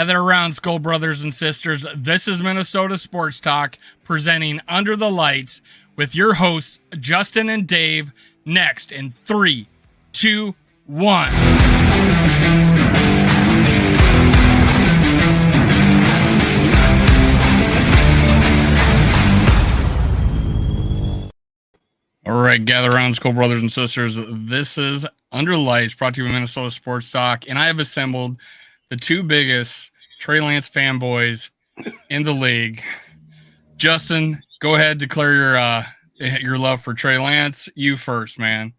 Gather around, Skull Brothers and Sisters. This is Minnesota Sports Talk, presenting Under the Lights with your hosts, Justin and Dave, next in 3, 2, 1. All right, gather around, Skull Brothers and Sisters. This is Under the Lights, brought to you by Minnesota Sports Talk, and I have assembled the two biggest Trey Lance fanboys in the league. Justin, go ahead, declare your love for Trey Lance. You first, man.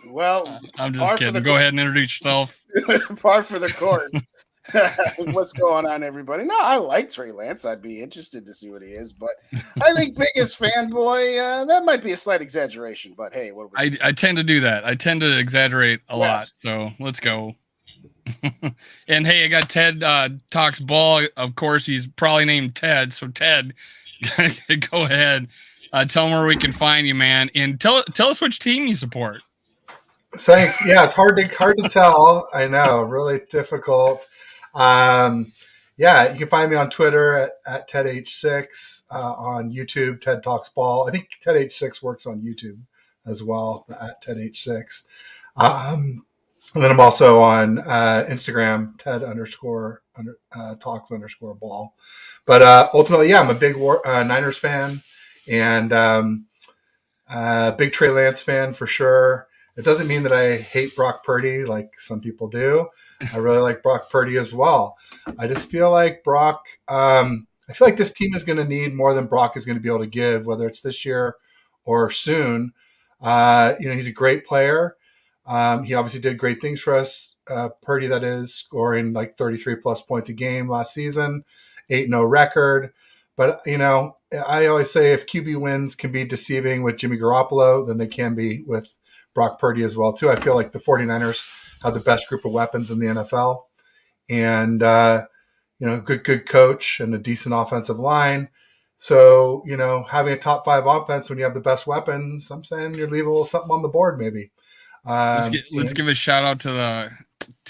Well, I'm just kidding. Go ahead and introduce yourself. Par for the course. What's going on, everybody? No, I like Trey Lance. I'd be interested to see what he is, but I think biggest fanboy, that might be a slight exaggeration, but hey, what are we I tend to do that. I tend to exaggerate a lot, so let's go. And hey, I got Ted Talks Ball. Of course, he's probably named Ted, so Ted, go ahead. Tell him where we can find you, man, and tell us which team you support. Thanks. Yeah, it's hard to tell. I know, really difficult. Yeah, you can find me on Twitter at TedH6, on YouTube, Ted Talks Ball. I think TedH6 works on YouTube as well, at TedH6. And then I'm also on Instagram, Ted_Talks_Ball. But ultimately, yeah, I'm a big Niners fan and big Trey Lance fan for sure. It doesn't mean that I hate Brock Purdy like some people do. I really like Brock Purdy as well. I just feel like Brock I feel like this team is going to need more than Brock is going to be able to give, whether it's this year or soon. He's a great player. He obviously did great things for us. Purdy, that is, scoring like 33 plus points a game last season, 8-0 record. But, I always say if QB wins can be deceiving with Jimmy Garoppolo, then they can be with Brock Purdy as well, too. I feel like the 49ers have the best group of weapons in the NFL. And, good coach and a decent offensive line. So, having a top 5 offense when you have the best weapons, I'm saying you're leaving a little something on the board maybe. Let's give a shout out to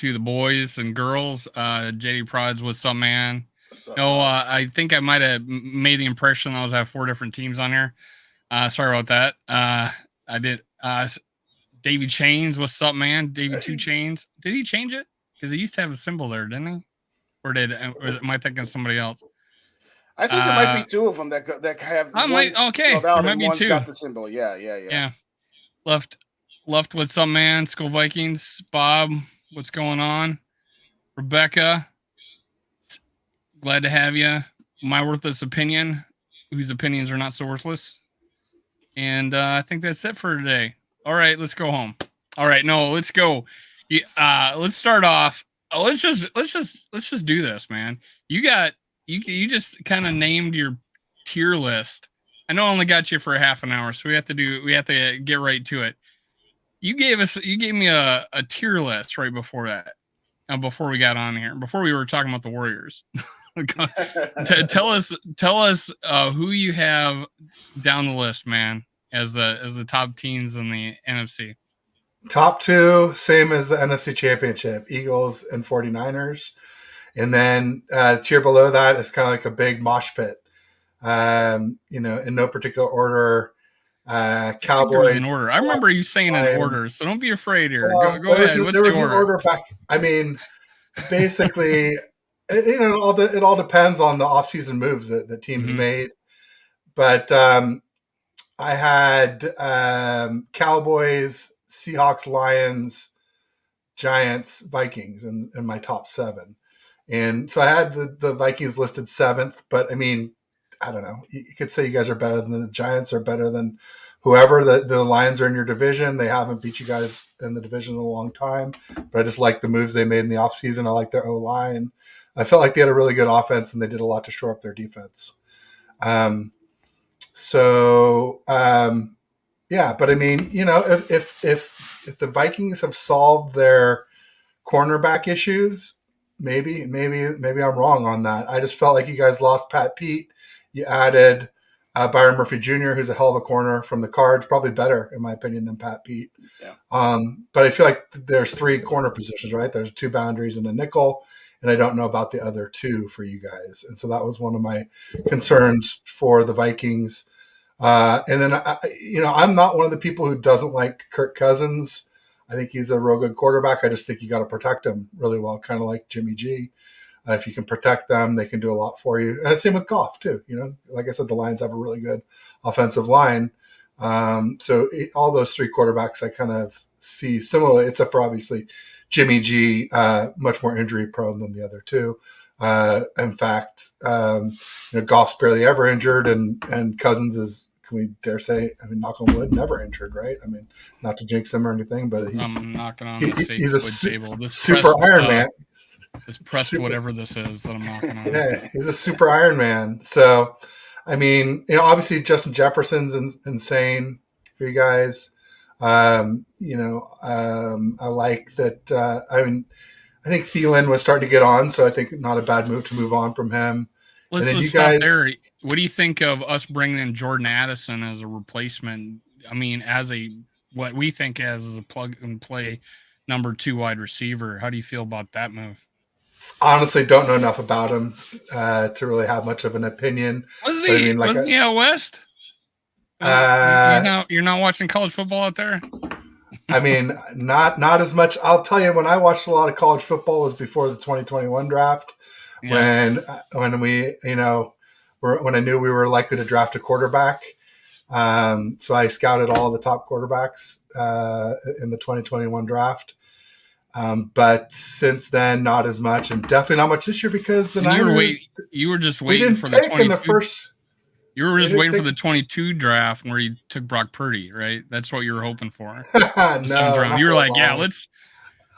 the boys and girls. JD Prods, what's up, man? No, I think I might have made the impression I was have 4 different teams on here. Sorry about that. I did. Davey Chains, what's up, man? Davey 2 Chains. Did he change it? Because he used to have a symbol there, didn't he? Or am I thinking somebody else? I think there might be 2 of them that have. Okay, there might be 2. Got the symbol. Yeah. Left, what's up, man? School Vikings. Bob, what's going on? Rebecca, glad to have you. My worthless opinion, whose opinions are not so worthless. And I think that's it for today. All right, let's go home. All right, no, let's go. Let's start off. Let's just do this, man. You just kind of named your tier list. I know I only got you for a half an hour, so we have to get right to it. You gave me a tier list right before that. Before we got on here, before we were talking about the Warriors. Tell us who you have down the list, man, as the top teams in the NFC. Top 2, same as the NFC Championship, Eagles and 49ers. And then tier below that is kind of like a big mosh pit. In no particular order. Cowboys in order. I remember you saying in order, so don't be afraid here. Go ahead. What's there was the an order back. I mean, basically, it all depends on the offseason moves that the teams made. But I had Cowboys, Seahawks, Lions, Giants, Vikings in my top 7. And so I had the Vikings listed 7th, but I mean, I don't know. You could say you guys are better than the Giants or better than whoever. The Lions are in your division. They haven't beat you guys in the division in a long time, but I just like the moves they made in the offseason. I like their O-line. I felt like they had a really good offense and they did a lot to shore up their defense. Yeah, but I mean, if the Vikings have solved their cornerback issues, maybe I'm wrong on that. I just felt like you guys lost Pat Pete. You added Byron Murphy Jr., who's a hell of a corner from the Cards, probably better in my opinion than Pat Pete. Yeah. But I feel like there's 3 corner positions, right? There's 2 boundaries and a nickel, and I don't know about the other two for you guys. And so that was one of my concerns for the Vikings. And then, I'm not one of the people who doesn't like Kirk Cousins. I think he's a real good quarterback. I just think you got to protect him really well, kind of like Jimmy G. If you can protect them, they can do a lot for you. And same with Goff too. Like I said, the Lions have a really good offensive line. All those three quarterbacks I kind of see similarly, except for obviously Jimmy G, much more injury prone than the other two. In fact, Goff's barely ever injured, and Cousins is, can we dare say, knock on wood, never injured, right? Not to jinx him or anything, but I'm knocking on this fake he's wood table. This super Iron Man. This pressed whatever this is that I'm knocking on. Yeah, he's a super Iron Man. So, obviously Justin Jefferson's insane for you guys. I like that. I think Thielen was starting to get on, so I think not a bad move to move on from him. Let's stop there. What do you think of us bringing in Jordan Addison as a replacement? As what we think as a plug and play number 2 wide receiver. How do you feel about that move? Honestly, don't know enough about him to really have much of an opinion. Wasn't he out west? You're not watching college football out there? Not as much. I'll tell you, when I watched a lot of college football was before the 2021 draft. Yeah. When we, when I knew we were likely to draft a quarterback. So I scouted all the top quarterbacks in the 2021 draft. But since then, not as much, and definitely not much this year because the Niners. You were just waiting for the 22. You were just waiting for the 22 draft where you took Brock Purdy, right? That's what you were hoping for. No, you were like, let's.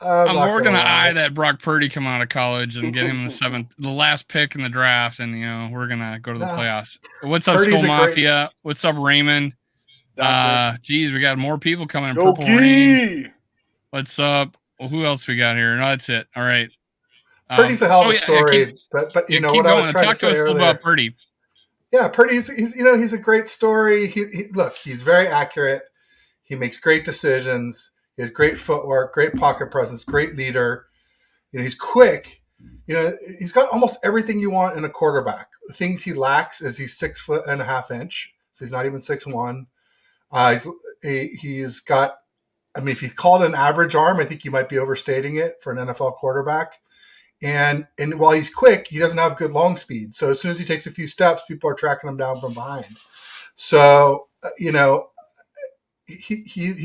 We're gonna eye that Brock Purdy come out of college and get him the last pick in the draft, and we're gonna go to the playoffs. What's up, Skull Mafia? What's up, Raymond? Geez, we got more people coming in. Purple Rain. What's up? Well, who else we got here? No, that's it. All right. Purdy's a hell of a story, but what I was trying to say to us earlier, about Purdy. Yeah, Purdy's he's a great story. He's very accurate. He makes great decisions. He has great footwork, great pocket presence, great leader. He's quick. He's got almost everything you want in a quarterback. The things he lacks is he's 6'1.5", so he's not even 6'1". He's got. If you called an average arm, I think you might be overstating it for an NFL quarterback. And while he's quick, he doesn't have good long speed. So as soon as he takes a few steps, people are tracking him down from behind. So, he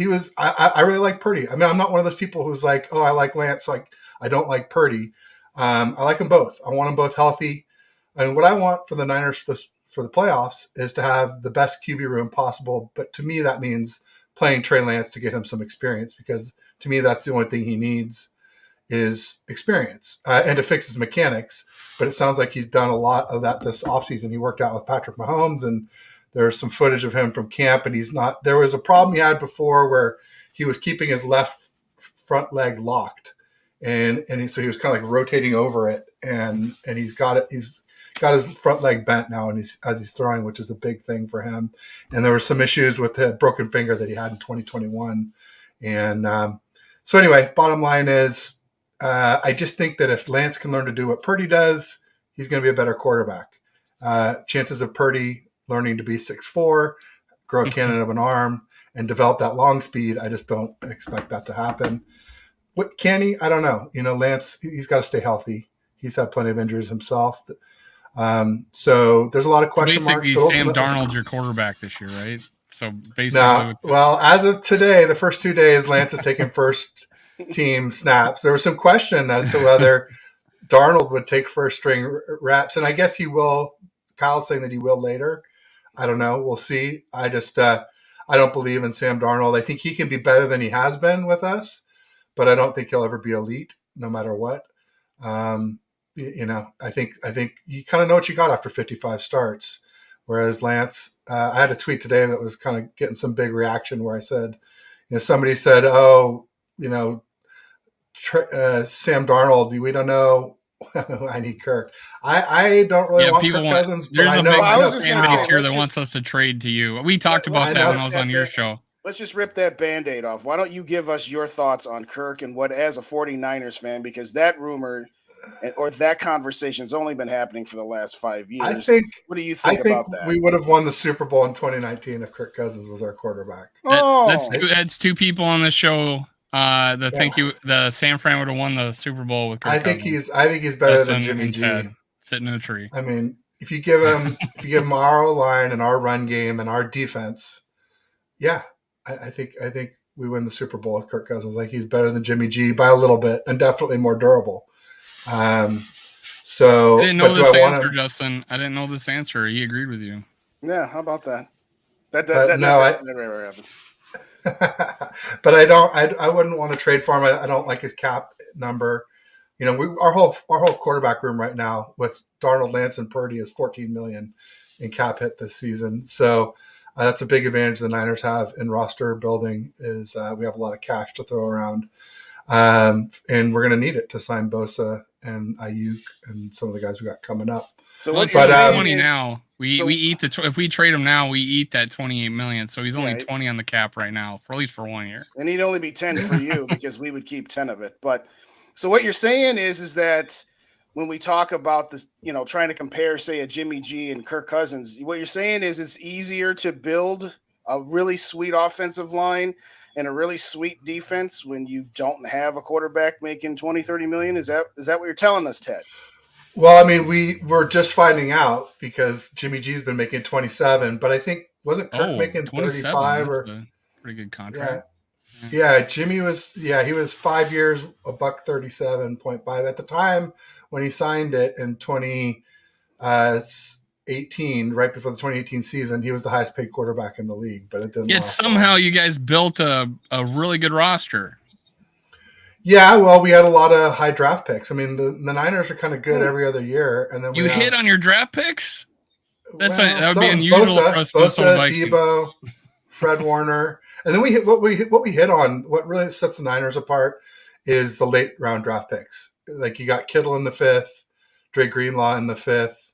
was. I really like Purdy. I'm not one of those people who's like, oh, I like Lance, so I don't like Purdy. I like them both. I want them both healthy. And what I want for the Niners for the playoffs is to have the best QB room possible. But to me, that means playing Trey Lance to get him some experience, because to me, that's the only thing he needs is experience and to fix his mechanics. But it sounds like he's done a lot of that this offseason. He worked out with Patrick Mahomes, and there's some footage of him from camp, and there was a problem he had before where he was keeping his left front leg locked. So he was kind of like rotating over it, and he's got it. He's got his front leg bent now, and as he's throwing, which is a big thing for him. And there were some issues with the broken finger that he had in 2021. And so anyway, bottom line is, I just think that if Lance can learn to do what Purdy does, he's going to be a better quarterback. Chances of Purdy learning to be 6'4", grow a cannon of an arm, and develop that long speed, I just don't expect that to happen. What can he? I don't know. Lance, he's got to stay healthy. He's had plenty of injuries himself. So there's a lot of question marks. Basically, Sam Darnold's your quarterback this year, right? So basically, as of today, the first 2 days, Lance is taking first team snaps. There was some question as to whether Darnold would take first string reps, and I guess he will. Kyle's saying that he will later. I don't know. We'll see. I just I don't believe in Sam Darnold. I think he can be better than he has been with us, but I don't think he'll ever be elite, no matter what. I think you kind of know what you got after 55 starts. Whereas Lance, I had a tweet today that was kind of getting some big reaction where I said, somebody said, Sam Darnold, we don't know. I need Kirk. I don't really want Kirk Cousins, but I know. I was fan base here that wants us to trade to you. We talked about that when I was on your show. Let's just rip that Band-Aid off. Why don't you give us your thoughts on Kirk and what, as a 49ers fan, because that rumor or that conversation's only been happening for the last 5 I years. think What do you I think think about that? we would have won the Super Bowl in 2019 if Kirk Cousins was our quarterback. That's Oh, that's two people on the show that Yeah. think the San Fran would have won the Super Bowl with Kirk I think Cousins. he's better than Justin Jimmy and G. Ted sitting in a tree. I mean, if you give him our line and our run game and our defense, yeah, I think we win the Super Bowl with Kirk Cousins. Like he's better than Jimmy G by a little bit and definitely more durable. So, I didn't know but do this I want answer, him? Justin. I didn't know this answer. He agreed with you. yeah. How about that? That But no, never ever happened. but I wouldn't want to trade for him. I don't like his cap number. You know, our whole quarterback room right now with Darnold, Lance, and Purdy is $14 million in cap hit this season. So that's a big advantage the Niners have in roster building is we have a lot of cash to throw around, and we're going to need it to sign Bosa and Ayuk and some of the guys we got coming up. So Well, what he's you're only saying 20 is, now. We eat if we trade him now, we eat that 28 million. So he's only Yeah. 20 on the cap right now, for at least for 1 year. and he'd only be 10 for you because we would keep 10 of it. But so what you're saying is that when we talk about this, trying to compare, say, a Jimmy G and Kirk Cousins, what you're saying is it's easier to build a really sweet offensive line and a really sweet defense when you don't have a quarterback making 20-30 million. Is that what you're telling us, Ted? Well, I mean, we're just finding out because Jimmy G's been making 27, but I think wasn't Kirk making 27. 35 That's or a pretty good yeah. contract. Yeah, Jimmy was he was 5 years, $137.5 at the time when he signed it in 2018, right before the 2018 season. He was the highest paid quarterback in the league, but it didn't Yet last somehow long. you guys built a really good roster. Yeah, well, we had a lot of high draft picks. I mean, the Niners are kind of good every other year, and then You hit on your draft picks? That would be unusual for us Minnesota Vikings. Debo, Fred Warner, and then we hit what we hit on. What really sets the Niners apart is the late round draft picks. Like you got Kittle in the 5th, Dre Greenlaw in the 5th,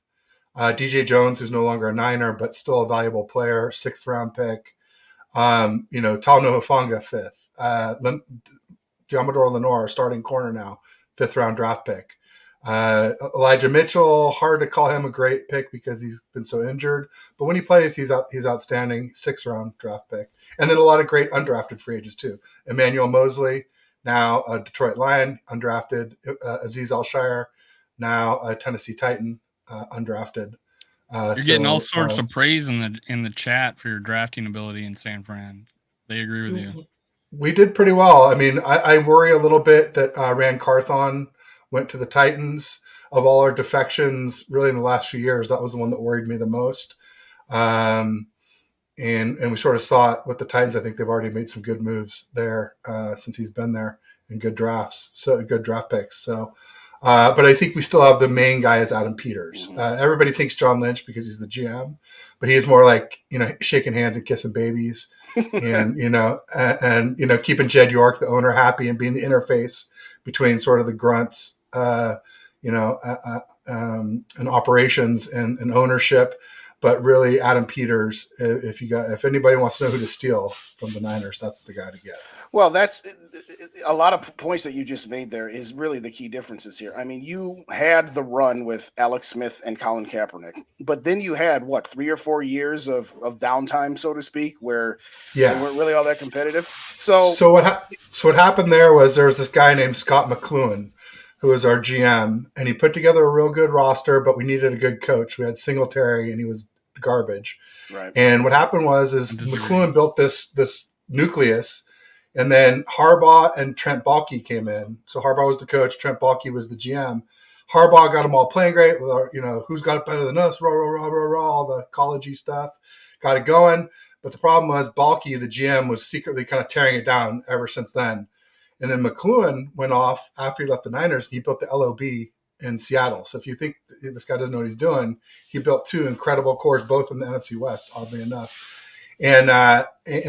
DJ Jones, who's no longer a Niner but still a valuable player, 6th round pick. Talno Hufanga 5th, Diamador Lenore, starting corner now, 5th round draft pick. Elijah Mitchell, hard to call him a great pick because he's been so injured, but when he plays, he's outstanding. 6th round draft pick, and then a lot of great undrafted free agents too. Emmanuel Mosley, now a Detroit Lion, undrafted. Azeez Al-Shire, now a Tennessee Titan, undrafted. You're getting all sorts of praise in the chat for your drafting ability in San Fran. They agree with you. We did pretty well. I mean, I worry a little bit that Rand Carthon went to the Titans. Of all our defections, really in the last few years, that was the one that worried me the most. And we sort of saw it with the Titans. I think they've already made some good moves there since he's been there and good drafts, so good draft picks. So, but I think we still have the main guy is Adam Peters. Everybody thinks John Lynch because he's the GM, but he's more like shaking hands and kissing babies. And keeping Jed York, the owner, happy and being the interface between sort of the grunts, and operations and ownership. But really, Adam Peters, if anybody wants to know who to steal from the Niners, that's the guy to get. Well, that's a lot of points that you just made there is really the key differences here. I mean, you had the run with Alex Smith and Colin Kaepernick, but then you had 3 or 4 years of downtime, so to speak, where they weren't really all that competitive. So what happened there was this guy named Scott McLuhan, who was our GM, and he put together a real good roster, but we needed a good coach. We had Singletary, and he was garbage. Right. And what happened was McLuhan built this nucleus. And then Harbaugh and Trent Baalke came in. So Harbaugh was the coach. Trent Baalke was the GM. Harbaugh got them all playing great. Who's got it better than us? Rah, rah, rah, rah, rah, all the college-y stuff. Got it going. But the problem was Baalke, the GM, was secretly kind of tearing it down ever since then. And then McLuhan went off after he left the Niners, and he built the LOB in Seattle. So if you think this guy doesn't know what he's doing, he built 2 incredible cores, both in the NFC West, oddly enough. And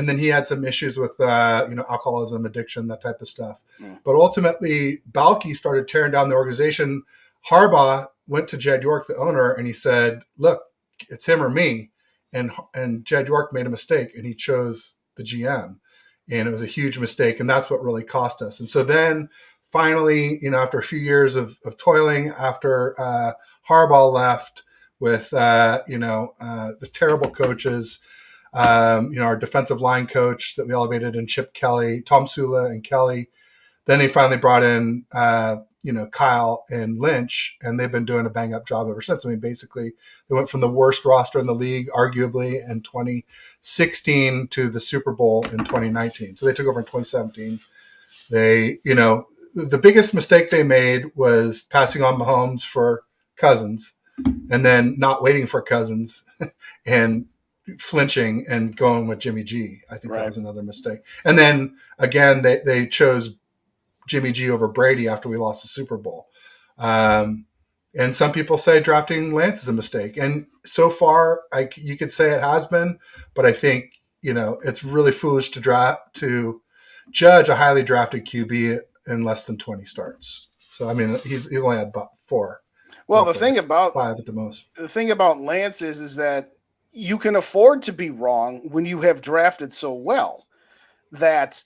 then he had some issues with alcoholism, addiction, that type of stuff. But ultimately, Baalke started tearing down the organization. Harbaugh went to Jed York, the owner, and he said, "Look, it's him or me." And Jed York made a mistake, and he chose the GM, and it was a huge mistake, and that's what really cost us. And so then finally, after a few years of toiling, after Harbaugh left with, the terrible coaches, our defensive line coach that we elevated in Chip Kelly, Tom Sula and Kelly. Then they finally brought in, Kyle and Lynch, and they've been doing a bang-up job ever since. I mean, basically, they went from the worst roster in the league, arguably, in 2016 to the Super Bowl in 2019. So they took over in 2017. They, the biggest mistake they made was passing on Mahomes for Cousins and then not waiting for Cousins and flinching and going with Jimmy G. I think that was another mistake. And then, again, they chose Jimmy G over Brady after we lost the Super Bowl. And some people say drafting Lance is a mistake. And so far, you could say it has been, but I think, it's really foolish to judge a highly drafted QB in less than 20 starts. So, I mean, he's only had about 4. Well, the thing about 5 at the most. The thing about Lance is that you can afford to be wrong when you have drafted so well. That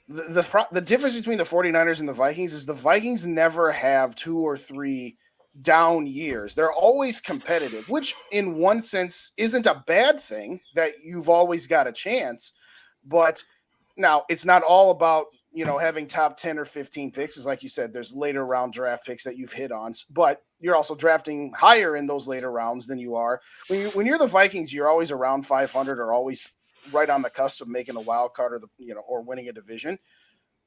the difference between the 49ers and the Vikings is the Vikings never have 2 or 3 down years. They're always competitive, which in one sense isn't a bad thing, that you've always got a chance. But now it's not all about, having top 10 or 15 picks. Is like you said, there's later round draft picks that you've hit on, but you're also drafting higher in those later rounds than you are. When you're the Vikings, you're always around 500 or always right on the cusp of making a wild card or winning a division.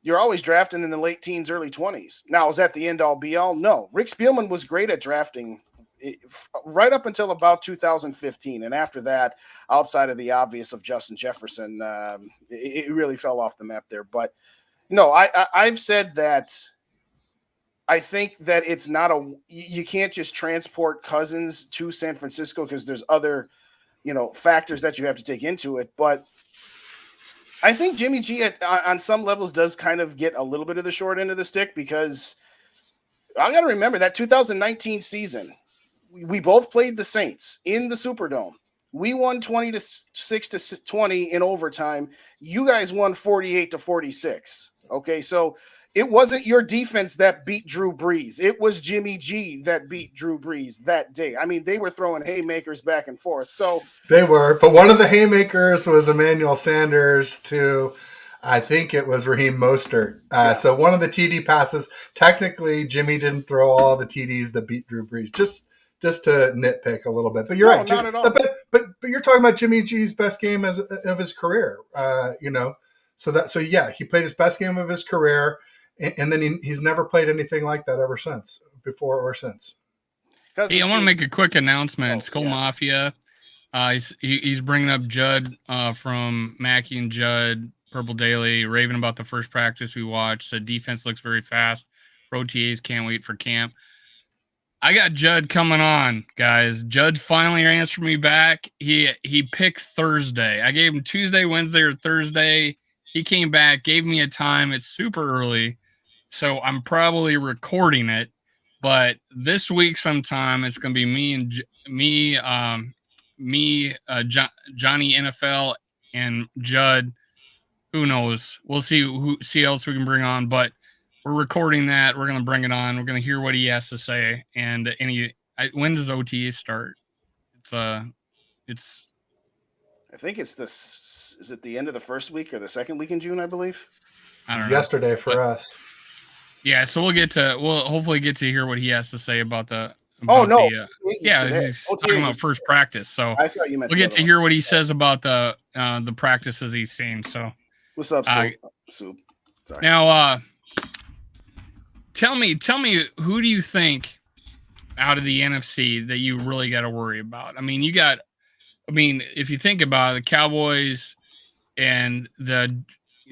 You're always drafting in the late teens, early 20s. Now, is that the end all be all? No. Rick Spielman was great at drafting right up until about 2015. And after that, outside of the obvious of Justin Jefferson, it really fell off the map there. But no, I've said that I think that it's not you can't just transport Cousins to San Francisco because there's other factors that you have to take into it. But I think Jimmy G on some levels does kind of get a little bit of the short end of the stick, because I got to remember that 2019 season, we both played the Saints in the Superdome. We won 20-6-20 in overtime. You guys won 48-46. Okay. So it wasn't your defense that beat Drew Brees. It was Jimmy G that beat Drew Brees that day. I mean, they were throwing haymakers back and forth. So they were, but one of the haymakers was Emmanuel Sanders to, I think it was Raheem Mostert. So one of the TD passes, technically Jimmy didn't throw all the TDs that beat Drew Brees. Just to nitpick a little bit, but you're right. Not at all. But you're talking about Jimmy G's best game of his career. So yeah, he played his best game of his career. And then he's never played anything like that ever since, before or since. Hey, I want to make a quick announcement. Skull Mafia, he's bringing up Judd from Mackey and Judd, Purple Daily, raving about the first practice we watched. Said defense looks very fast. Pro TAs can't wait for camp. I got Judd coming on, guys. Judd finally answered me back. He picked Thursday. I gave him Tuesday, Wednesday, or Thursday. He came back, gave me a time. It's super early, so I'm probably recording it. But this week sometime, it's going to be Johnny NFL, and Judd. Who knows? We'll see else we can bring on. But we're recording that. We're going to bring it on. We're going to hear what he has to say. And when does OTA start? I think it's this. Is it the end of the first week or the second week in June? I believe. I don't know. Yesterday for us. Yeah, so we'll hopefully get to hear what he has to say about the. He's talking about first practice. So I thought you meant we'll get to hear what he says about the practices he's seen. So what's up, Soup? Sorry. Now, tell me, who do you think out of the NFC that you really got to worry about? I mean, if you think about it, the Cowboys and the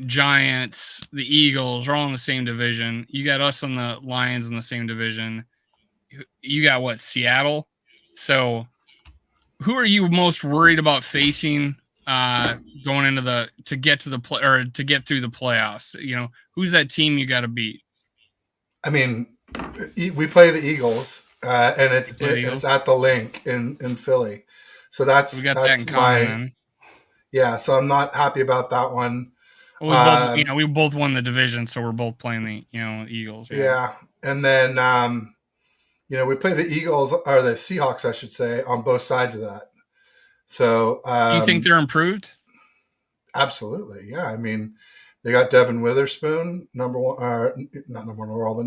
Giants, the Eagles are all in the same division. You got us and the Lions in the same division. You got Seattle. So who are you most worried about facing going into to get through the playoffs? Who's that team you got to beat? I mean, we play the Eagles, and it's at the Link in Philly. So we got that in common. Yeah, so I'm not happy about that one. Well, we both won the division, so we're both playing the Eagles. Yeah, and then we play the Eagles or the Seahawks, I should say, on both sides of that. So Do you think they're improved? Absolutely, yeah. I mean, they got Devin Witherspoon, number one, not number one overall, but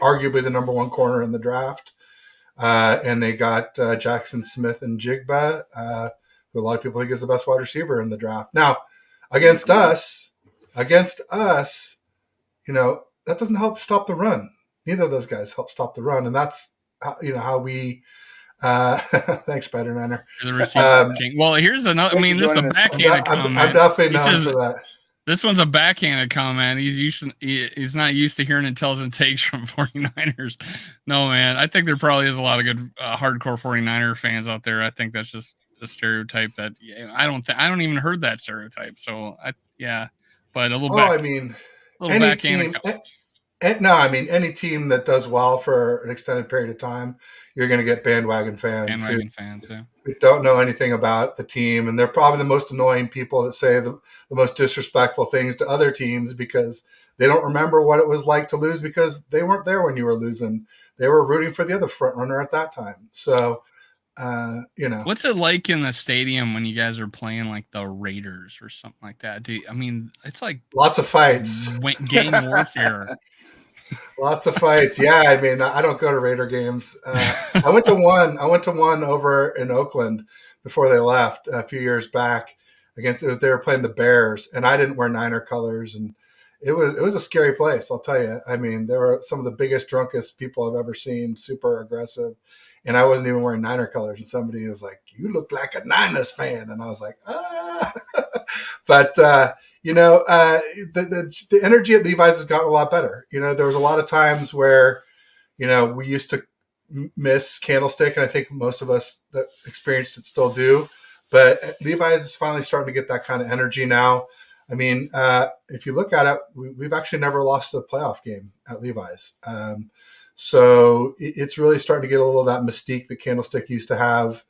arguably the number one corner in the draft. And they got Jackson Smith and Jigba, who a lot of people think is the best wide receiver in the draft. Now, against us, that doesn't help stop the run. Neither of those guys help stop the run, and that's how we. Thanks, Spider Niner. Well, here's another. I mean, this is a backhanded comment. I'm definitely known for that. This one's a backhanded comment. He's not used to hearing intelligent takes from 49ers. No, man. I think there probably is a lot of good hardcore 49er fans out there. I think that's just a stereotype that I don't even heard that stereotype. So but a little any team. Any team that does well for an extended period of time, you're going to get bandwagon fans. Who don't know anything about the team, and they're probably the most annoying people that say the most disrespectful things to other teams because they don't remember what it was like to lose because they weren't there when you were losing. They were rooting for the other front runner at that time. So, What's it like in the stadium when you guys are playing like the Raiders or something like that? It's like lots of fights, gang warfare. Lots of fights. Yeah, I mean, I don't go to Raider games. I went to one over in Oakland before they left a few years back. They were playing the Bears, and I didn't wear Niner colors, and it was a scary place. I'll tell you. I mean, there were some of the biggest, drunkest people I've ever seen. Super aggressive, and I wasn't even wearing Niner colors. And somebody was like, "You look like a Niners fan," and I was like, "Ah." But the energy at Levi's has gotten a lot better. There was a lot of times where, we used to miss Candlestick, and I think most of us that experienced it still do. But Levi's is finally starting to get that kind of energy now. I mean, if you look at it, we've actually never lost a playoff game at Levi's. So it's really starting to get a little of that mystique that Candlestick used to have.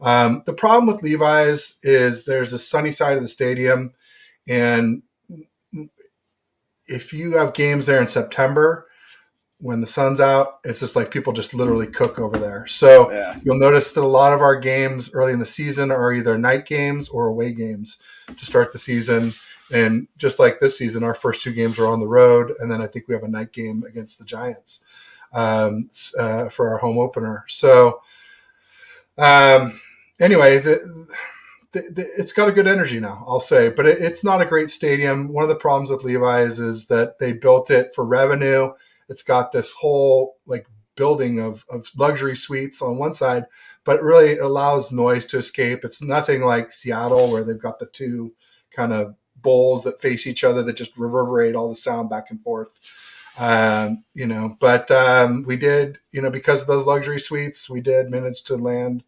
The problem with Levi's is there's a sunny side of the stadium, and if you have games there in September when the sun's out, it's just like people just literally cook over there. So You'll notice that a lot of our games early in the season are either night games or away games to start the season. And just like this season, our first two games are on the road, and then I think we have a night game against the Giants for our home opener. So anyway, it's got a good energy now, I'll say, but it's not a great stadium. One of the problems with Levi's is that they built it for revenue. It's got this whole building of luxury suites on one side, but it really allows noise to escape. It's nothing like Seattle where they've got the two kind of bowls that face each other that just reverberate all the sound back and forth. But we did, because of those luxury suites, we did manage to land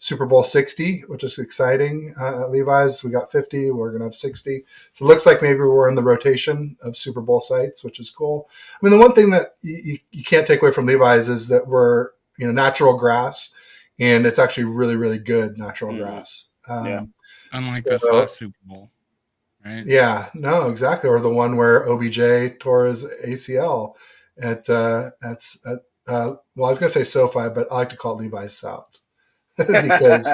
Super Bowl 60, which is exciting. At Levi's, we got 50. We're going to have 60. So it looks like maybe we're in the rotation of Super Bowl sites, which is cool. I mean, the one thing that you can't take away from Levi's is that we're, natural grass, and it's actually really, really good natural grass. Unlike this last Super Bowl, right? Yeah, no, exactly. Or the one where OBJ tore his ACL well, I was going to say SoFi, but I like to call it Levi's South. Because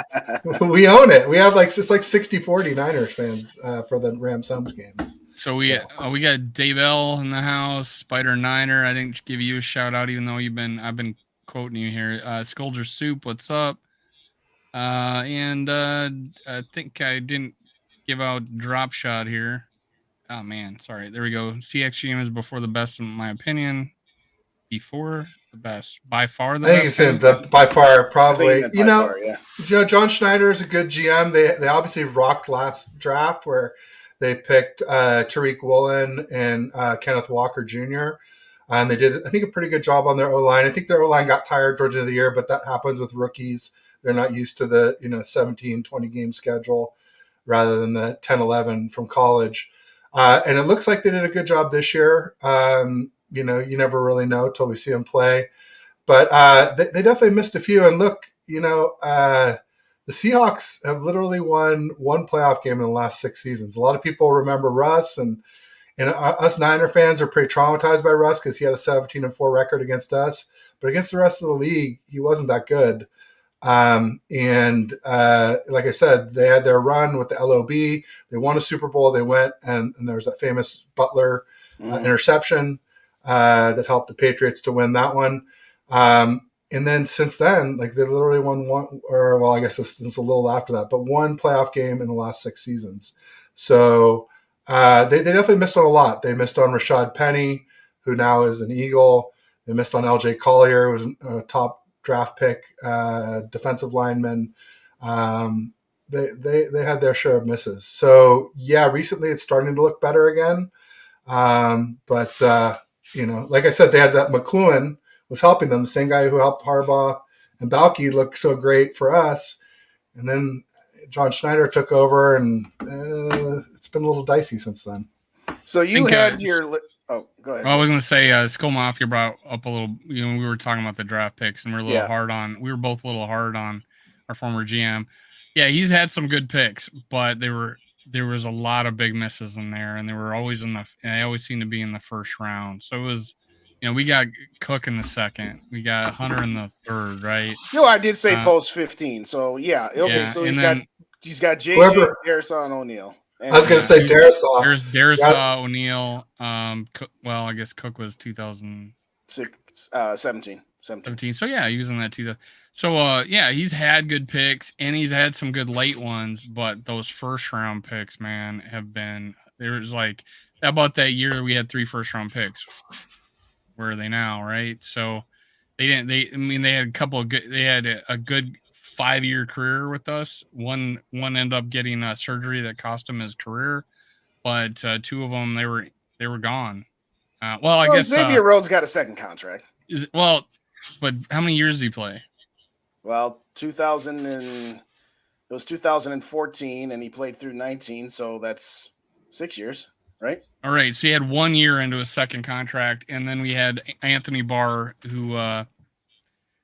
we own it. We have it's like 60-40 Niners fans for the Rams home games. So we got Dave L in the house, Spider Niner. I didn't give you a shout out, even though I've been quoting you here. Scolger Soup, what's up? And I think I didn't give out Drop Shot here. Oh man, sorry. There we go. CXGM is before the best in my opinion. Before the best, by far the best. I think it's by far, probably. John Schneider is a good GM. They obviously rocked last draft where they picked Tariq Woolen and Kenneth Walker Jr. And they did, I think, a pretty good job on their O-line. I think their O-line got tired towards the end of the year, but that happens with rookies. They're not used to the 17, 20 game schedule rather than the 10, 11 from college. And it looks like they did a good job this year. You never really know till we see them play. But they definitely missed a few. And look, the Seahawks have literally won one playoff game in the last 6 seasons. A lot of people remember Russ, and us Niner fans are pretty traumatized by Russ because he had a 17-4 record against us. But against the rest of the league, he wasn't that good. Like I said, they had their run with the LOB. They won a Super Bowl. They went and there was that famous Butler interception that helped the Patriots to win that one. And then since then, like they literally won one, or well, I guess it's a little after that, but one playoff game in the last 6 seasons. So they definitely missed on a lot. They missed on Rashad Penny, who now is an Eagle. They missed on LJ Collier, who was a top draft pick, defensive lineman. They had their share of misses. So yeah, recently it's starting to look better again. But like I said, they had that McLuhan was helping them, the same guy who helped Harbaugh and Balky look so great for us. And then John Schneider took over, and it's been a little dicey since then. So you had your oh, go ahead. I was going to say, Skull Mafia brought up a little. We were talking about the draft picks, and we were both a little hard on our former GM. Yeah, he's had some good picks, but there was a lot of big misses in there, and they were always they always seem to be in the first round. So it was, we got Cook in the second, we got Hunter in the third, right? I did say post 15. So yeah, okay. Yeah, so he's got JJ, Darrisaw, and O'Neal. I was going to say Darrisaw. Darrisaw, O'Neal. Well, I guess Cook was 17. So yeah, he was in that 2000. So he's had good picks and he's had some good late ones, but those first round picks, man, have been. There's like about that year we had 3 first round picks. Where are they now, right? So they didn't. They had a couple of good. They had a good 5-year career with us. One ended up getting a surgery that cost him his career, but 2 of them they were gone. I guess Xavier Rhodes got a second contract. But how many years did he play? Well, 2014, and he played through 19, so that's 6 years, right? All right, so he had 1 year into his second contract, and then we had Anthony Barr, who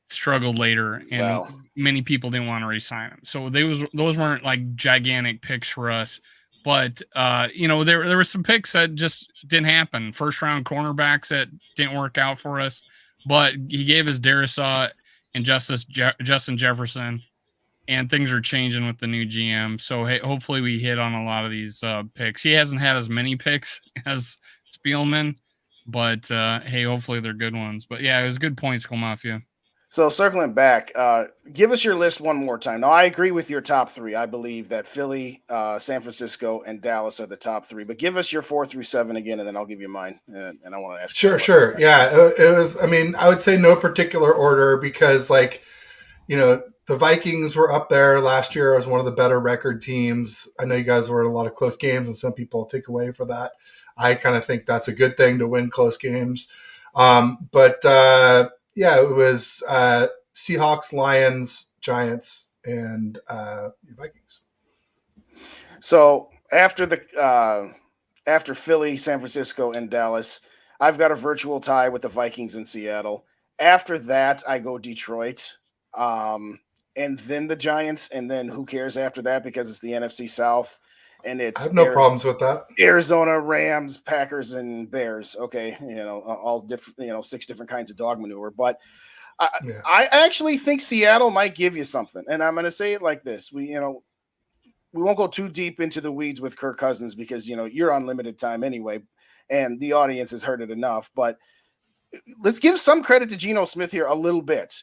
struggled later, and many people didn't want to re-sign him. So those weren't like gigantic picks for us, but there were some picks that just didn't happen. First round cornerbacks that didn't work out for us, but he gave us Darrisaw and Justin Jefferson, and things are changing with the new GM. So hey, hopefully we hit on a lot of these picks. He hasn't had as many picks as Spielman, but hey, hopefully they're good ones. But yeah, it was good points, Skull Mafia. So circling back, give us your list one more time. Now, I agree with your top 3. I believe that Philly, San Francisco, and Dallas are the top 3. But give us your 4 through 7 again, and then I'll give you mine. And I want to ask. Sure. Yeah, it was. I mean, I would say no particular order because, the Vikings were up there last year as one of the better record teams. I know you guys were in a lot of close games, and some people take away for that. I kind of think that's a good thing to win close games. Yeah, it was Seahawks, Lions, Giants, and Vikings. So after Philly, San Francisco, and Dallas, I've got a virtual tie with the Vikings in Seattle. After that, I go Detroit, and then the Giants, and then who cares after that because it's the NFC South. And it's I have no problems with that. Arizona, Rams, Packers, and Bears. Okay, all different, 6 different kinds of dog manure. But I actually think Seattle might give you something. And I'm going to say it like this: we won't go too deep into the weeds with Kirk Cousins because you're on limited time anyway, and the audience has heard it enough. But let's give some credit to Geno Smith here a little bit.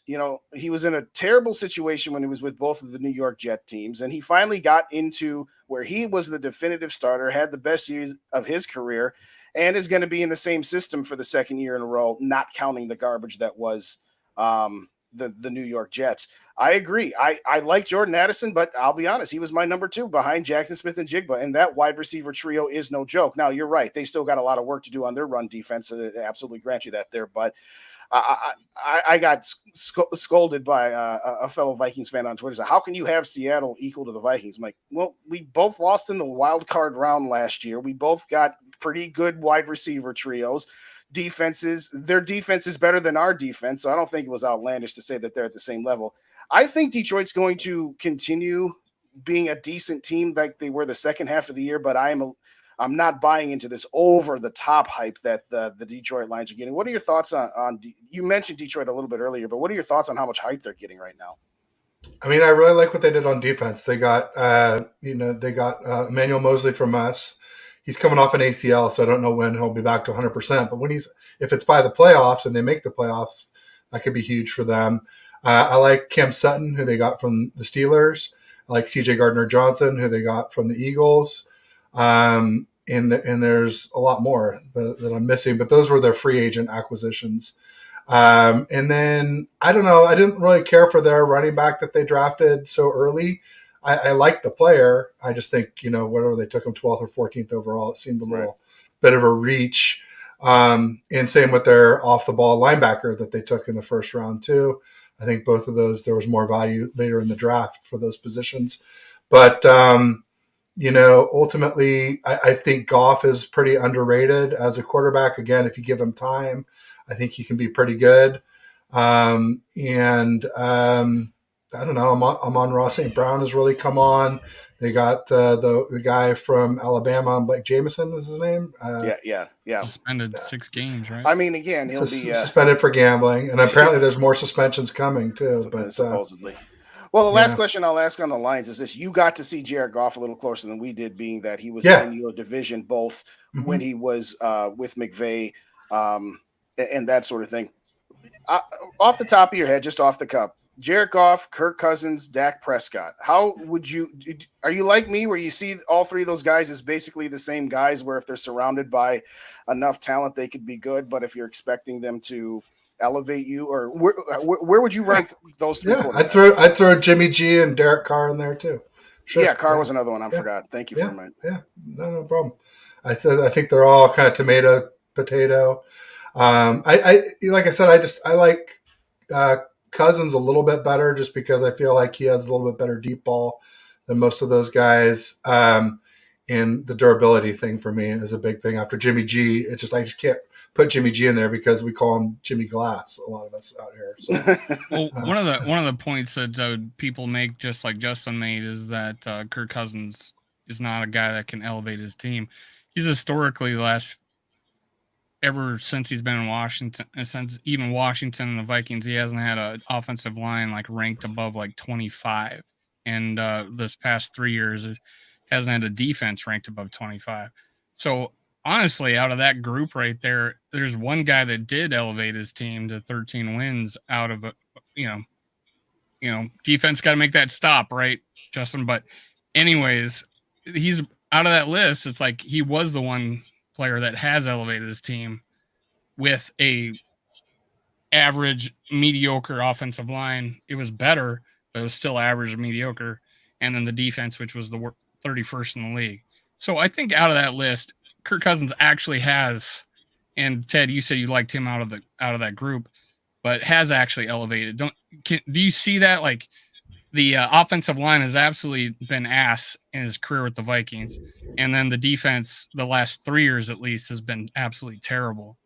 He was in a terrible situation when he was with both of the New York Jet teams, and he finally got into where he was the definitive starter, had the best years of his career, and is going to be in the same system for the second year in a row, not counting the garbage that was the New York Jets. I agree. I like Jordan Addison, but I'll be honest, he was my number 2 behind Jackson Smith and Jigba, and that wide receiver trio is no joke. Now, you're right. They still got a lot of work to do on their run defense. I absolutely grant you that there, but I got scolded by a fellow Vikings fan on Twitter. So how can you have Seattle equal to the Vikings? I'm like, well, we both lost in the wild card round last year. We both got pretty good wide receiver trios. Their defense is better than our defense, so I don't think it was outlandish to say that they're at the same level. I think Detroit's going to continue being a decent team like they were the second half of the year, but I'm not buying into this over the top hype that the Detroit Lions are getting. What are your thoughts on you mentioned Detroit a little bit earlier, but what are your thoughts on how much hype they're getting right now? I mean, I really like what they did on defense. They got, they got Emmanuel Mosley from us. He's coming off an ACL, so I don't know when he'll be back to 100%. But if it's by the playoffs and they make the playoffs, that could be huge for them. I like Cam Sutton, who they got from the Steelers. I like CJ Gardner-Johnson, who they got from the Eagles. And there's a lot more that I'm missing, but those were their free agent acquisitions. And then I don't know. I didn't really care for their running back that they drafted so early. I liked the player. I just think, whatever they took him 12th or 14th overall, it seemed a little bit of a reach. And same with their off the ball linebacker that they took in the first round too. I think both of those, there was more value later in the draft for those positions. But, ultimately I think Goff is pretty underrated as a quarterback. Again, if you give him time, I think he can be pretty good. I don't know. Amon-Ra St. Brown has really come on. They got the guy from Alabama, Blake Jameson is his name. Yeah. Suspended 6 games, right? I mean, again, he'll be suspended for gambling, and apparently there's more suspensions coming too. But supposedly. Well, the last question I'll ask on the Lions is this: you got to see Jared Goff a little closer than we did, being that he was in your division both when he was with McVay and that sort of thing. Off the top of your head, just off the cup, Jared Goff, Kirk Cousins, Dak Prescott. How would you – are you like me where you see all three of those guys as basically the same guys where if they're surrounded by enough talent, they could be good, but if you're expecting them to elevate you, or where would you rank those three quarterbacks? I'd throw Jimmy G and Derek Carr in there too. Sure. Yeah, Carr was another one I forgot. Thank you for reminding me. Yeah, no problem. I think they're all kind of tomato, potato. I like I said, I like Cousins a little bit better just because I feel like he has a little bit better deep ball than most of those guys. And the durability thing for me is a big thing. After Jimmy G, I just can't put Jimmy G in there because we call him Jimmy Glass, a lot of us out here. So, well, one of the points that people make, just like Justin made, is that Kirk Cousins is not a guy that can elevate his team. He's historically ever since he's been in Washington, since even Washington and the Vikings, he hasn't had an offensive line like ranked above like 25. And this past 3 years, it hasn't had a defense ranked above 25. So honestly, out of that group right there, there's one guy that did elevate his team to 13 wins out of, defense got to make that stop, right, Justin? But anyways, he's out of that list. It's like he was the one player that has elevated his team with a average mediocre offensive line. It was better, but it was still average mediocre. And then the defense, which was the 31st in the league. So I think out of that list, Kirk Cousins actually has, and Ted, you said you liked him out of that group, but has actually elevated. Do you see that? Like the offensive line has absolutely been ass in his career with the Vikings. And then the defense, the last 3 years at least, has been absolutely terrible.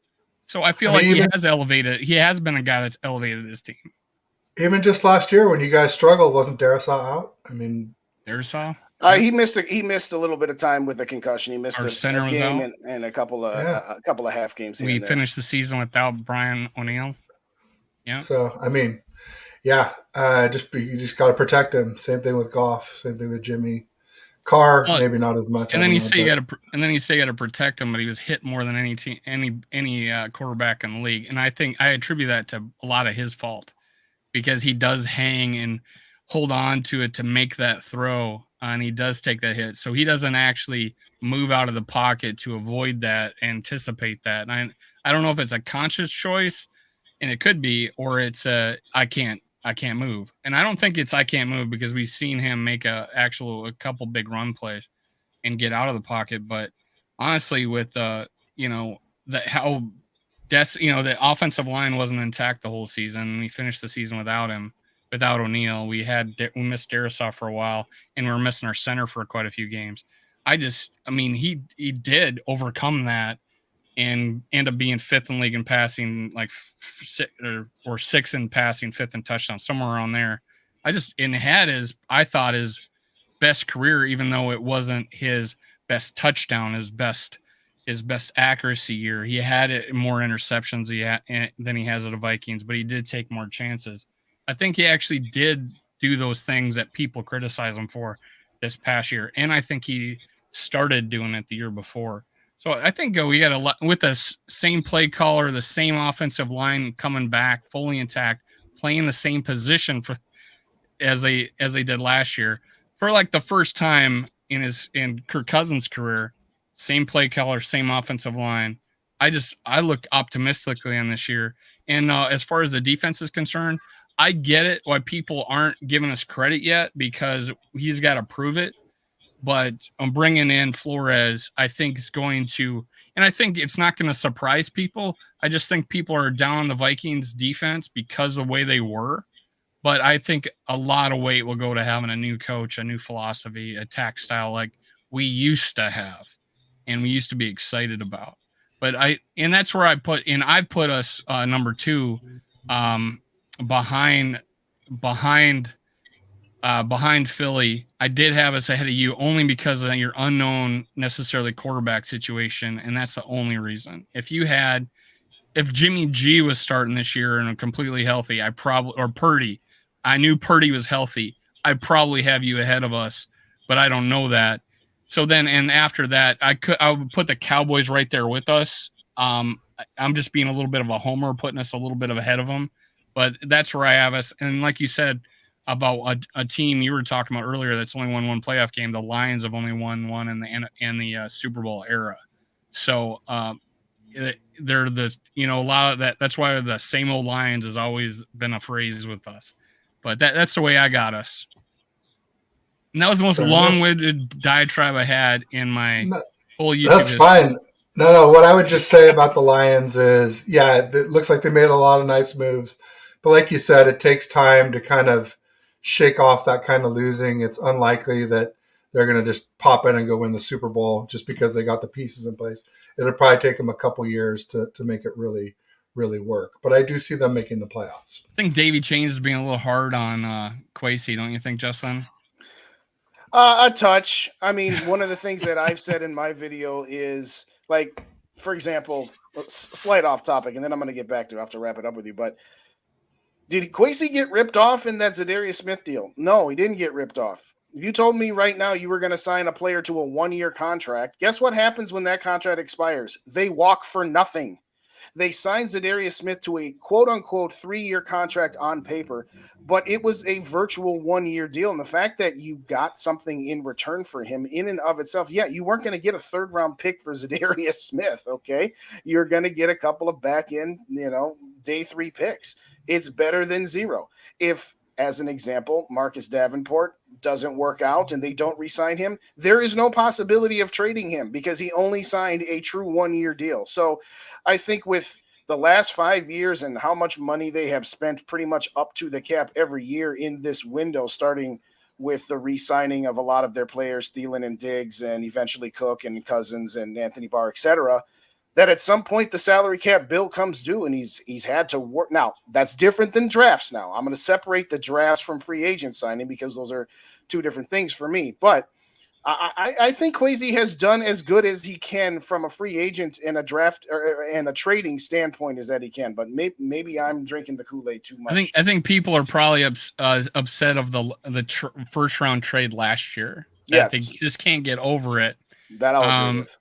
So I feel like he has elevated. He has been a guy that's elevated his team. Even just last year when you guys struggled, wasn't Darisaw out? I mean, Darisaw? He missed a little bit of time with a concussion. He missed a game and a couple of half games. We finished the season without Brian O'Neill. Yeah. So I mean, yeah, you just got to protect him. Same thing with Goff. Same thing with Jimmy. Carr, maybe not as much. And then you say you got to protect him, but he was hit more than any quarterback in the league. And I think I attribute that to a lot of his fault because he does hang and hold on to it to make that throw, and he does take that hit. So he doesn't actually move out of the pocket to avoid that, anticipate that. And I don't know if it's a conscious choice, and it could be, or it's I can't move. And I don't think it's I can't move because we've seen him make a couple big run plays and get out of the pocket. But honestly, with the offensive line wasn't intact the whole season. We finished the season without him, without O'Neill. We missed Darisaw for a while, and we were missing our center for quite a few games. He did overcome that and end up being fifth in league in passing, like sixth in passing, fifth in touchdown, somewhere around there. I thought his best career, even though it wasn't his best touchdown, his best accuracy year. He had more interceptions than he has at the Vikings, but he did take more chances. I think he actually did do those things that people criticize him for this past year, and I think he started doing it the year before. So I think we got a lot with the same play caller, the same offensive line coming back fully intact, playing the same position as they did last year for like the first time in Kirk Cousins' career. Same play caller, same offensive line. I look optimistically on this year. And as far as the defense is concerned, I get it why people aren't giving us credit yet because he's got to prove it. But I'm bringing in Flores, I think is going to, and I think it's not going to surprise people. I just think people are down on the Vikings defense because of the way they were. But I think a lot of weight will go to having a new coach, a new philosophy, attack style like we used to have and we used to be excited about. But that's where I put us number 2 behind Philly. I did have us ahead of you only because of your unknown necessarily quarterback situation, and that's the only reason. If Jimmy G was starting this year and completely healthy, or Purdy, I knew Purdy was healthy, I'd probably have you ahead of us, but I don't know that. So then, and after that, I would put the Cowboys right there with us. I'm just being a little bit of a homer, putting us a little bit ahead of them, but that's where I have us. And like you said about a team you were talking about earlier that's only won one playoff game, the Lions have only won one in the Super Bowl era. So they're a lot of that. That's why the same old Lions has always been a phrase with us. But that's the way I got us. And that was the most long-winded diatribe I had in my whole YouTube. That's fine. No. What I would just say about the Lions is, it looks like they made a lot of nice moves. But like you said, it takes time to kind of shake off that kind of losing. It's unlikely that they're going to just pop in and go win the Super Bowl just because they got the pieces in place. It'll probably take them a couple years to make it really, really work. But I do see them making the playoffs. I think Davey Chains is being a little hard on Kwesi, don't you think, Justin? A touch. I mean, one of the things that I've said in my video is, like, for example, slight off topic, and then I'm going to get back to it. I have to wrap it up with you. But did Kwesi get ripped off in that Zadarius Smith deal? No, he didn't get ripped off. If you told me right now you were going to sign a player to a 1-year contract, guess what happens when that contract expires? They walk for nothing. They signed Zadarius Smith to a quote-unquote 3-year contract on paper, but it was a virtual 1-year deal. And the fact that you got something in return for him in and of itself, you weren't going to get a 3rd-round pick for Zadarius Smith, okay? You're going to get a couple of back-end, day 3 picks. It's better than 0. If, as an example, Marcus Davenport doesn't work out and they don't re-sign him, there is no possibility of trading him because he only signed a true 1-year deal. So I think with the last 5 years and how much money they have spent pretty much up to the cap every year in this window, starting with the re-signing of a lot of their players, Thielen and Diggs, and eventually Cook and Cousins and Anthony Barr, etc., that at some point the salary cap bill comes due and he's had to work. Now, that's different than drafts now. I'm going to separate the drafts from free agent signing because those are 2 different things for me. But I think Kwesi has done as good as he can from a free agent and a draft and a trading standpoint as that he can. But maybe I'm drinking the Kool-Aid too much. I think people are probably upset of the first round trade last year. Yes, they just can't get over it. That I'll agree with.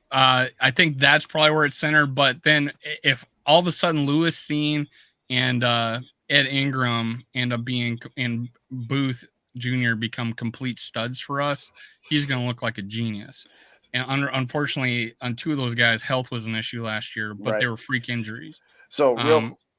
I think that's probably where it's centered. But then if all of a sudden Lewis Cine and Ed Ingram end up being in Booth Jr. become complete studs for us, he's going to look like a genius. And unfortunately, on 2 of those guys, health was an issue last year, but they were freak injuries. So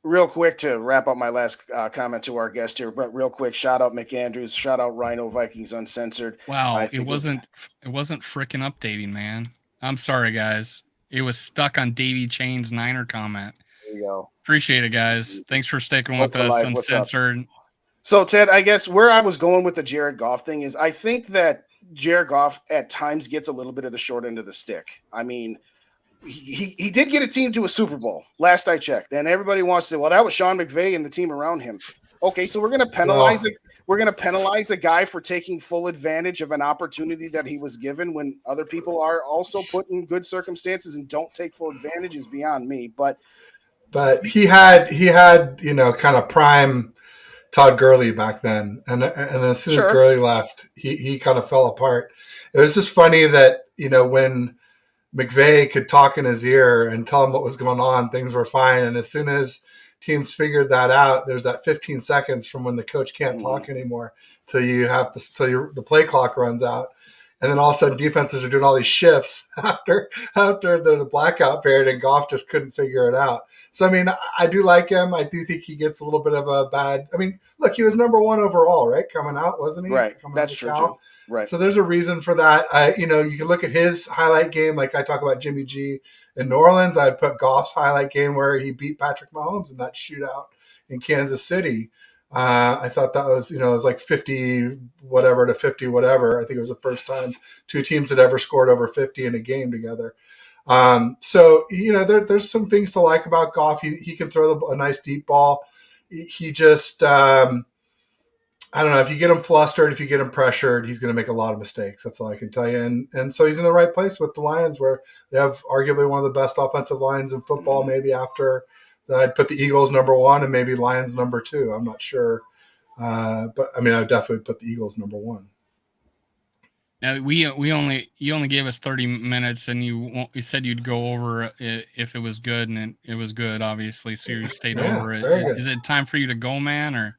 real quick to wrap up my last comment to our guest here, but real quick, shout out McAndrews, shout out Rhino Vikings Uncensored. Wow, it wasn't freaking updating, man. I'm sorry, guys. It was stuck on Davey Chain's Niner comment. There you go. Appreciate it, guys. Thanks for sticking with us. Uncensored. So, Ted, I guess where I was going with the Jared Goff thing is I think that Jared Goff at times gets a little bit of the short end of the stick. I mean, he did get a team to a Super Bowl last I checked, and everybody wants to say, well, that was Sean McVay and the team around him. Okay, so we're going to penalize it. We're going to penalize a guy for taking full advantage of an opportunity that he was given when other people are also put in good circumstances and don't take full advantage is beyond me. But he had kind of prime Todd Gurley back then, and as soon as Gurley left, he kind of fell apart. It was just funny that when McVay could talk in his ear and tell him what was going on, things were fine, and as soon as teams figured that out, there's that 15 seconds from when the coach can't talk anymore till the play clock runs out. And then all of a sudden defenses are doing all these shifts after the blackout period, and Goff just couldn't figure it out. So, I mean, I do like him. I do think he gets a little bit of a bad – I mean, look, he was number 1 overall, right, coming out, wasn't he? Right, that's true, too. Right. So there's a reason for that. You can look at his highlight game, like I talk about Jimmy G in New Orleans. I'd put Goff's highlight game where he beat Patrick Mahomes in that shootout in Kansas City. I thought that was, it was like 50 whatever to 50 whatever. I think it was the first time 2 teams had ever scored over 50 in a game together. So, there's some things to like about Goff. He can throw a nice deep ball. He just, I don't know, if you get him flustered, if you get him pressured, he's going to make a lot of mistakes. That's all I can tell you. And so he's in the right place with the Lions, where they have arguably one of the best offensive lines in football, maybe after I'd put the Eagles number 1 and maybe Lions number 2. I'm not sure. But, I mean, I would definitely put the Eagles number 1. Now, you only gave us 30 minutes, and you said you'd go over it if it was good, and it was good, obviously, so you stayed over it. Is it time for you to go, man, or?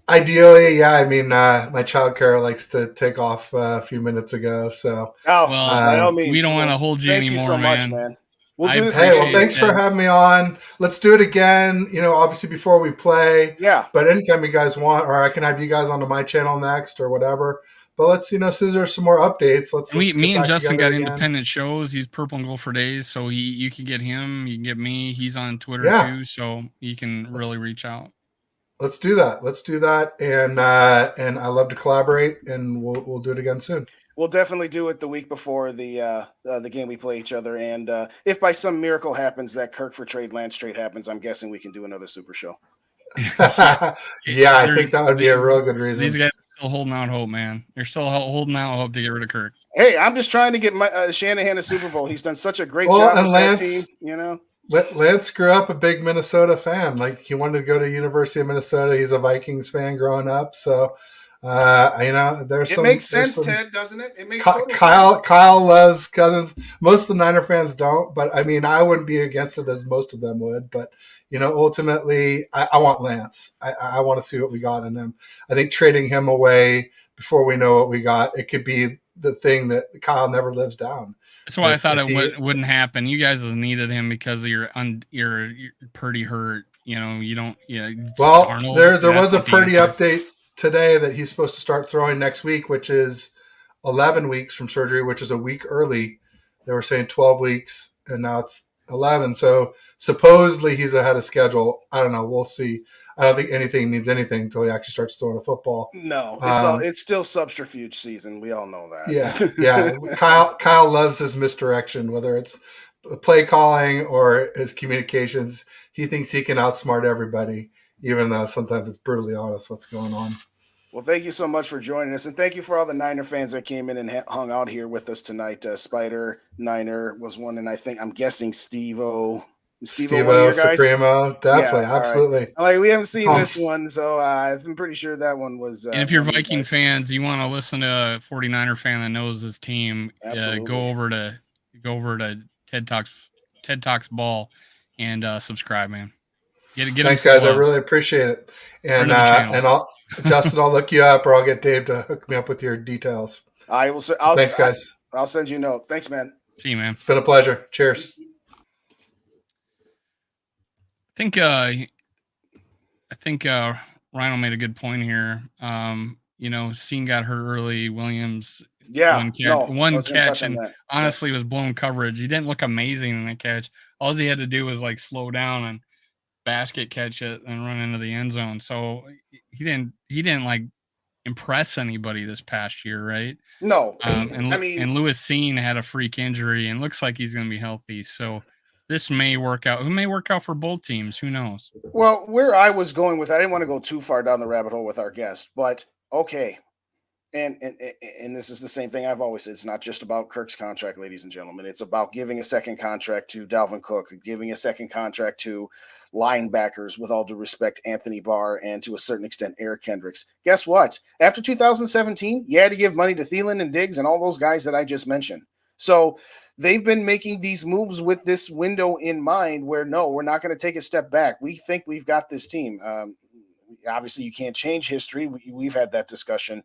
Ideally, yeah. I mean, my childcare likes to take off a few minutes ago, so. By all means, we don't want to hold you anymore, Thank you so much, man. We'll do this again. Thanks for having me on. Let's do it again. Obviously before we play. Yeah. But anytime you guys want, or I can have you guys onto my channel next or whatever. But let's, as soon as there's some more updates, me and Justin got independent shows. He's Purple and Gold for Days, so you can get him. You can get me. He's on Twitter too, so you can really reach out. Let's do that. And I love to collaborate, and we'll do it again soon. We'll definitely do it the week before the game we play each other. And if by some miracle happens that Kirk for trade Lance trade happens, I'm guessing we can do another super show. I think that would be a real good reason. These guys are still holding out hope, man. They're still holding out hope to get rid of Kirk. Hey, I'm just trying to get Shanahan a Super Bowl. He's done such a great job with Lance, that team, Lance grew up a big Minnesota fan. Like, he wanted to go to University of Minnesota. He's a Vikings fan growing up. So, there's some. It makes sense, Ted, doesn't it? It makes Kyle loves Cousins. Most of the Niner fans don't, but I mean, I wouldn't be against it as most of them would. But ultimately, I want Lance. I want to see what we got in him. I think trading him away before we know what we got, it could be the thing that Kyle never lives down. That's why I thought it wouldn't happen. You guys needed him because of your Purdy hurt. You don't. Well, Arnold, there was a Purdy update today that he's supposed to start throwing next week, which is 11 weeks from surgery, which is a week early. They were saying 12 weeks, and now it's 11. So supposedly he's ahead of schedule. I don't know. We'll see. I don't think anything means anything until he actually starts throwing a football. No, it's still subterfuge season. We all know that. Yeah. Kyle loves his misdirection, whether it's play calling or his communications. He thinks he can outsmart everybody, even though sometimes it's brutally honest what's going on. Well, thank you so much for joining us, and thank you for all the Niner fans that came in and hung out here with us tonight. Spider Niner was one, and I'm guessing Steve-O, Supremo, definitely, absolutely. Right. We haven't seen this one, so I'm pretty sure that one was. And if you're Viking fans, you want to listen to a 49er fan that knows his team, go over to TED Talks Ball and subscribe, man. Thanks, guys. I really appreciate it. And Justin, I'll look you up, or I'll get Dave to hook me up with your details. I will. Thanks, guys. I'll send you a note. Thanks, man. See you, man. It's been a pleasure. Cheers. I think Rhino made a good point here. Scene got hurt early. Williams, one catch, and honestly was blown coverage. He didn't look amazing in that catch. All he had to do was slow down and basket catch it and run into the end zone. So he didn't impress anybody this past year, right? No. And Lewis Seen had a freak injury and looks like he's going to be healthy. So this may work out. It may work out for both teams. Who knows? Well, where I was going with, I didn't want to go too far down the rabbit hole with our guest, but okay. And this is the same thing I've always said. It's not just about Kirk's contract, ladies and gentlemen. It's about giving a second contract to Dalvin Cook, giving a second contract to linebackers, with all due respect, Anthony Barr, and to a certain extent, Eric Kendricks. Guess what? After 2017, you had to give money to Thielen and Diggs and all those guys that I just mentioned. So they've been making these moves with this window in mind where, no, we're not going to take a step back. We think we've got this team. Obviously, you can't change history. We've had that discussion,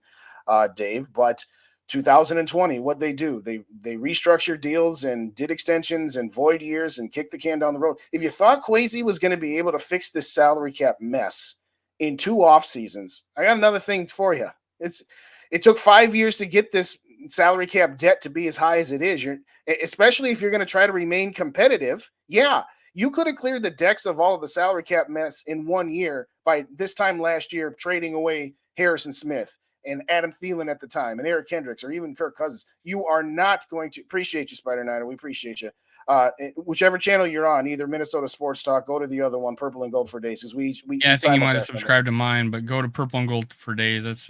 Dave, but 2020, what they do, they restructured deals and did extensions and void years and kicked the can down the road. If you thought Kwesi was going to be able to fix this salary cap mess in 2 off seasons, I got another thing for you. It took 5 years to get this salary cap debt to be as high as it is. Especially if you're going to try to remain competitive. Yeah, you could have cleared the decks of all of the salary cap mess in 1 year by this time last year, trading away Harrison Smith and Adam Thielen at the time, and Eric Kendricks, or even Kirk Cousins. You are not going to appreciate you, Spider Niner. We appreciate you. Whichever channel you're on, either Minnesota Sports Talk, go to the other one, Purple and Gold for Days, because we I think you might have subscribed to mine, but go to Purple and Gold for Days. That's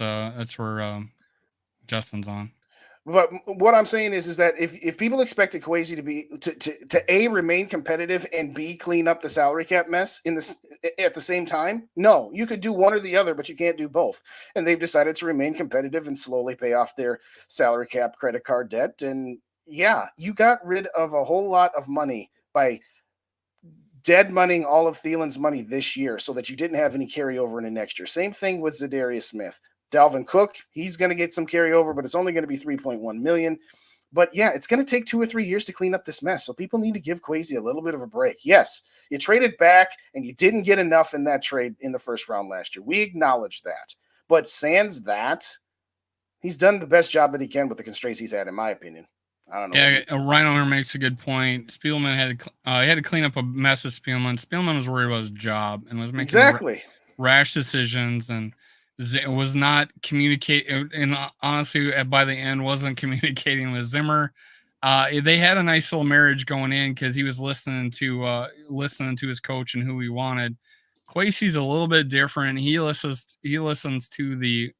where Justin's on. But what I'm saying is that if people expected Kwesi to be to A, remain competitive, and B, clean up the salary cap mess at the same time, no, you could do one or the other, but you can't do both. And they've decided to remain competitive and slowly pay off their salary cap credit card debt. And yeah, you got rid of a whole lot of money by dead moneying all of Thielen's money this year so that you didn't have any carryover into next year. Same thing with Zadarius Smith. Dalvin Cook, he's going to get some carryover, but it's only going to be $3.1 million. But yeah, it's going to take 2 or 3 years to clean up this mess. So people need to give Kwesi a little bit of a break. Yes, you traded back and you didn't get enough in that trade in the first round last year. We acknowledge that. But sans that, he's done the best job that he can with the constraints he's had, in my opinion. I don't know. Yeah, Rhino makes a good point. Spielman had to clean up a mess of Spielman. Spielman was worried about his job and was making rash decisions and was not communicating, and honestly, by the end, wasn't communicating with Zimmer. They had a nice little marriage going in because he was listening to his coach and who he wanted. Kwesi's a little bit different. He listens to the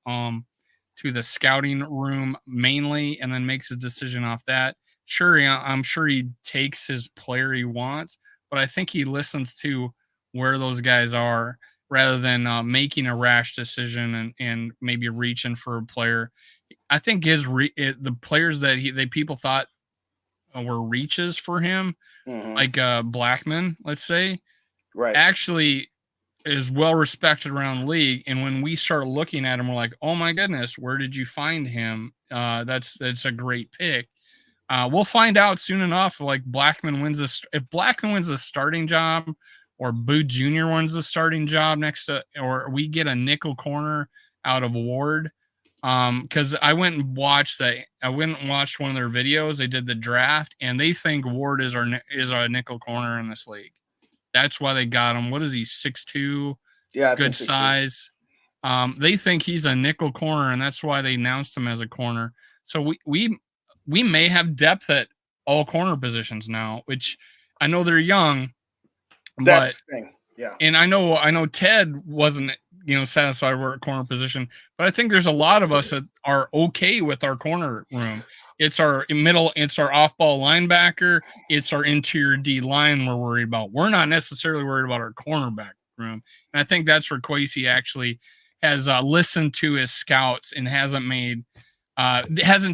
scouting room mainly, and then makes a decision off that. Sure, I'm sure he takes his player he wants, but I think he listens to where those guys are, rather than making a rash decision and maybe reaching for a player. I think the players that people thought were reaches for him, like Blackman, let's say, right, actually is well respected around the league. And when we start looking at him, we're like, oh my goodness, where did you find him? That's a great pick. We'll find out soon enough. Like if Blackman wins the starting job, or Boo Jr. wins the starting job or we get a nickel corner out of Ward. Because I went and watched one of their videos. They did the draft, and they think Ward is our nickel corner in this league. That's why they got him. What is he, 6'2"? Yeah, good size. They think he's a nickel corner, and that's why they announced him as a corner. So we may have depth at all corner positions now, which I know they're young. That's the thing. Yeah. And I know Ted wasn't, satisfied with our corner position, but I think there's a lot of us that are okay with our corner room. It's our middle, it's our off-ball linebacker, it's our interior D line we're worried about. We're not necessarily worried about our cornerback room. And I think that's where Kwesi actually has listened to his scouts and hasn't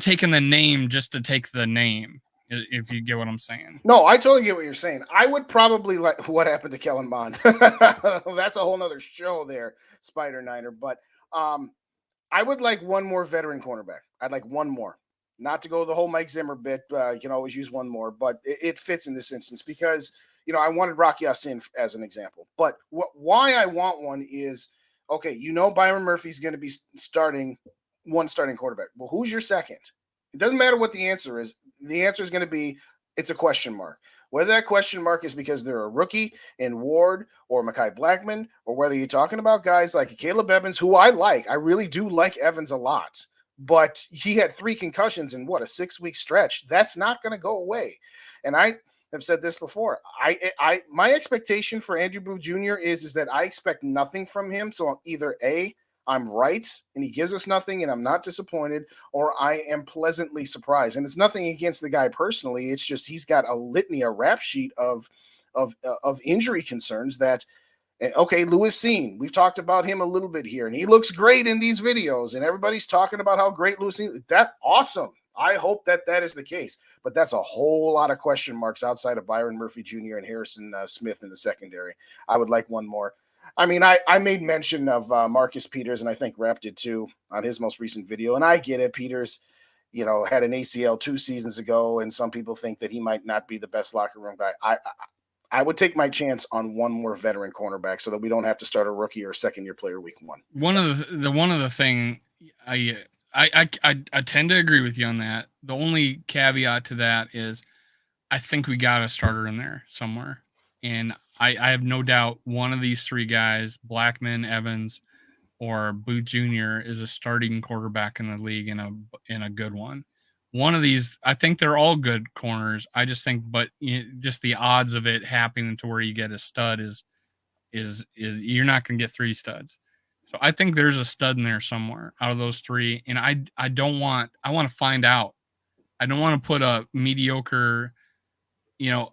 taken the name just to take the name. If you get what I'm saying. No, I totally get what you're saying. I would probably like what happened to Kellen Mond. That's a whole nother show there, Spider Niner. But I would like one more veteran cornerback. I'd like one more. Not to go the whole Mike Zimmer bit. You can always use one more, but it fits in this instance because, I wanted Rocky Ya-Sin as an example. But why I want one is, okay, Byron Murphy's going to be starting quarterback. Well, who's your second? It doesn't matter what the answer is. The answer is going to be, it's a question mark. Whether that question mark is because they're a rookie in Ward or Mekhi Blackman, or whether you're talking about guys like Caleb Evans, who I like. I really do like Evans a lot. But he had 3 concussions in a 6-week stretch. That's not going to go away. And have said this before. My expectation for Andrew Booth Jr. is that I expect nothing from him. So either A, I'm right and he gives us nothing and I'm not disappointed, or I am pleasantly surprised. And it's nothing against the guy personally. It's just he's got a litany, a rap sheet of injury concerns that. Okay, Lewis Seen. We've talked about him a little bit here, and he looks great in these videos, and everybody's talking about how great Lewis Seen. That awesome. I hope that is the case, but that's a whole lot of question marks outside of Byron Murphy Jr. and Harrison Smith in the secondary. I would like one more. I mean, I made mention of Marcus Peters, and I think Rap did too on his most recent video, and I get it. Peters, had an ACL 2 seasons ago, and some people think that he might not be the best locker room guy. I would take my chance on one more veteran cornerback so that we don't have to start a rookie or a second-year player week 1. One of the thing I tend to agree with you on that. The only caveat to that is I think we got a starter in there somewhere, and I have no doubt one of these 3 guys, Blackman, Evans, or Booth Jr., is a starting quarterback in the league in a good one. One of these, I think they're all good corners. I just think, but just the odds of it happening to where you get a stud is you're not going to get 3 studs. So I think there's a stud in there somewhere out of those 3, and I want to find out. I don't want to put a mediocre,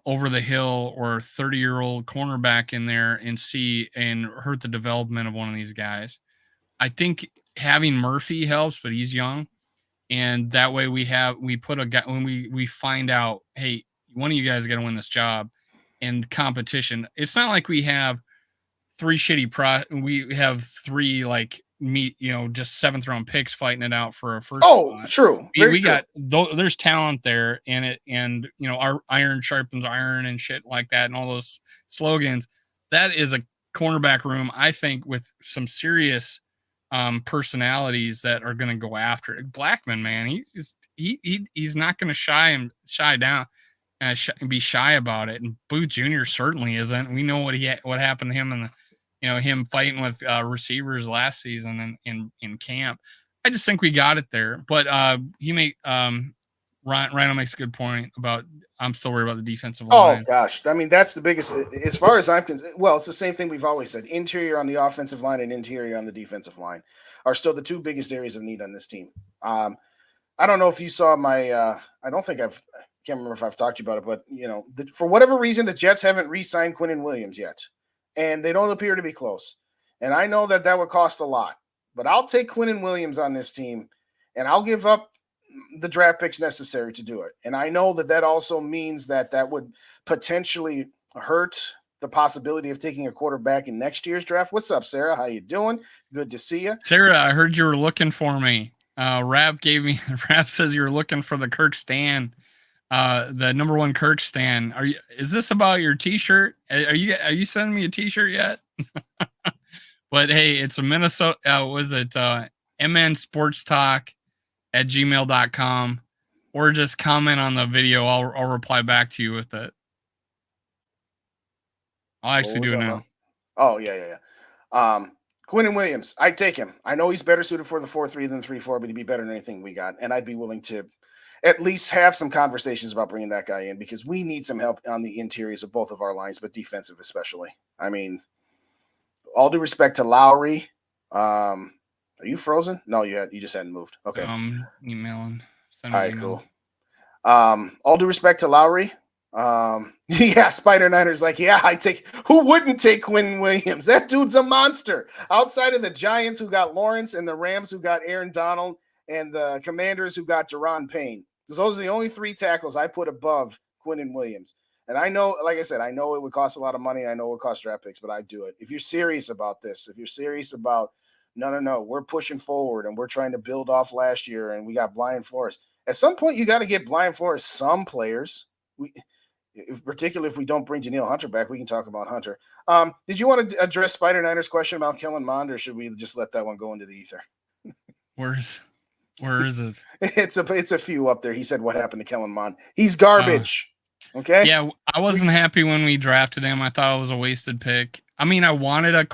over the hill or 30-year-old cornerback in there and hurt the development of one of these guys. I think having Murphy helps, but he's young. And that way we put a guy when we find out, hey, one of you guys got to win this job and competition. It's not like we have 3 shitty we have 3 just 7th round picks fighting it out for a first. Oh, true. We got there's talent there our iron sharpens iron and shit like that and all those slogans. That is a cornerback room, I think, with some serious personalities that are going to go after it. Blackman, man, he's not going to shy down and be shy about it. And Booth Jr. certainly isn't. We know what happened to him and him fighting with receivers last season in camp. I just think we got it there. But Rhino makes a good point about I'm still worried about the defensive line. Oh gosh, I mean that's the biggest as far as I'm concerned. Well, it's the same thing we've always said. Interior on the offensive line and interior on the defensive line are still the 2 biggest areas of need on this team. I don't know if you saw my. I can't remember if I've talked to you about it, but for whatever reason, the Jets haven't re-signed Quinnen Williams yet, and they don't appear to be close. And I know that would cost a lot, but I'll take Quinnen Williams on this team, and I'll give up the draft picks necessary to do it. And I know that also means that would potentially hurt the possibility of taking a quarterback in next year's draft. What's up, Sarah? How you doing? Good to see you. Sarah, I heard you were looking for me. Rap says you were looking for the Kirk Stan, the number 1 Kirk Stan. Is this about your t-shirt? Are you sending me a t-shirt yet? But hey, it's a Minnesota, was it MN Sports Talk at gmail.com, or just comment on the video. I'll reply back to you with it. I'll actually do it now. Oh, yeah. Quinnen Williams, I'd take him. I know he's better suited for the 4-3 than 3-4, but he'd be better than anything we got. And I'd be willing to at least have some conversations about bringing that guy in because we need some help on the interiors of both of our lines, but defensive especially. I mean, all due respect to Lowry, are you frozen? No, you just hadn't moved. Okay. Emailing. All right, cool. All due respect to Lowry. Yeah, Spider Niner's like, yeah, who wouldn't take Quinnen Williams? That dude's a monster. Outside of the Giants who got Lawrence and the Rams who got Aaron Donald and the Commanders who got Deron Payne. Because those are the only 3 tackles I put above Quinnen Williams. And I know, like I said, I know it would cost a lot of money. I know it would cost draft picks, but I'd do it. If you're serious about this, if you're serious about no, we're pushing forward and we're trying to build off last year and we got Brian Flores. At some point, you got to get Brian Flores some players. Particularly if we don't bring Danielle Hunter back, we can talk about Hunter. Did you want to address Spider Niner's question about Kellen Mond, or should we just let that one go into the ether? Where is it? It's a few up there. He said, "What happened to Kellen Mond? He's garbage." Okay. Yeah, I wasn't happy when we drafted him. I thought it was a wasted pick. I mean, I wanted a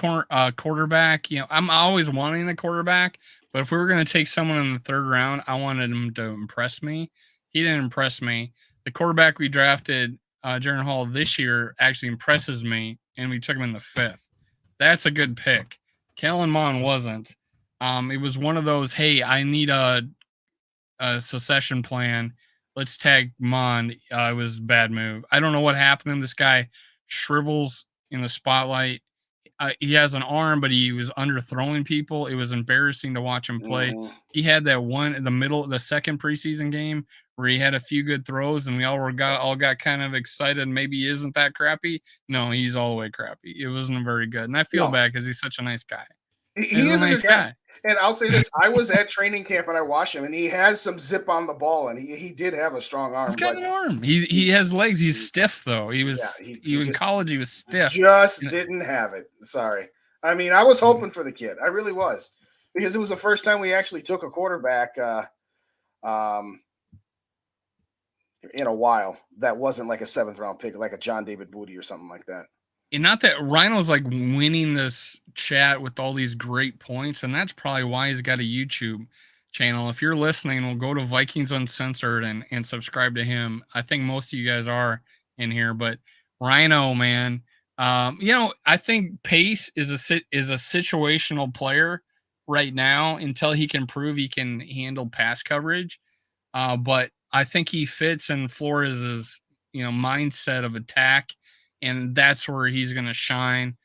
quarterback. I'm always wanting a quarterback, but if we were going to take someone in the 3rd round, I wanted him to impress me. He didn't impress me. The quarterback we drafted Jaren Hall this year actually impresses me, and we took him in the 5th. That's a good pick. Kellen Mond wasn't. It was one of those, hey, I need a secession plan. Let's tag Mond. It was a bad move. I don't know what happened to him. This guy shrivels in the spotlight. He has an arm, but he was underthrowing people. It was embarrassing to watch him play. He had that one in the second preseason game where he had a few good throws, and we all got kind of excited. Maybe he isn't that crappy. No, he's all the way crappy. It wasn't very good, and I feel bad because he's such a nice guy. He is a nice guy. And I'll say this: I was at training camp and I watched him, and he has some zip on the ball, and he did have a strong arm. He's got an arm. He has legs. He's stiff though. He was in college. He was stiff. Just didn't have it. Sorry. I mean, I was hoping for the kid. I really was, because it was the first time we actually took a quarterback in a while that wasn't like a 7th round pick, like a John David Booty or something like that. And not that Rhino's like winning this chat with all these great points, and that's probably why he's got a YouTube channel. If you're listening, we'll go to Vikings Uncensored and subscribe to him. I think most of you guys are in here, but Rhino, man, I think Pace is a situational player right now until he can prove he can handle pass coverage. But I think he fits in Flores' mindset of attack. And that's where he's going to shine.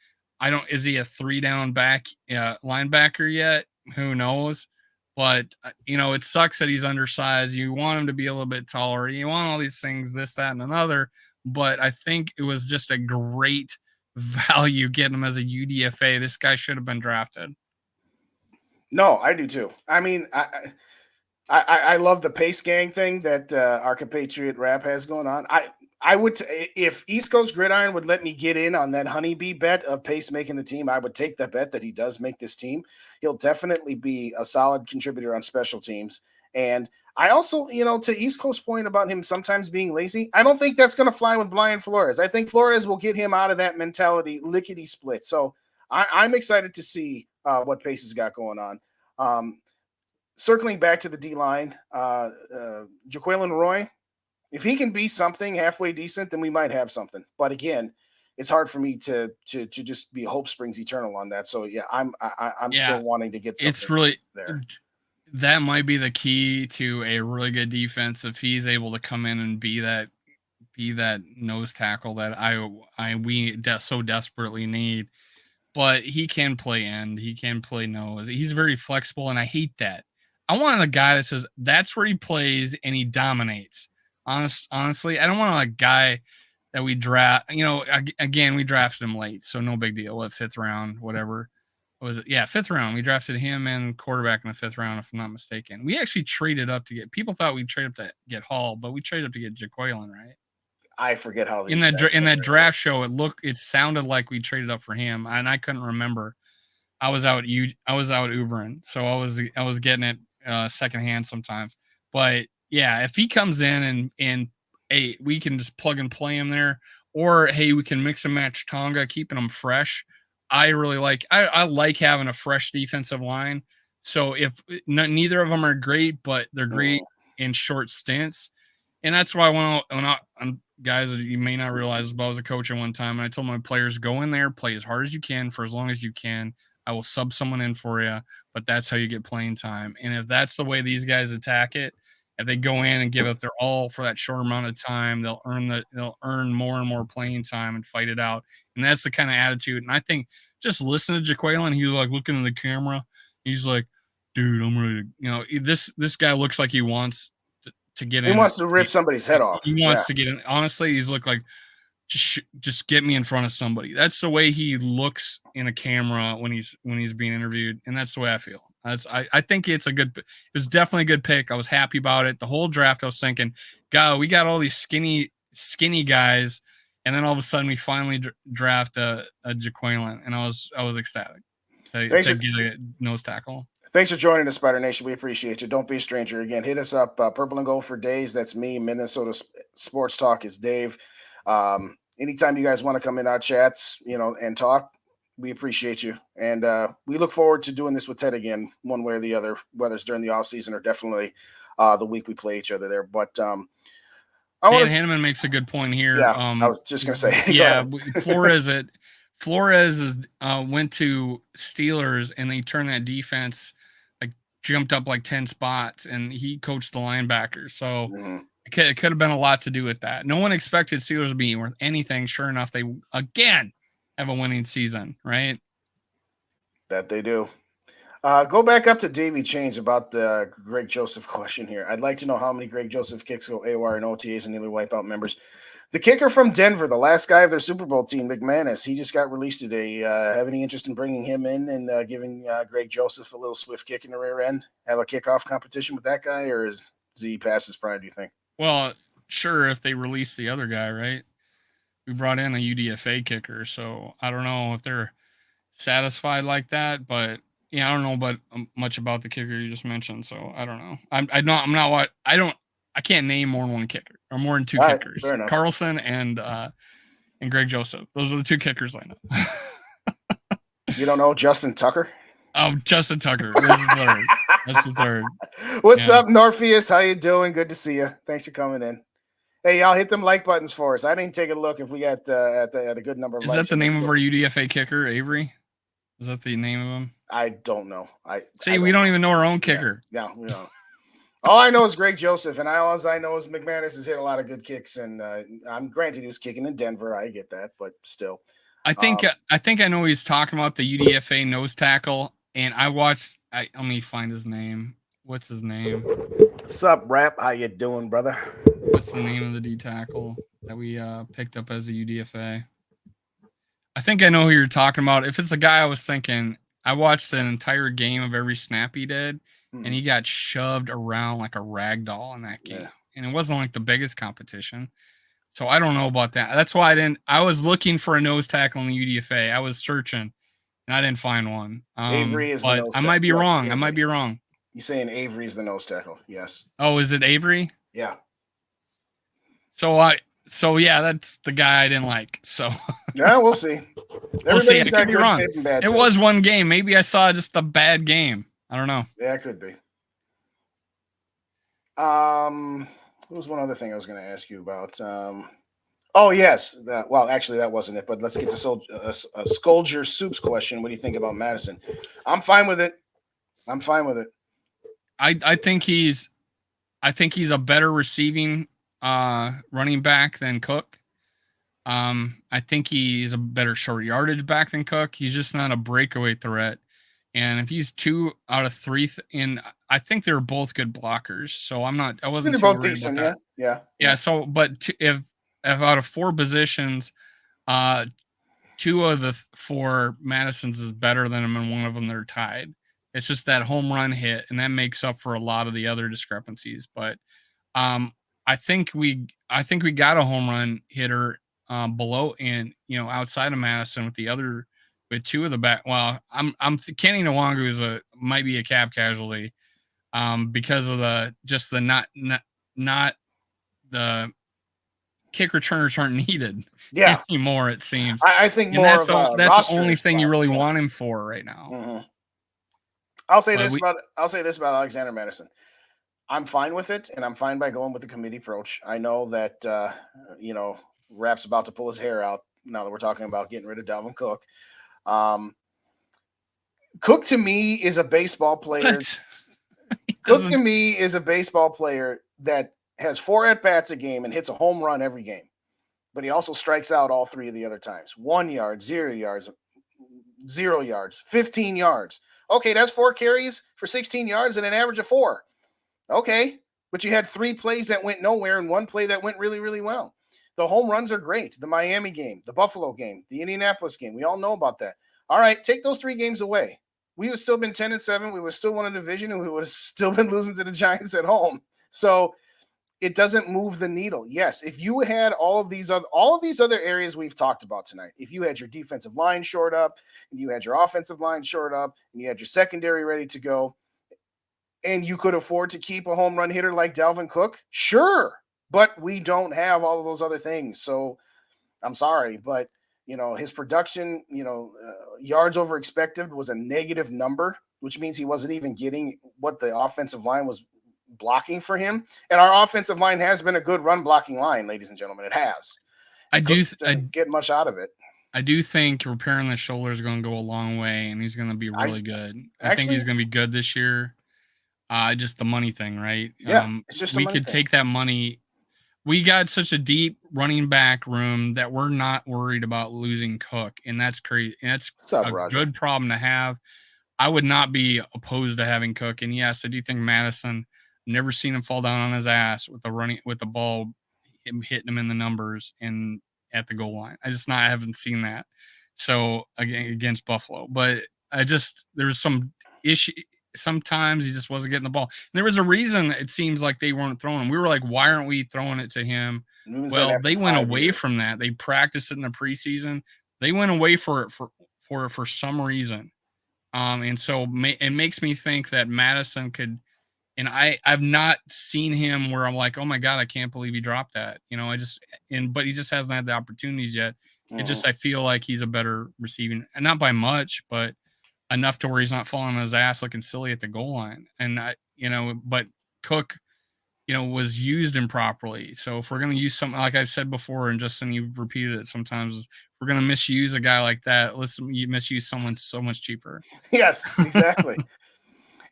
Is he a 3-down back linebacker yet? Who knows? But, it sucks that he's undersized. You want him to be a little bit taller. You want all these things, this, that, and another. But I think it was just a great value getting him as a UDFA. This guy should have been drafted. No, I do too. I mean, I love the Pace Gang thing that our compatriot Rap has going on. I would, if East Coast Gridiron would let me get in on that honeybee bet of Pace making the team, I would take the bet that he does make this team. He'll definitely be a solid contributor on special teams. And I also, to East Coast point about him sometimes being lazy, I don't think that's going to fly with Brian Flores. I think Flores will get him out of that mentality, lickety split. So I'm excited to see what Pace has got going on. Circling back to the D-line, Jaquelin Roy, if he can be something halfway decent, then we might have something. But again, it's hard for me to just be hope springs eternal on that. So yeah, I'm still wanting to get something. It's really there. That might be the key to a really good defense if he's able to come in and be that nose tackle that we so desperately need. But he can play end. He can play nose. He's very flexible, and I hate that. I want a guy that says that's where he plays and he dominates. Honestly, I don't want a guy that we draft. Again, we drafted him late, so no big deal. 5th round, whatever. What was it? Yeah, 5th round. We drafted him and quarterback in the 5th round, if I'm not mistaken. We actually traded up to get. People thought we'd trade up to get Hall, but we traded up to get Jaquelin, right? I forget how in that draft show it sounded like we traded up for him, and I couldn't remember. I was out Ubering, so I was getting it secondhand sometimes. But yeah, if he comes in and hey, we can just plug and play him there, or hey, we can mix and match Tonga, keeping him fresh. I really like. I like having a fresh defensive line. So if neither of them are great, but they're great in short stints, and that's why when guys, you may not realize, but I was a coach at one time, and I told my players, go in there, play as hard as you can for as long as you can. I will sub someone in for you, but that's how you get playing time. And if that's the way these guys attack it, if they go in and give up their all for that short amount of time, they'll earn more and more playing time and fight it out. And that's the kind of attitude. And I think just listen to Jaquelin. He's like looking in the camera. He's like, dude, I'm ready to, this guy looks like he wants to get in. He wants to rip somebody's head off. He wants to get in. Honestly, he's looked like, just get me in front of somebody. That's the way he looks in a camera when he's being interviewed, and that's the way I feel. I think it was definitely a good pick. I was happy about it. The whole draft, I was thinking, God, we got all these skinny guys, and then all of a sudden we finally draft a Jaquelin, and I was ecstatic to get a nose tackle. Thanks for joining us, Spider Nation. We appreciate you. Don't be a stranger. Again, hit us up. Purple and Gold for days. That's me. Minnesota Sports Talk is Dave. Anytime you guys want to come in our chats, and talk, we appreciate you. And we look forward to doing this with Ted again, one way or the other, whether it's during the off season or definitely the week we play each other there. But Dan Hanneman makes a good point here. Yeah, I was just gonna say. Yeah, Flores went to Steelers and they turned that defense, like jumped up like 10 spots, and he coached the linebackers. So it could have been a lot to do with that. No one expected Steelers to be worth anything. Sure enough, they again have a winning season, right? That they do. Go back up to Davey Chains about the Greg Joseph question here. I'd like to know how many Greg Joseph kicks go AWR and OTAs and nearly wipe out members. The kicker from Denver, the last guy of their Super Bowl team, McManus, he just got released today. Have any interest in bringing him in and giving Greg Joseph a little swift kick in the rear end? Have a kickoff competition with that guy, or is he past his prime, do you think? Well, sure, if they release the other guy, right? We brought in a UDFA kicker, so I don't know if they're satisfied like that, but yeah, I don't know about much about the kicker you just mentioned, so I don't know. I can't name more than one kicker or more than two kickers. Fair enough. Carlson and Greg Joseph. Those are the two kickers I know. You don't know Justin Tucker? Oh, Justin Tucker. That's the third. What's up, Norpheus? How you doing? Good to see you. Thanks for coming in. Hey, y'all hit them like buttons for us. I didn't take a look if we got at a good number of likes. likes. Is that the name of our UDFA kicker, Avery? Is that the name of him? I don't know. We don't even know our own kicker. Yeah, we don't. All I know is Greg Joseph, and all I know is McManus has hit a lot of good kicks. And I'm granted he was kicking in Denver. I get that, but still. I think I know he's talking about the UDFA nose tackle, and I watched. Let me find his name. What's his name? What's up, Rap? How you doing, brother? What's the name of the D tackle that we picked up as a UDFA? I think I know who you're talking about. If it's the guy I was thinking, I watched an entire game of every snap he did, and he got shoved around like a rag doll in that game. Yeah. And it wasn't like the biggest competition. So I don't know about that. That's why I was looking for a nose tackle in the UDFA. I was searching, and I didn't find one. Avery is the nose tackle. I might be wrong. I might be wrong. You're saying Avery's the nose tackle. Yes. Oh, is it Avery? Yeah. So yeah, that's the guy I didn't like. So yeah, we'll see. We'll see. I could be wrong. It was one game. Maybe I saw just a bad game. I don't know. Yeah, it could be. What was one other thing I was going to ask you about? Oh yes. Actually, that wasn't it. But let's get to Scolger Soup's question. What do you think about Madison? I'm fine with it. I think he's a better receiving running back than Cook. I think he's a better short yardage back than Cook. He's just not a breakaway threat. And if he's 2 out of 3, I think they're both good blockers. So I wasn't. They're both decent, yeah. So, but if out of 4 positions, 2 of the 4 Madison's is better than him, and one of them they're tied. It's just that home run hit, and that makes up for a lot of the other discrepancies. But I think we got a home run hitter below and outside of Madison with 2 of the back. Well, I'm Kenny Nwangu might be a cap casualty because of the kick returners aren't needed anymore. It seems. I think more that's the only thing you really want him for right now. Mm-hmm. I'll say this about Alexander Madison. I'm fine with it, and I'm fine by going with the committee approach. I know that Rap's about to pull his hair out now that we're talking about getting rid of Dalvin Cook. Cook to me is a baseball player. Cook to me is a baseball player that has 4 at-bats a game and hits a home run every game. But he also strikes out all 3 of the other times. 1 yard, 0 yards, 0 yards, 15 yards. Okay, that's 4 carries for 16 yards and an average of 4. Okay, but you had 3 plays that went nowhere and 1 play that went really, really well. The home runs are great. The Miami game, the Buffalo game, the Indianapolis game. We all know about that. All right, take those 3 games away. We would still been 10-7. We would still won a division, and we would have still been losing to the Giants at home. So it doesn't move the needle. Yes, if you had all of these other areas we've talked about tonight, if you had your defensive line shored up, and you had your offensive line shored up, and you had your secondary ready to go, and you could afford to keep a home run hitter like Dalvin Cook, sure. But we don't have all of those other things. So I'm sorry, but his production, yards over expected was a negative number, which means he wasn't even getting what the offensive line was blocking for him. And our offensive line has been a good run blocking line, ladies and gentlemen. It has. I do get much out of it. I do think repairing the shoulder is going to go a long way, and he's going to be really good. I think he's going to be good this year. Just the money thing, right? Yeah, it's just we could take that money. We got such a deep running back room that we're not worried about losing Cook, and that's crazy. And that's good problem to have. I would not be opposed to having Cook, and yes, I do think Madison. Never seen him fall down on his ass with the ball, hitting him in the numbers and at the goal line. I haven't seen that. So against Buffalo, but there was some issue. Sometimes he just wasn't getting the ball. And there was a reason it seems like they weren't throwing him. We were like, why aren't we throwing it to him? Well, they went away from that. They practiced it in the preseason. They went away for some reason. And so it makes me think that Madison could, and I've not seen him where I'm like, oh my God, I can't believe he dropped that. But he just hasn't had the opportunities yet. I feel like he's a better receiving, and not by much, but enough to where he's not falling on his ass looking silly at the goal line. And but Cook, was used improperly. So if we're going to use something, like I've said before, and Justin, you've repeated it sometimes, if we're going to misuse a guy like that, let's misuse someone so much cheaper. Yes, exactly.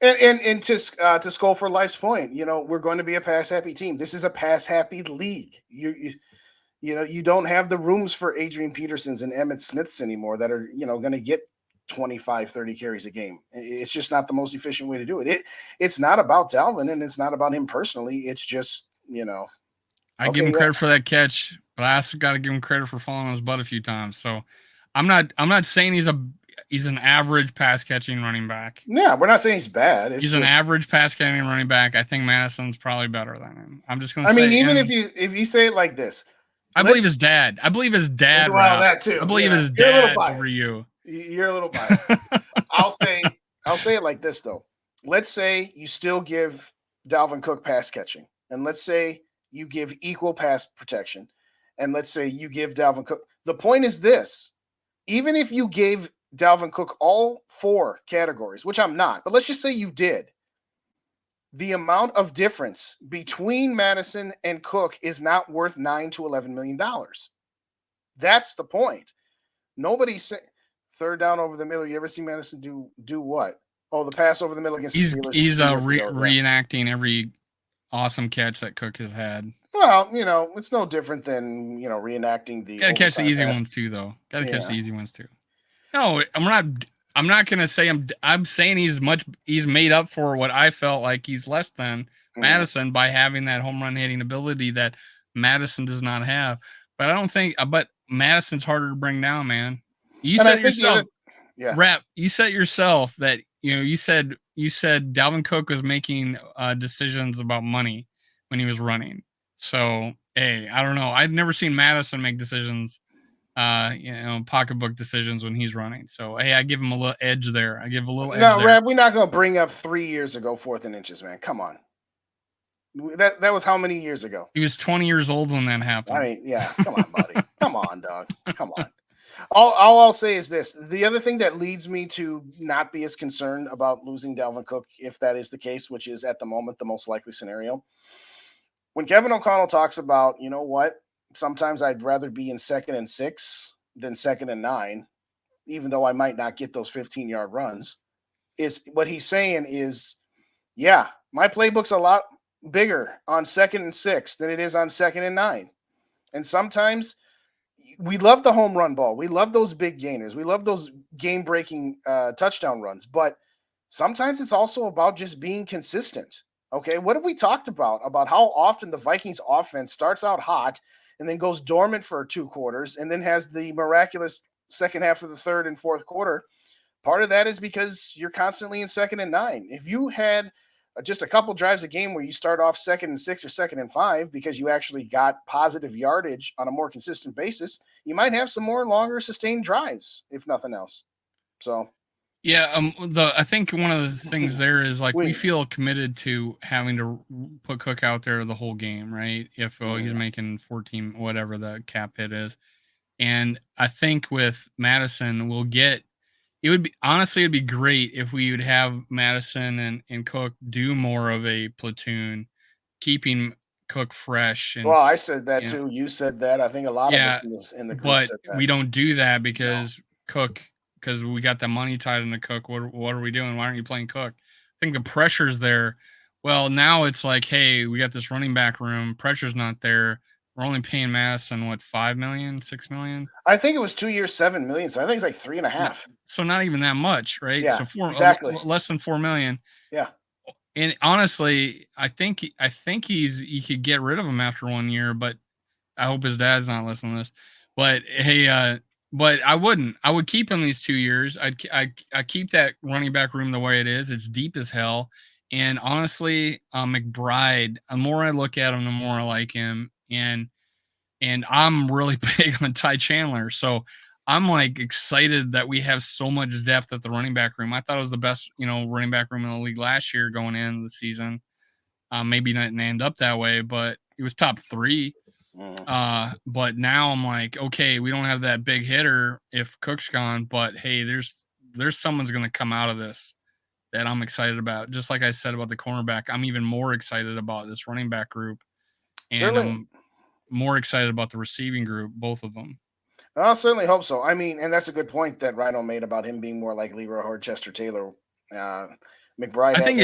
And to Skull for Life's point, we're going to be a pass happy team. This is a pass happy league. You don't have the rooms for Adrian Petersons and Emmitt Smiths anymore that are, going to get 25, 30 carries a game. It's just not the most efficient way to do it. It's not about Dalvin, and it's not about him personally. It's just, I give him credit for that catch, but I also got to give him credit for falling on his butt a few times. So I'm not saying he's an average pass catching running back. Yeah, we're not saying he's bad. He's an average pass catching running back. I think Madison's probably better than him. I'm just going to say. I mean, even if you say it like this, I believe his dad. Well, that too. I believe his dad over you. You're a little biased. I'll say it like this though. Let's say you still give Dalvin Cook pass catching, and let's say you give equal pass protection, and let's say you give Dalvin Cook. The point is this: even if you gave Dalvin Cook all 4 categories, which I'm not, but let's just say you did, the amount of difference between Madison and Cook is not worth $9 to $11 million. That's the point. Nobody's saying third down over the middle. You ever see Madison do what? Oh, the pass over the middle against the Steelers. He's reenacting every awesome catch that Cook has had. Well, it's no different than reenacting the. Gotta catch the easy ones too, though. Catch the easy ones too. No, I'm not gonna say I'm saying he's made up for what I felt like he's less than Madison by having that home run hitting ability that Madison does not have. But I don't think. But Madison's harder to bring down, man. You said yourself, Rap. You said yourself that you said Dalvin Cook was making decisions about money when he was running. So hey, I don't know. I've never seen Madison make decisions. Pocketbook decisions when he's running. So, hey, I give him a little edge there. No, Rab, we're not going to bring up 3 years ago, 4th and inches, man. Come on. That was how many years ago? He was 20 years old when that happened. I mean, yeah. Come on, buddy. Come on, dog. Come on. All I'll say is this. The other thing that leads me to not be as concerned about losing Dalvin Cook, if that is the case, which is at the moment the most likely scenario, when Kevin O'Connell talks about, sometimes I'd rather be in 2nd and 6 than 2nd and 9, even though I might not get those 15-yard runs. Is what he's saying is, yeah, my playbook's a lot bigger on 2nd and 6 than it is on 2nd and 9. And sometimes we love the home run ball. We love those big gainers. We love those game-breaking touchdown runs. But sometimes it's also about just being consistent. Okay, what have we talked about how often the Vikings offense starts out hot and then goes dormant for 2 quarters and then has the miraculous second half of the 3rd and 4th quarter? Part of that is because you're constantly in 2nd and 9. If you had just a couple drives a game where you start off 2nd and 6 or 2nd and 5 because you actually got positive yardage on a more consistent basis, you might have some more longer sustained drives, if nothing else. So, yeah, I think one of the things there is like we feel committed to having to put Cook out there the whole game, right? If he's making 14, whatever the cap hit is, and I think with Madison we'll get it would be honestly, it'd be great if we would have Madison and Cook do more of a platoon, keeping Cook fresh and Well, I said that you know, too. You said that. I think a lot of us yeah, in the group but said that. we don't do that No. because we got the money tied into Cook. What are we doing? Why aren't you playing Cook? I think the pressure's there. Well, now it's like, hey, we got this running back room. Pressure's not there. We're only paying Madison what 5 million, 6 million. I think it was 2 years, 7 million. So I think it's like 3.5. So not even that much, right? Yeah, So exactly. less than 4 million. Yeah. And honestly, I think he could get rid of him after 1 year, but I hope his dad's not listening to this. But hey, but I wouldn't. I would keep him these 2 years. I keep that running back room the way it is. It's deep as hell. And honestly, McBride, the more I look at him, the more I like him. And I'm really big on Ty Chandler. So I'm like excited that we have so much depth at the running back room. I thought it was the best, running back room in the league last year going into the season. Maybe not end up that way, but it was top 3. But now I'm like, okay, we don't have that big hitter if Cook's gone, but hey, there's someone's gonna come out of this that I'm excited about. Just like I said about the cornerback, I'm even more excited about this running back group, and Certainly. I'm more excited about the receiving group, both of them. I certainly hope so. I mean, and that's a good point that Rhino made about him being more like Leroy or Chester Taylor. McBride. I think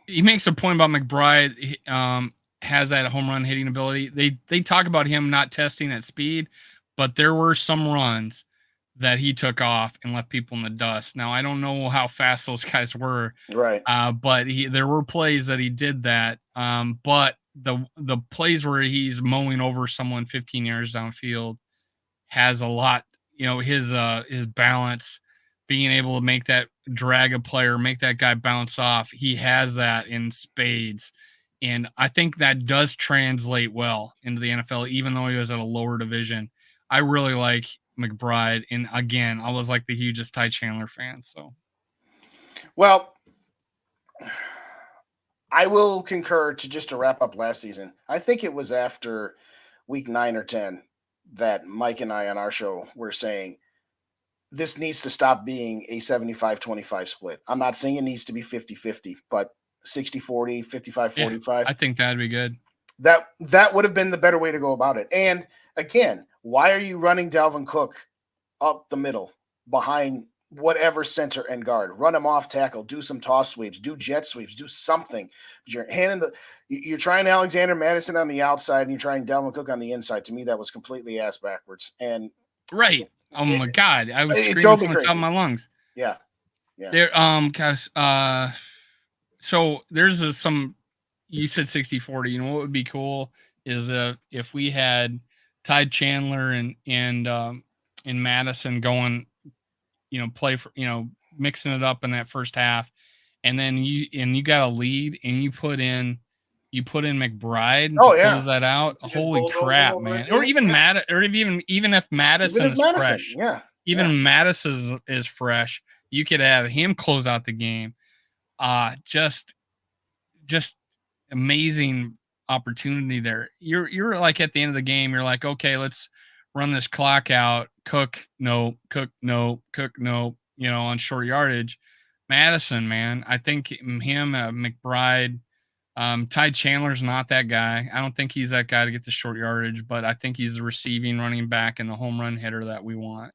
he makes a point about McBride. Has that home run hitting ability. They talk about him not testing at speed, but there were some runs that he took off and left people in the dust. Now I don't know how fast those guys were, right? But there were plays that he did that. But the plays where he's mowing over someone 15 yards downfield has a lot. His balance, being able to make that drag a player, make that guy bounce off. He has that in spades. And I think that does translate well into the NFL, even though he was at a lower division. I really like McBride. And again, I was like the hugest Ty Chandler fan. So, well, I will concur to wrap up last season. I think it was after week 9 or 10 that Mike and I on our show were saying this needs to stop being a 75-25 split. I'm not saying it needs to be 50-50, but 60-40, 55-45. Yeah, I think that'd be good. That would have been the better way to go about it. And again, why are you running Dalvin Cook up the middle behind whatever center and guard? Run him off tackle, do some toss sweeps, do jet sweeps, do something. You're trying Alexander Madison on the outside and you're trying Dalvin Cook on the inside. To me, that was completely ass backwards. And right. Oh my God. I was screaming from the top of my lungs. Yeah. There, so there's you said 60-40. You know what would be cool is if we had Ty Chandler and Madison going, play for, mixing it up in that first half, and then you got a lead and you put in McBride to close that out. Holy crap, man! Or even even if Madison is fresh, Madison is fresh, you could have him close out the game. Just amazing opportunity there. You're like at the end of the game, you're like, okay, let's run this clock out. Cook, no, on short yardage. Madison, man, I think him, McBride, Ty Chandler's not that guy. I don't think he's that guy to get the short yardage, but I think he's the receiving running back and the home run hitter that we want.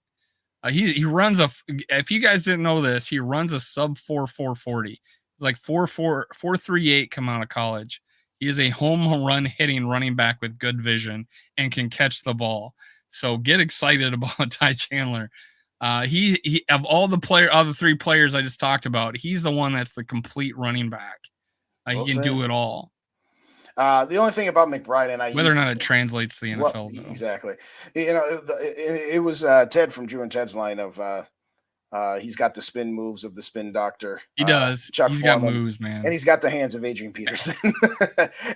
He runs if you guys didn't know this, he runs a sub 4.40. It's like 4.38 come out of college. He is a home run hitting running back with good vision and can catch the ball. So get excited about Ty Chandler. He of all the 3 players I just talked about, he's the one that's the complete running back. He can do it all. The only thing about McBride and whether or not it translates to the NFL, though. Exactly. It was Ted from Drew and Ted's line of he's got the spin moves of the spin doctor. He does. He's got moves, man, and he's got the hands of Adrian Peterson.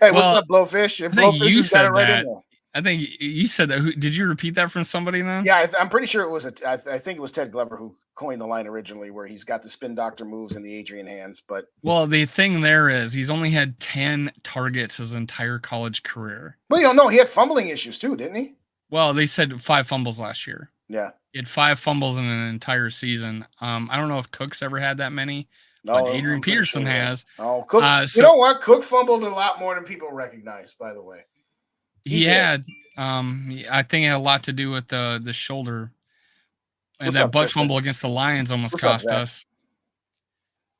Hey, what's up, Blowfish? Blowfish has got it right in there. I think you said that. Did you repeat that from somebody now? Yeah, I'm pretty sure it was I think it was Ted Glover who coined the line originally, where he's got the spin doctor moves and the Adrian hands. But the thing there is he's only had 10 targets his entire college career. Well, he had fumbling issues too, didn't he? Well, they said 5 fumbles last year. Yeah. He had 5 fumbles in an entire season. I don't know if Cook's ever had that many, but No, Adrian I'm pretty Peterson sure he has. Oh, Cook. You So know what? Cook fumbled a lot more than people recognize. By the way, he did. had, I think it had a lot to do with the shoulder, and What's that up, butt Kristen? fumble against the Lions almost What's up, cost Zach? us.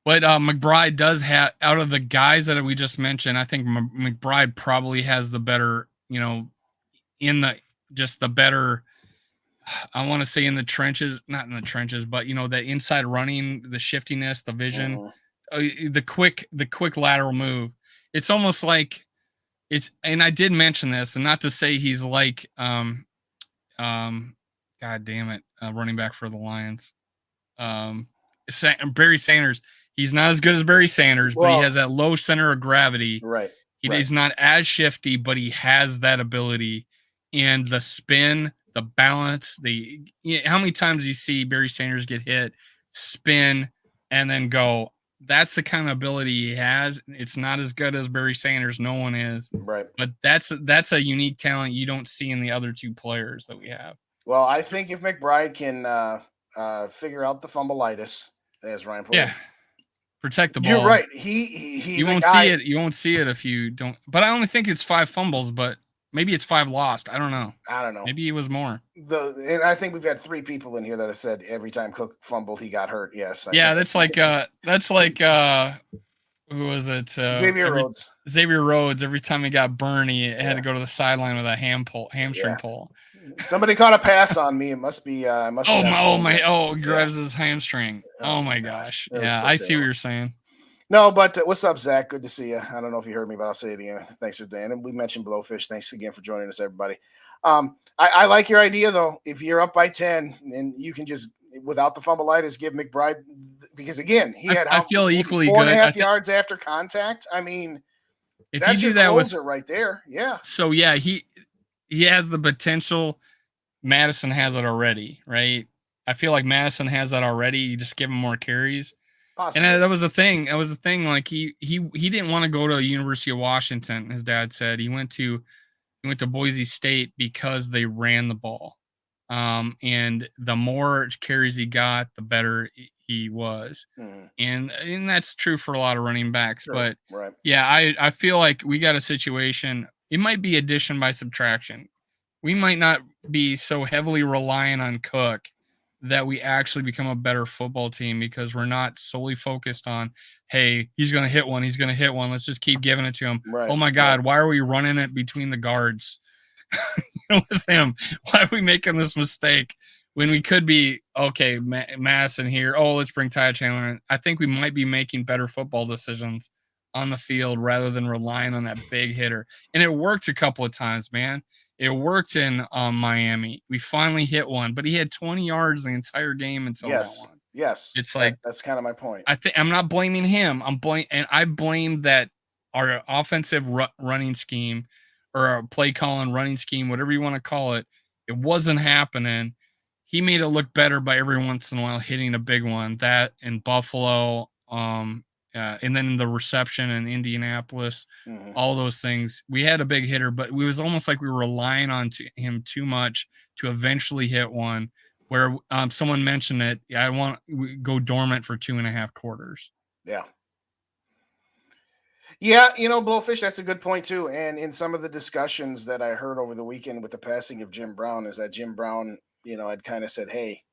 But McBride does have, out of the guys that we just mentioned, I think McBride probably has the better, in the better. I want to say in the trenches, not in the trenches, but the inside running, the shiftiness, the vision, the quick lateral move. It's almost like and I did mention this, and not to say he's like, God damn it, running back for the Lions, Barry Sanders. He's not as good as Barry Sanders, but he has that low center of gravity. Right. He's not as shifty, but he has that ability, and the spin, the balance, how many times you see Barry Sanders get hit, spin, and then go? That's the kind of ability he has. It's not as good as Barry Sanders. No one is. Right. But that's a unique talent you don't see in the other 2 players that we have. Well, I think if McBride can figure out the fumbleitis, as Ryan put it. Protect the ball. You're right. He's you won't see it. You won't see it if you don't. But I only think it's 5 fumbles, but maybe it's 5 lost. I don't know. Maybe it was more. And I think we've got 3 people in here that have said every time Cook fumbled, he got hurt. Yes. That's like who was it? Xavier Rhodes. Xavier Rhodes. Every time he got burned, he had to go to the sideline with a hamstring pull. Somebody caught a pass on me. It must be. Grabs his hamstring. Oh my gosh. Yeah, I see what you're saying. No, but what's up, Zach? Good to see you. I don't know if you heard me, but I'll say it again. Thanks for Dan. And we mentioned Blowfish. Thanks again for joining us, everybody. I like your idea though. If you're up by 10 and you can just, without the fumbleitis, give McBride, because again, he had I feel equally 4.5 yards after contact. I mean, if you do that with right there, yeah. So yeah, he has the potential. Madison has it already, right? I feel like Madison has that already. You just give him more carries. Possibly. And that was the thing. Like he didn't want to go to University of Washington. His dad said he went to Boise State because they ran the ball. And the more carries he got, the better he was. And that's true for a lot of running backs. Sure. But yeah, I feel like we got a situation. It might be addition by subtraction. We might not be so heavily reliant on Cook that we actually become a better football team, because we're not solely focused on, hey, he's going to hit one. Let's just keep giving it to him. Right. Oh my God, why are we running it between the guards with him? Why are we making this mistake when we could be, okay, Madison here. Oh, let's bring Ty Chandler in. I think we might be making better football decisions on the field rather than relying on that big hitter. And it worked a couple of times, man. It worked in Miami. We finally hit one, but he had 20 yards the entire game until that one. Yes. It's like, that's kind of my point. I'm not blaming him. I blame that our offensive running scheme, or our play calling running scheme, whatever you want to call it, it wasn't happening. He made it look better by every once in a while hitting a big one. That in Buffalo, and then the reception in Indianapolis, all those things. We had a big hitter, but it was almost like we were relying on him too much to eventually hit one, where someone mentioned it. I want to go dormant for 2.5 quarters. Yeah. Yeah, Blowfish, that's a good point too. And in some of the discussions that I heard over the weekend with the passing of Jim Brown, is that Jim Brown, had kind of said, hey,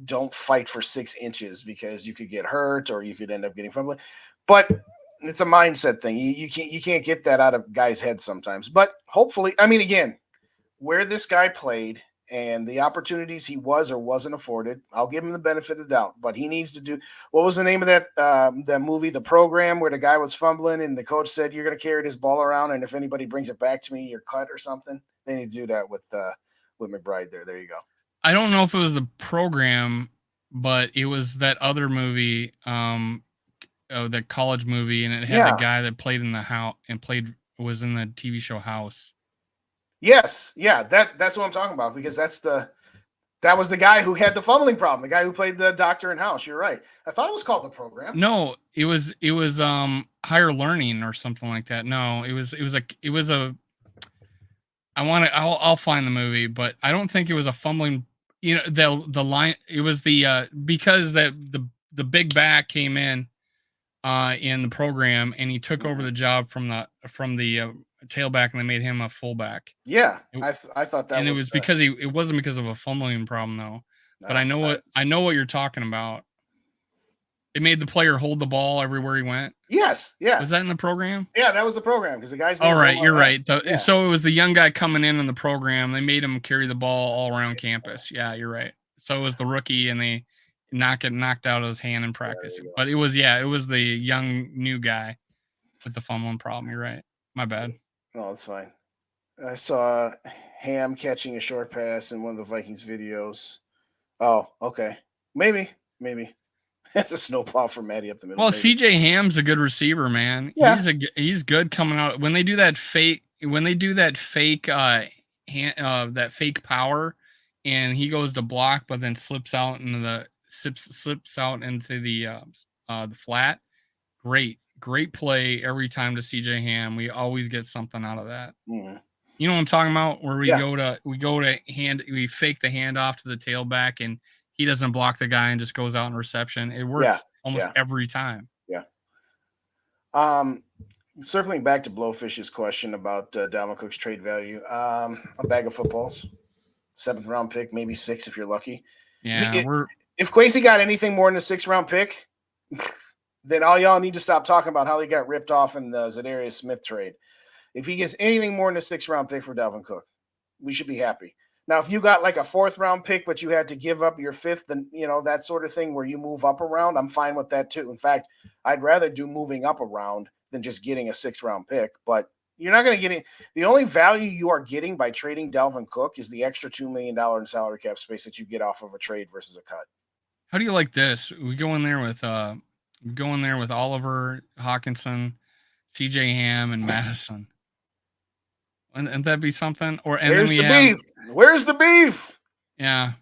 don't fight for 6 inches because you could get hurt or you could end up getting fumbling. But it's a mindset thing. You can't get that out of guys' heads sometimes. But hopefully, I mean, again, where this guy played and the opportunities he was or wasn't afforded, I'll give him the benefit of the doubt. But he needs to do, what was the name of that movie, The Program, where the guy was fumbling and the coach said, you're going to carry this ball around, and if anybody brings it back to me, you're cut or something? They need to do that with McBride there. There you go. I don't know if it was a program, but it was that other movie, that college movie, and it had the guy that played in the house and was in the TV show House. Yes, yeah, that's what I'm talking about, because that was the guy who had the fumbling problem, the guy who played the doctor in House. You're right. I thought it was called The Program. No, it was Higher Learning or something like that. No, it was I'll find the movie, but I don't think it was a fumbling. You know, the line. It was because the big back came in the program, and he took over the job from the tailback, and they made him a fullback. Yeah, It- I thought that and it was was because it wasn't because of a fumbling problem though. But I know what you're talking about. It made the player hold the ball everywhere he went. Yes. Was that in the program? Yeah, that was the program because the guy's All name's right, Omar you're Epps. right. Yeah. So it was the young guy coming in the program. They made him carry the ball all around campus. Yeah, you're right. So it was the rookie, and they knocked out of his hand in practice. But it was the young new guy with the fumbling problem. You're right. My bad. No, it's fine. I saw Ham catching a short pass in one of the Vikings videos. Oh, okay. Maybe. That's a snowplow for Maddie up the middle. Well, maybe. CJ Ham's a good receiver, man. Yeah. He's good coming out. When they do that fake that fake power, and he goes to block but then slips out into the flat. Great play every time to CJ Ham. We always get something out of that. Mm-hmm. You know what I'm talking about? Where we fake the handoff to the tailback, and he doesn't block the guy and just goes out in reception. It works almost every time. Yeah. Circling back to Blowfish's question about Dalvin Cook's trade value, a bag of footballs, 7th round pick, maybe 6 if you're lucky. Yeah, if Kwesi got anything more than a 6th round pick, then all y'all need to stop talking about how he got ripped off in the Zadarius Smith trade. If he gets anything more than a 6th round pick for Dalvin Cook, we should be happy. Now, if you got like a 4th round pick, but you had to give up your 5th, and that sort of thing where you move up around, I'm fine with that too. In fact, I'd rather do moving up around than just getting a 6th round pick. But you're not going to get it. The only value you are getting by trading Dalvin Cook is the extra $2 million in salary cap space that you get off of a trade versus a cut. How do you like this? We go in there with Oliver, Hawkinson, CJ Ham, and Madison. Wouldn't that be something? Where's the beef? Yeah,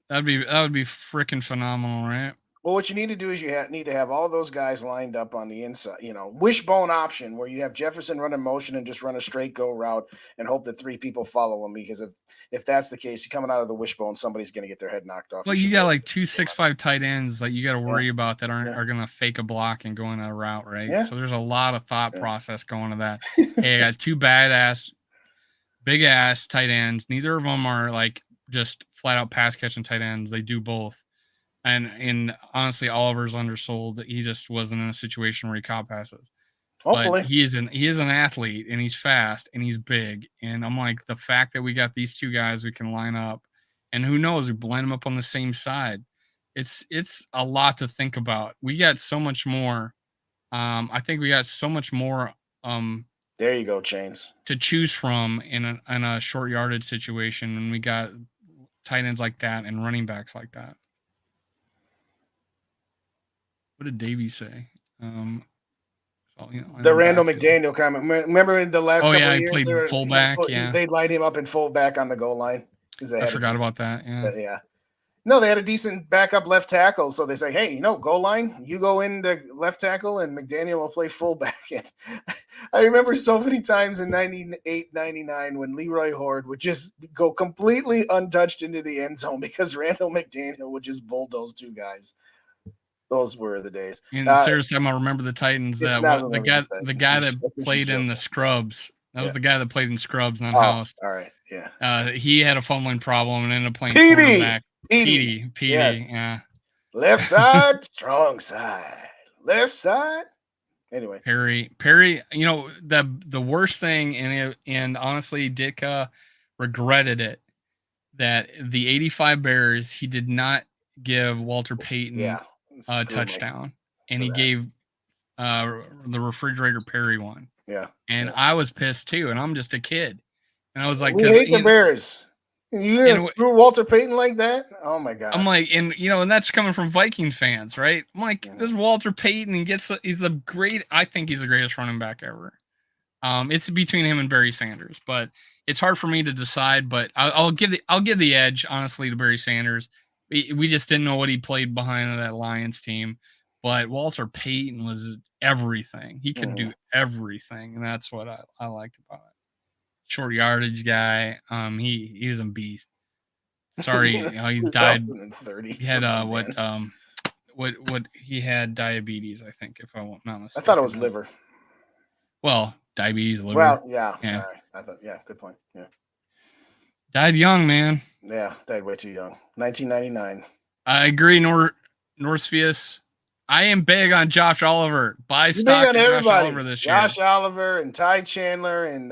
that would be freaking phenomenal, right? Well, what you need to do is you need to have all those guys lined up on the inside. Wishbone option where you have Jefferson run a motion and just run a straight go route and hope that 3 people follow him. Because if that's the case, coming out of the wishbone, somebody's going to get their head knocked off. Well, you got like 2 6'5" tight ends that you got to worry about that are going to fake a block and go in a route, right? Yeah. So there's a lot of thought process going to that. Hey, I got 2 big ass tight ends. Neither of them are like just flat out pass catching tight ends. They do both. And honestly, Oliver's undersold. He just wasn't in a situation where he caught passes. Hopefully, but he is an athlete, and he's fast and he's big. And I'm like, the fact that we got these 2 guys we can line up, and who knows, we blend them up on the same side. It's a lot to think about. We got so much more. I think we got so much more. There you go, Chains. To choose from in a short yardage situation, and we got tight ends like that and running backs like that. What did Davey say? The Randall McDaniel comment. Remember in the last couple of years, he played fullback. They'd line him up in fullback on the goal line. I forgot about that. Yeah. No, they had a decent backup left tackle, so they say, "Hey, goal line. You go in the left tackle, and McDaniel will play fullback." And I remember so many times in 98, 99 when Leroy Horde would just go completely untouched into the end zone because Randall McDaniel would just bulldoze 2 guys. Those were the days. And seriously, I'm gonna remember the Titans. The guy that played in the Scrubs. That was the guy that played in Scrubs, not House. All right, yeah. He had a fumbling problem and ended up playing quarterback. Petey, yes. Yeah. Left side, strong side. Left side. Anyway, Perry. The worst thing, and honestly, Ditka regretted it, that the 85 Bears, he did not give Walter Payton a touchdown, and he gave the refrigerator Perry one. Yeah, and I was pissed too, and I'm just a kid, and I was like, "We hate the Bears." You gonna screw Walter Payton like that? Oh my god! I'm like, and that's coming from Viking fans, right? I'm like, this is Walter Payton, and he's the great. I think he's the greatest running back ever. It's between him and Barry Sanders, but it's hard for me to decide. But I'll give the edge, honestly, to Barry Sanders. We just didn't know what he played behind that Lions team, but Walter Payton was everything. He could do everything, and that's what I liked about it. short yardage guy. He was a beast. Sorry, he died. 2030. He had what he had diabetes, I think, if I'm not I mistaken. thought it was liver. Well, diabetes, liver. Well, yeah. Yeah. All right. I thought, yeah, good point. Yeah. Died young, man. Yeah, died way too young. 1999. I agree, Norsefius. I am big on Josh Oliver. Buy You're stock big on in Josh everybody. Oliver this Josh year. Oliver and Ty Chandler and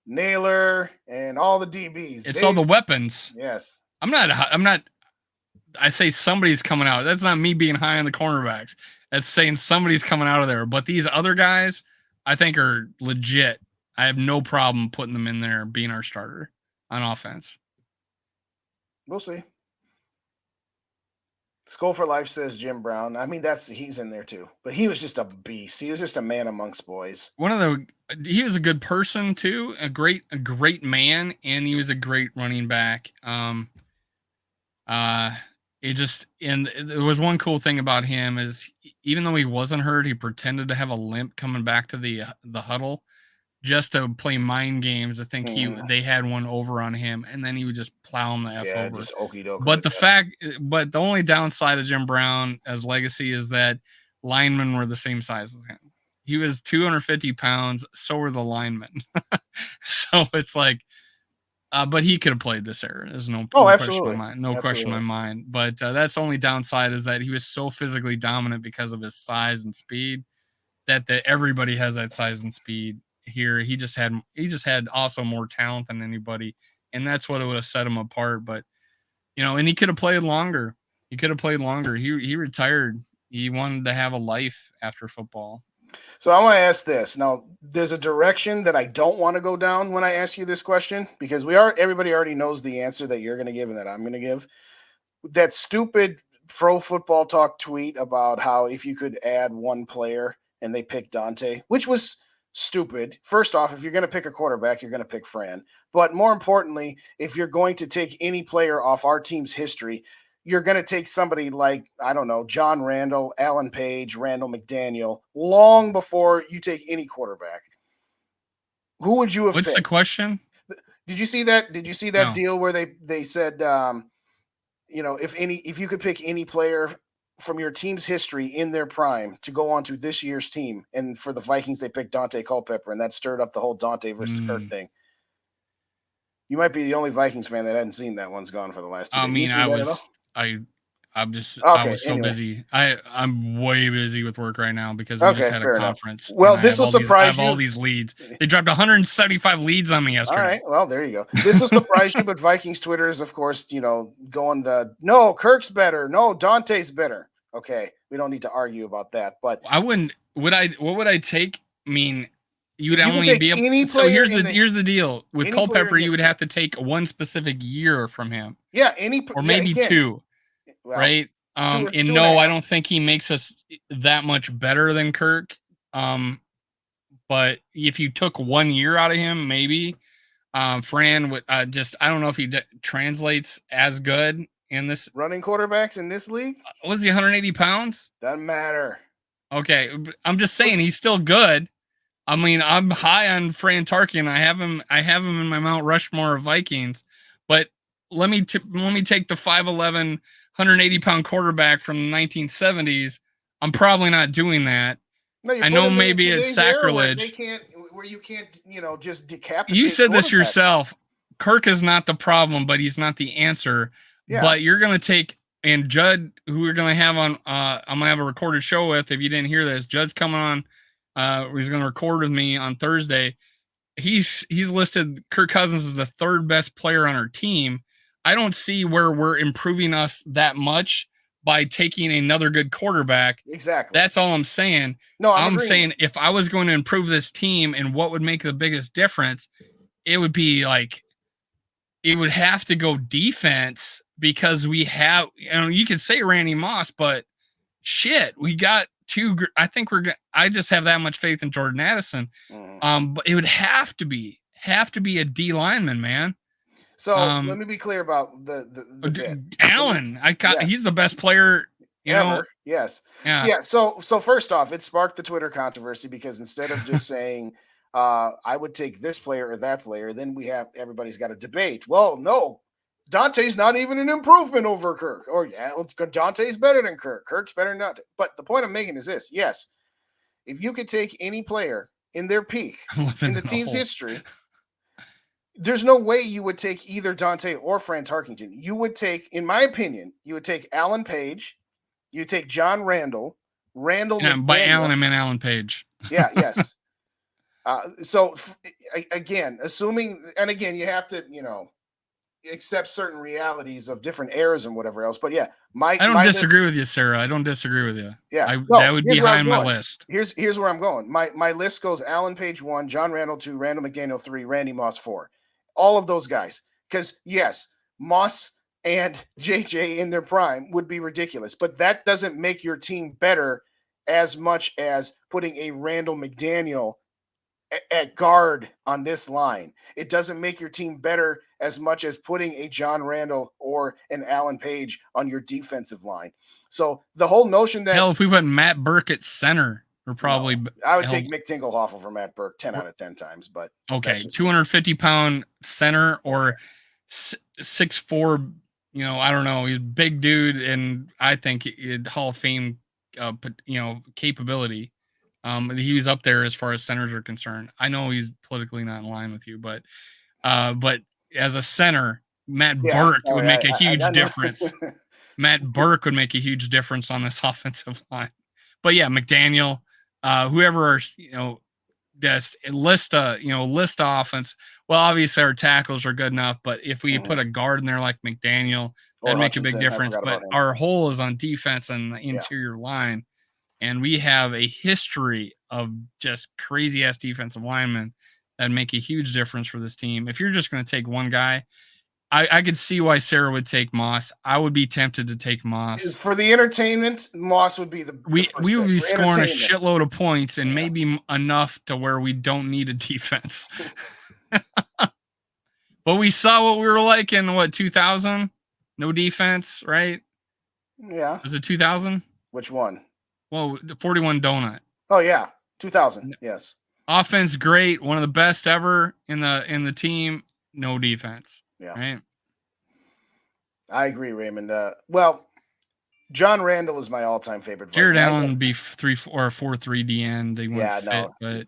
Naylor and all the DBs. It's all the weapons. Yes. I'm not. I say somebody's coming out. That's not me being high on the cornerbacks. That's saying somebody's coming out of there. But these other guys, I think, are legit. I have no problem putting them in there being our starter on offense. We'll see. Skull for Life says Jim Brown. I mean, he's in there too. But he was just a beast. He was just a man amongst boys. He was a good person too, a great man, and he was a great running back. There was one cool thing about him is even though he wasn't hurt, he pretended to have a limp coming back to the huddle just to play mind games. I think they had one over on him, and then he would just plow him the F over. Just okie doke. But the only downside of Jim Brown as legacy is that linemen were the same size as him. He was 250 pounds, so were the linemen. So it's like, but he could have played this era. There's no question in my mind. No question in my mind. But that's the only downside is that he was so physically dominant because of his size and speed that everybody has that size and speed. Here he just had also more talent than anybody, and that's what would have set him apart. But and he could have played longer. He retired. He wanted to have a life after football. So I want to ask this. Now, there's a direction that I don't want to go down when I ask you this question because everybody already knows the answer that you're going to give and that I'm going to give. That stupid Pro Football Talk tweet about how if you could add one player and they picked Dante, which was stupid. First off, if you're going to pick a quarterback, you're going to pick Fran. But more importantly, if you're going to take any player off our team's history, you're going to take somebody like, I don't know, John Randall, Alan Page, Randall McDaniel, long before you take any quarterback. Who would you have picked? What's the question? Did you see that? Did you see that deal where they said, if you could pick any player from your team's history in their prime to go on to this year's team, and for the Vikings they picked Dante Culpepper, and that stirred up the whole Dante versus Kirk thing. You might be the only Vikings fan that hadn't seen that one's gone for the last 2 days. I was so busy. I'm way busy with work right now because we just had a conference. Well, this will surprise you. I have all these leads. They dropped 175 leads on me yesterday. All right. Well, there you go. This will surprise you, but Vikings Twitter is, of course, going no, Kirk's better. No, Dante's better. Okay. We don't need to argue about that. But what would I take? I mean, you'd only be able. So here's the deal with Culpepper. You would have to take one specific year from him. Yeah, or maybe two. Well, right. I don't think he makes us that much better than Kirk. But if you took 1 year out of him, maybe Fran would I don't know if he translates as good in this running quarterbacks in this league. Was he 180 pounds? Doesn't matter. Okay. I'm just saying he's still good. I mean, I'm high on Fran Tarkin. I have him in my Mount Rushmore of Vikings, but let me take the 5'11", 180-pound quarterback from the 1970s. I'm probably not doing that. No, I know maybe it's sacrilege. Where you can't, just decapitate. You said this yourself. Kirk is not the problem, but he's not the answer. Yeah. But you're going to take, and Judd, who we're going to have on, I'm going to have a recorded show with. If you didn't hear this, Judd's coming on. He's going to record with me on Thursday. He's listed Kirk Cousins as the third best player on our team. I don't see where we're improving us that much by taking another good quarterback. Exactly. That's all I'm saying. No, I'm saying if I was going to improve this team and what would make the biggest difference, it would be like, it would have to go defense because we have, you could say Randy Moss, but shit, we got two. I think I just have that much faith in Jordan Addison. But it would have to be a D lineman, man. So let me be clear about the bit. Allen. He's the best player ever. Yes. Yeah. So first off, it sparked the Twitter controversy because instead of just saying I would take this player or that player. Then everybody's got a debate. Well, no, Dante's not even an improvement over Kirk. Or Dante's better than Kirk. Kirk's better than Dante. But the point I'm making is this: yes, if you could take any player in their peak in the team's history, there's no way you would take either Dante or Fran Tarkington. You would take, in my opinion, you would take Alan Page, you take John Randall. By Alan, I meant Alan Page. Yeah, yes. So again, assuming, and again, you have to, accept certain realities of different eras and whatever else. But yeah, I don't disagree with you, Sarah. I don't disagree with you. Yeah, that would be high on my list. Here's where I'm going. My list goes: Alan Page 1, John Randall 2, Randall McDaniel 3, Randy Moss 4. All of those guys, because yes, Moss and JJ in their prime would be ridiculous, but that doesn't make your team better as much as putting a Randall McDaniel at guard on this line. It doesn't make your team better as much as putting a John Randall or an Alan Page on your defensive line. So the whole notion that if we put Matt Burke at center, we're probably I would take Mick Tingelhoff over Matt Burke 10 out of 10 times. But okay, 250-pound center or 6'4", I don't know, he's a big dude, and I think Hall of Fame capability. He was up there as far as centers are concerned. I know he's politically not in line with you, but as a center, Matt Burke would make a huge difference. Matt Burke would make a huge difference on this offensive line. But yeah, McDaniel, whoever, just list offense. Well, obviously our tackles are good enough, but if we put a guard in there like McDaniel, that'd make a big difference. But our hole is on defense and the interior line. And we have a history of just crazy ass defensive linemen that make a huge difference for this team. If you're just going to take one guy, I could see why Sarah would take Moss. I would be tempted to take Moss. For the entertainment, Moss would be we would be scoring a shitload of points and maybe enough to where we don't need a defense. But we saw what we were like in 2000? No defense, right? Yeah. Was it 2000? Which one? Well, 41 Donut. Oh yeah, 2000. Yes. Offense great, one of the best ever in the team. No defense. Yeah. Right. I agree, Raymond. Well, John Randall is my all-time favorite. Jared Allen would be 3-4 or 4-3 DN. But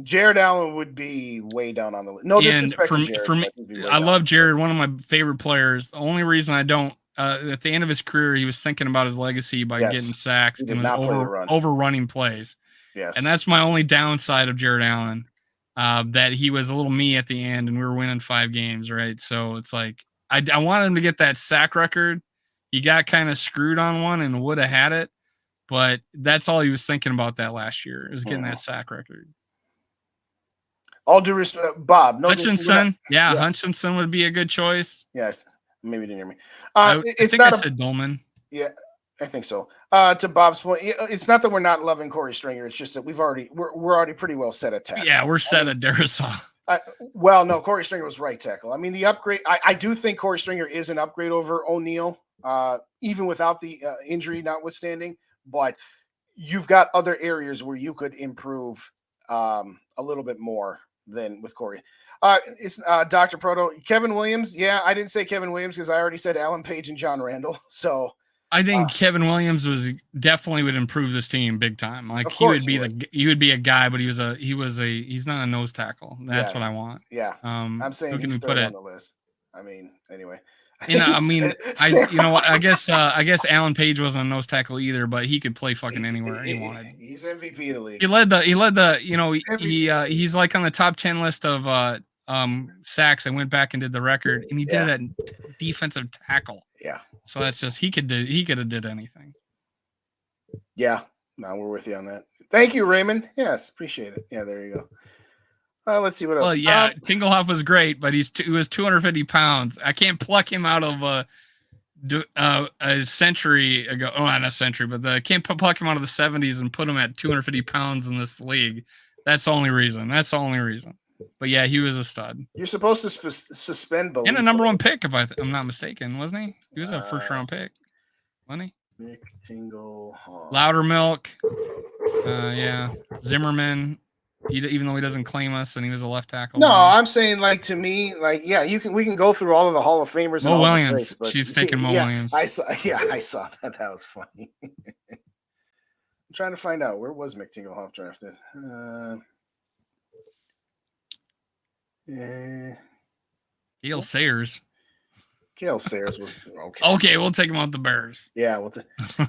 Jared Allen would be way down on the list. No disrespect to Jared. For me, I love Jared. One of my favorite players. The only reason I don't. At the end of his career, he was thinking about his legacy by getting sacks and was overrunning plays. Yes. And that's my only downside of Jared Allen, that he was a little me at the end and we were winning 5 games, right? So it's like, I wanted him to get that sack record. He got kind of screwed on one and would have had it, but that's all he was thinking about that last year, is getting that sack record. All due respect, Bob. No, Hutchinson. Yeah, Hutchinson would be a good choice. Yes. Maybe you didn't hear me. I said Dolman. Yeah, I think so. To Bob's point, it's not that we're not loving Corey Stringer. It's just that we're already pretty well set at tackle. Yeah, we're set at Darisaw. Well, no, Corey Stringer was right tackle. I mean, the upgrade. I do think Corey Stringer is an upgrade over O'Neal, even without the injury notwithstanding. But you've got other areas where you could improve a little bit more than with Corey. It's Dr. Proto. Kevin Williams. Yeah, I didn't say Kevin Williams because I already said Alan Page and John Randall. So I think Kevin Williams definitely would improve this team big time. Like he would be a guy, but he's not a nose tackle. That's what I want. Yeah. I'm saying he's third on the list. I mean, anyway. I guess Alan Page wasn't a nose tackle either, but he could play fucking anywhere he wanted. He's MVP of the league. He led the he's like on the top 10 list of sacks. I went back and did the record, and he did that defensive tackle. Yeah. So that's just he could have did anything. Yeah. No, we're with you on that. Thank you, Raymond. Yes, appreciate it. Yeah, there you go. Let's see what else. Well, yeah, Tingelhoff was great, but he was 250 pounds. I can't pluck him out of a century ago. Oh, not a century, but I can't pluck him out of the 70s and put him at 250 pounds in this league. That's the only reason. But yeah, he was a stud. You're supposed to suspend belief. And a number 1 pick, if I'm not mistaken, wasn't he? He was a first round pick, wasn't he? Nick Tingelhoff. Loudermilk. Yeah. Zimmerman. even though he doesn't claim us and he was a left tackle. No, maybe. I'm saying like to me, like yeah, we can go through all of the Hall of Famers. Mo and all Williams. the greats, but She's taking Mo yeah, Williams. I saw that. That was funny. I'm trying to find out where was McTinglehoff drafted. Gale Sayers. Gale Sayers was okay. Okay, we'll take him out the Bears. Yeah,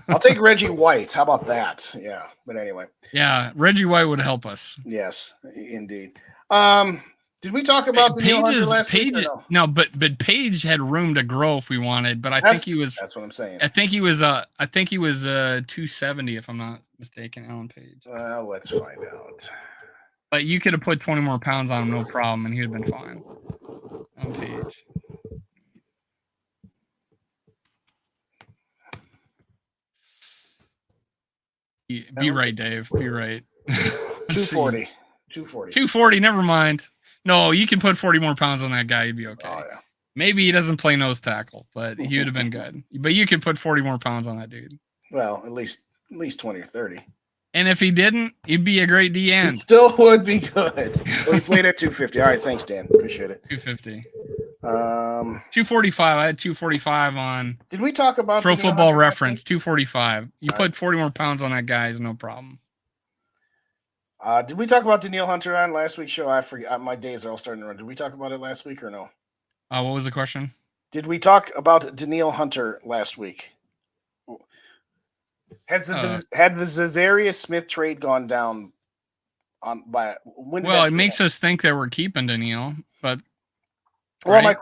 I'll take Reggie White. How about that? Yeah, but anyway. Yeah, Reggie White would help us. Yes, indeed. Did we talk about Danielle Hunter last week? Or no, but Page had room to grow if we wanted, but I think he was. That's what I'm saying. I think he was 270 if I'm not mistaken, Alan Page. Well, let's find out. But you could have put 20 more pounds on him, no problem, and he'd have been fine. Alan Page. Be right, Dave. Be right. 240. 240. Never mind. No, you can put 40 more pounds on that guy. You'd be okay. Oh, yeah. Maybe he doesn't play nose tackle, but he would have been good. But you could put 40 more pounds on that dude. Well, at least 20 or 30. And if he didn't, he'd be a great DN. He still would be good. Well, he played at 250. All right, thanks, Dan. Appreciate it. 250. 245. I had 245 on. Did we talk about Pro Football Reference? 245. You put 40 more pounds on that guy is no problem. Did we talk about Danielle Hunter on last week's show? I forget. My days are all starting to run. Did we talk about it last week or no? What was the question? Did we talk about Danielle Hunter last week? Had the Za'Darius Smith trade gone down it makes us think that we're keeping Danielle, but well, right? my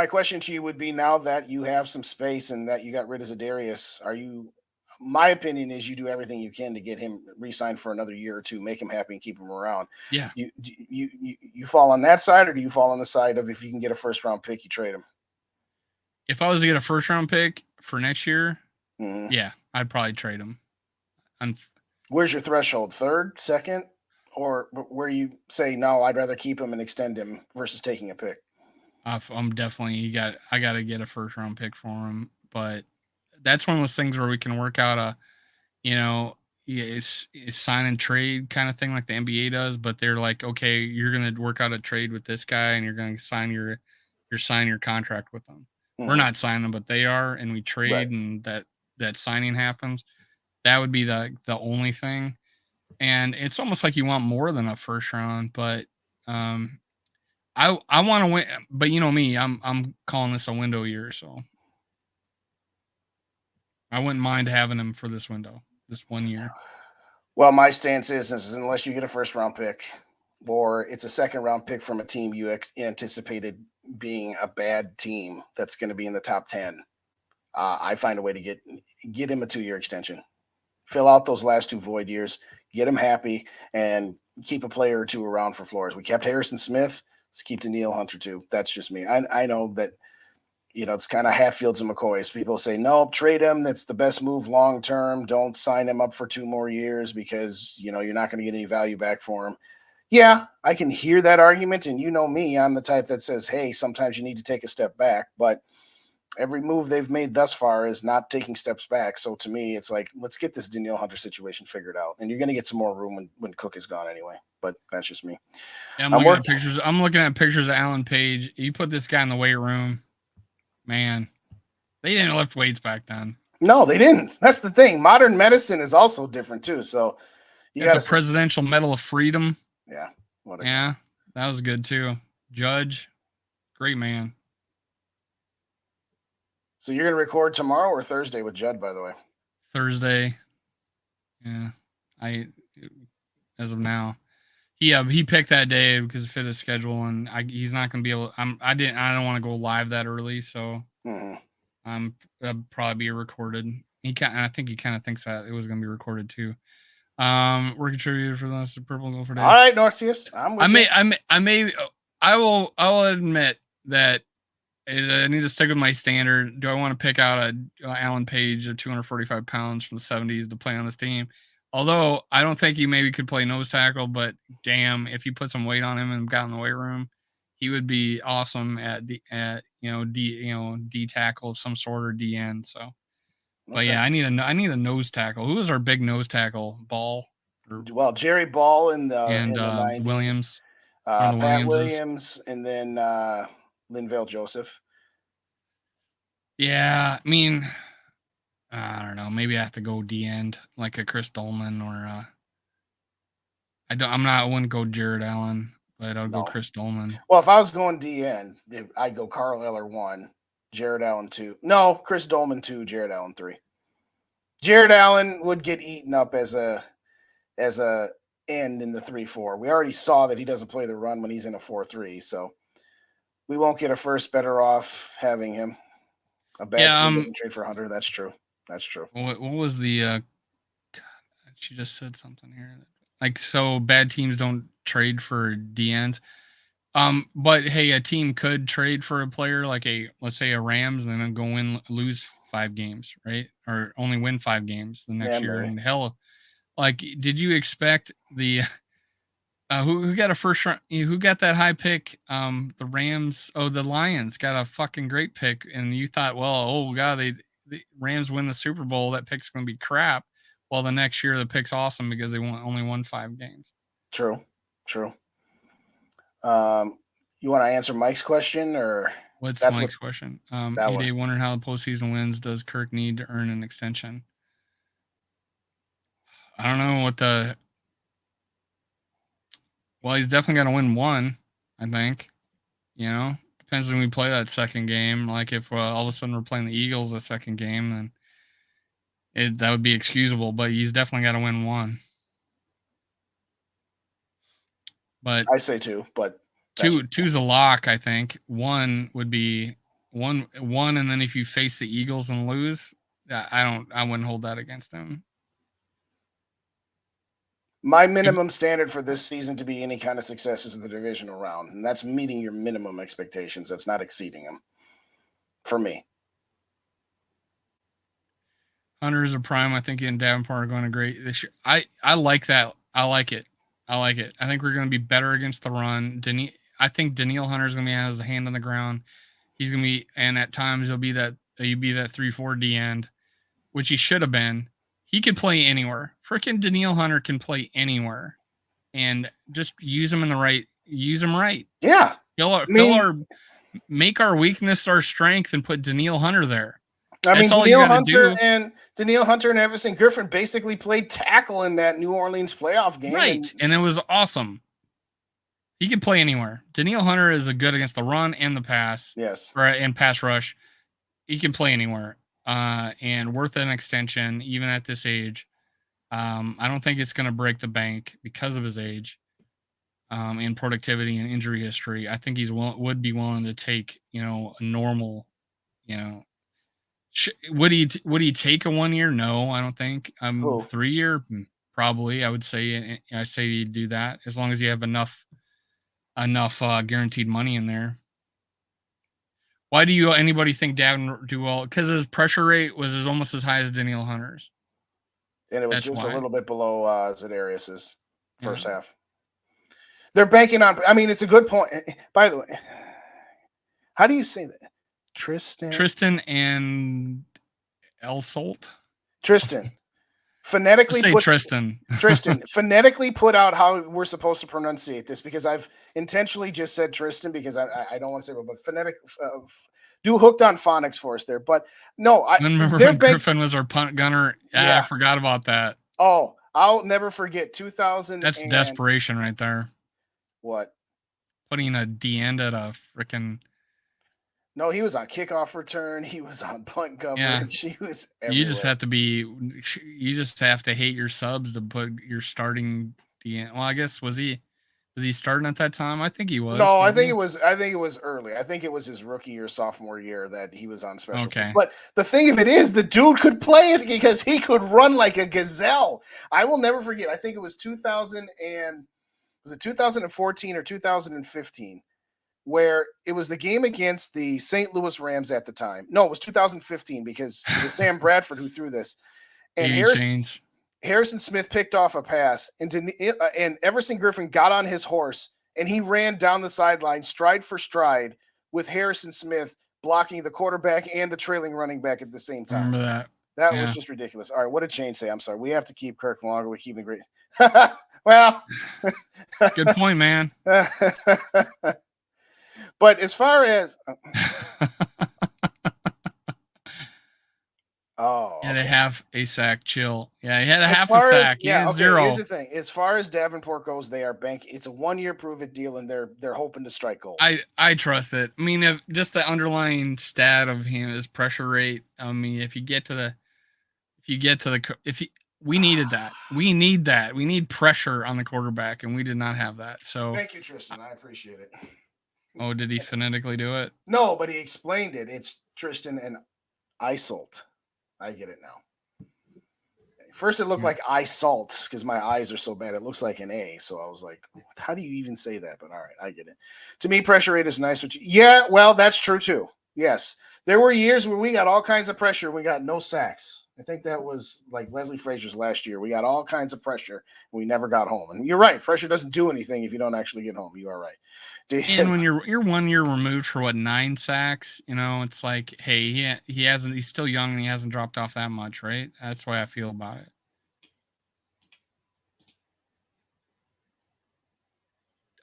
question to you would be, now that you have some space and that you got rid of Za'Darius, my opinion is you do everything you can to get him re-signed for another year or two, make him happy and keep him around. Yeah. You fall on that side, or do you fall on the side of if you can get a first round pick, you trade him? If I was to get a first round pick for next year, mm-hmm. Yeah, I'd probably trade him. Where's your threshold? Third, second, or where you say, no, I'd rather keep him and extend him versus taking a pick? I'm definitely, I got to get a first round pick for him, but that's one of those things where we can work out it's sign and trade kind of thing like the NBA does, but they're like, okay, you're going to work out a trade with this guy and you're going to sign your contract with them. Mm-hmm. We're not signing them, but they are, and we trade, right. And that signing happens. That would be the only thing. And it's almost like you want more than a first round, but I want to win, but you know me, I'm calling this a window year, so I wouldn't mind having him for this window, this 1 year. Well, my stance is unless you get a first round pick or it's a second round pick from a team you anticipated being a bad team that's going to be in the top 10, I find a way to get him a 2-year extension. Fill out those last 2 void years, get him happy, and keep a player or two around for floors. We kept Harrison Smith. Let's keep Danielle Hunter too. That's just me. I know that, it's kind of Hatfields and McCoys. People say, no, trade him. That's the best move long term. Don't sign him up for 2 more years because, you're not going to get any value back for him. Yeah, I can hear that argument. And you know me, I'm the type that says, hey, sometimes you need to take a step back. But every move they've made thus far is not taking steps back. So to me, it's like, let's get this Danielle Hunter situation figured out. And you're going to get some more room when Cook is gone anyway. But that's just me. Yeah, I'm looking at pictures of Alan Page. You put this guy in the weight room. Man, they didn't lift weights back then. No, they didn't. That's the thing. Modern medicine is also different too. So you got the Presidential Medal of Freedom. Yeah. Yeah, that was good too. Judge, great man. So you're going to record tomorrow or Thursday with Judd, by the way? Thursday. Yeah, as of now. He picked that day because it fit his schedule, and he's not going to be able. I don't want to go live that early, so that'll probably be recorded. I think he kind of thinks that it was going to be recorded too. We're contributor for the Purple and Gold for days. All right, Northeast. I will admit that I need to stick with my standard. Do I want to pick out a Alan Page of 245 pounds from the 70s to play on this team? Although I don't think he maybe could play nose tackle, but damn, if you put some weight on him and got in the weight room, he would be awesome at D tackle of some sort or DN. So, but yeah, I need a nose tackle. Who was our big nose tackle? Ball Well, Jerry Ball in the and 90s, Williams, one of the Pat Williamses. Williams, and then Linville Joseph. Yeah, I mean, I don't know. Maybe I have to go D end, like a Chris Dolman, or I wouldn't go Jared Allen, but I'll go No. Chris Dolman. Well, if I was going DN, I'd go Carl Eller 1, Jared Allen 2. No, Chris Dolman 2, Jared Allen 3. Jared Allen would get eaten up as a end in the 3-4. We already saw that he doesn't play the run when he's in a 4-3, so we won't get a first. Better off having him. A bad team doesn't trade for Hunter. That's true. That's true. What was the? God, she just said something here. Like, so bad teams don't trade for DNs. But hey, a team could trade for a player like let's say a Rams, and then go lose 5 games, right? Or only win 5 games the next year. Maybe. And hell, like, did you expect the who got a first round? Who got that high pick? The Rams. Oh, the Lions got a fucking great pick, and you thought, well, oh god, the Rams win the Super Bowl. That pick's gonna be crap. Well, the next year the pick's awesome because they only won 5 games. True. You want to answer Mike's question, or what's Mike's question? A-Day wondering how the postseason wins. Does Kirk need to earn an extension? I don't know what the. Well, he's definitely got to win one, I think. You know, depends when we play that second game. Like, if all of a sudden we're playing the Eagles the second game, then that would be excusable. But he's definitely got to win one. But I say 2, but two's a lock. I think 1 would be one, and then if you face the Eagles and lose, I wouldn't hold that against him. My minimum standard for this season to be any kind of success is the divisional round, and that's meeting your minimum expectations. That's not exceeding them for me. Hunter is a prime. I think he and Davenport are going to great this year. I like that. I like it. I think we're going to be better against the run. I think Danielle Hunter is going to have his hand on the ground. He's going to be, and at times he'll be that 3-4 D end, which he should have been. He could play anywhere. Freaking Danielle Hunter can play anywhere, and just use him right. Yeah. Make our weakness our strength and put Danielle Hunter there. I mean, Danielle Hunter and Everson Griffin basically played tackle in that New Orleans playoff game. Right, and it was awesome. He can play anywhere. Danielle Hunter is good against the run and the pass. Yes. And pass rush. He can play anywhere. And worth an extension, even at this age. I don't think it's going to break the bank because of his age, and productivity and injury history. I think would be willing to take, a normal, would he take a 1 year? No, I don't think. 3 year, probably. I would say he'd do that as long as you have enough guaranteed money in there. Why do anybody think Davin do well? Because his pressure rate was almost as high as Danielle Hunter's. And it was just a little bit below Za'Darius's first half. They're banking on. I mean, it's a good point. By the way, how do you say that? Tristan and El Salt. Tristan. Phonetically phonetically put out how we're supposed to pronunciate this, because I've intentionally just said Tristan because I don't want to say it, but phonetic do hooked on phonics for us there. But no, I remember when Griffin was our punt gunner. Yeah, I forgot about that. Oh, I'll never forget 2000. That's desperation right there. What? Putting a D end at a freaking. No, he was on kickoff return. He was on punt coverage. He was everywhere. You just have to hate your subs to put your starting DN. Well, I guess was he starting at that time? I think he was. No, I think it was early. I think it was his rookie or sophomore year that he was on special. Okay. But the thing of it is, the dude could play it because he could run like a gazelle. I will never forget. I think it was 2014 or 2015. Where it was the game against the St. Louis Rams at the time. No, it was 2015 because it was Sam Bradford who threw this. And Harrison Smith picked off a pass, and Everson Griffin got on his horse, and he ran down the sideline stride for stride with Harrison Smith blocking the quarterback and the trailing running back at the same time. Remember that. That Yeah. was just ridiculous. All right, what did Shane say? I'm sorry. We have to keep Kirk longer. We keep the great. Well, Good point, man. but as far as oh, He had a okay. half a sack. Chill. Yeah, he had a As half a far as sack. He yeah, had okay. Here's 0. the thing. As far as Davenport goes, they are banking. It's a 1-year prove it deal, and they're hoping to strike gold. I trust it. I mean, if just the underlying stat of him is pressure rate. I mean, if you get to the we needed that. We need that. We need pressure on the quarterback, and we did not have that. So, Thank you, Tristan. I appreciate it. oh, did he phonetically do it? No, but he explained it. It's Tristan and Isolt. I get it now. First, it looked like Isalt because my eyes are so bad. It looks like an A. So I was like, how do you even say that? But all right, I get it. To me, pressure rate is nice. But yeah, well, that's true too. Yes. There were years where we got all kinds of pressure. We got no sacks. I think that was like Leslie Frazier's last year. We got all kinds of pressure. And we never got home. And you're right. Pressure doesn't do anything if you don't actually get home. You are right. And when you're 1 year removed for what 9 sacks, you know, it's like, hey, he's still young and he hasn't dropped off that much, right? That's the way I feel about it.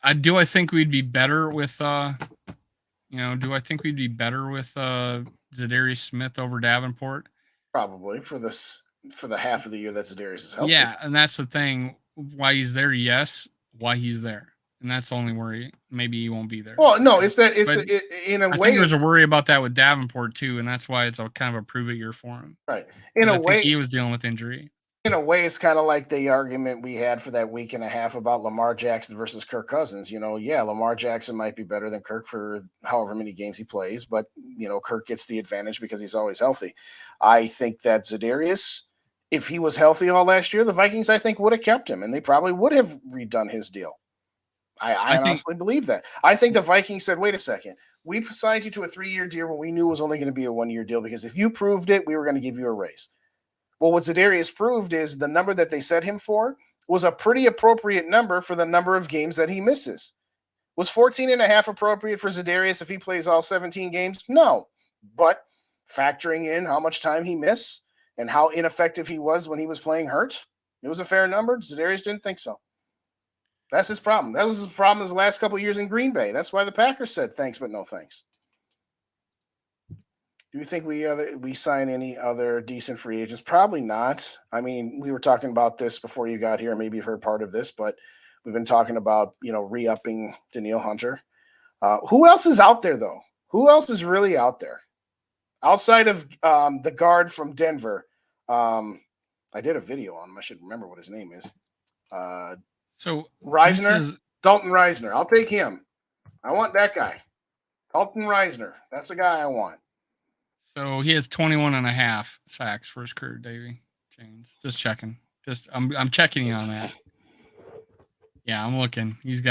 I think we'd be better with do I think we'd be better with Zadarius Smith over Davenport? Probably for the half of the year that Zadarius is healthy. Yeah, and that's the thing. Why he's there, yes. Why he's there. And that's the only worry. Maybe he won't be there. Well, no, it's that in a I way. think there's a worry about that with Davenport too, and that's why it's a kind of a prove it year for him. Right. In a way, he was dealing with injury. In a way, it's kind of like the argument we had for that week and a half about Lamar Jackson versus Kirk Cousins. You know, yeah, Lamar Jackson might be better than Kirk for however many games he plays, but Kirk gets the advantage because he's always healthy. I think that Zadarius, if he was healthy all last year, the Vikings, I think, would have kept him, and they probably would have redone his deal. I honestly believe that. I think the Vikings said, wait a second, we signed you to a 3-year deal when we knew it was only going to be a 1-year deal because if you proved it, we were going to give you a raise. Well, what Zadarius proved is the number that they set him for was a pretty appropriate number for the number of games that he misses. Was 14.5 appropriate for Zadarius if he plays all 17 games? No. But factoring in how much time he missed and how ineffective he was when he was playing hurt, it was a fair number. Zadarius didn't think so. That's his problem. That was his problem his last couple of years in Green Bay. That's why the Packers said thanks, but no thanks. Do you think we sign any other decent free agents? Probably not. I mean, we were talking about this before you got here. Maybe you've heard part of this, but we've been talking about, re-upping Danielle Hunter. Who else is out there, though? Who else is really out there? Outside of the guard from Denver. I did a video on him. I should remember what his name is. So Reisner? Dalton Reisner. I'll take him. I want that guy. Dalton Reisner. That's the guy I want. So he has 21.5 sacks for his career, Davey. James. Just checking. I'm checking you on that. Yeah, I'm looking. He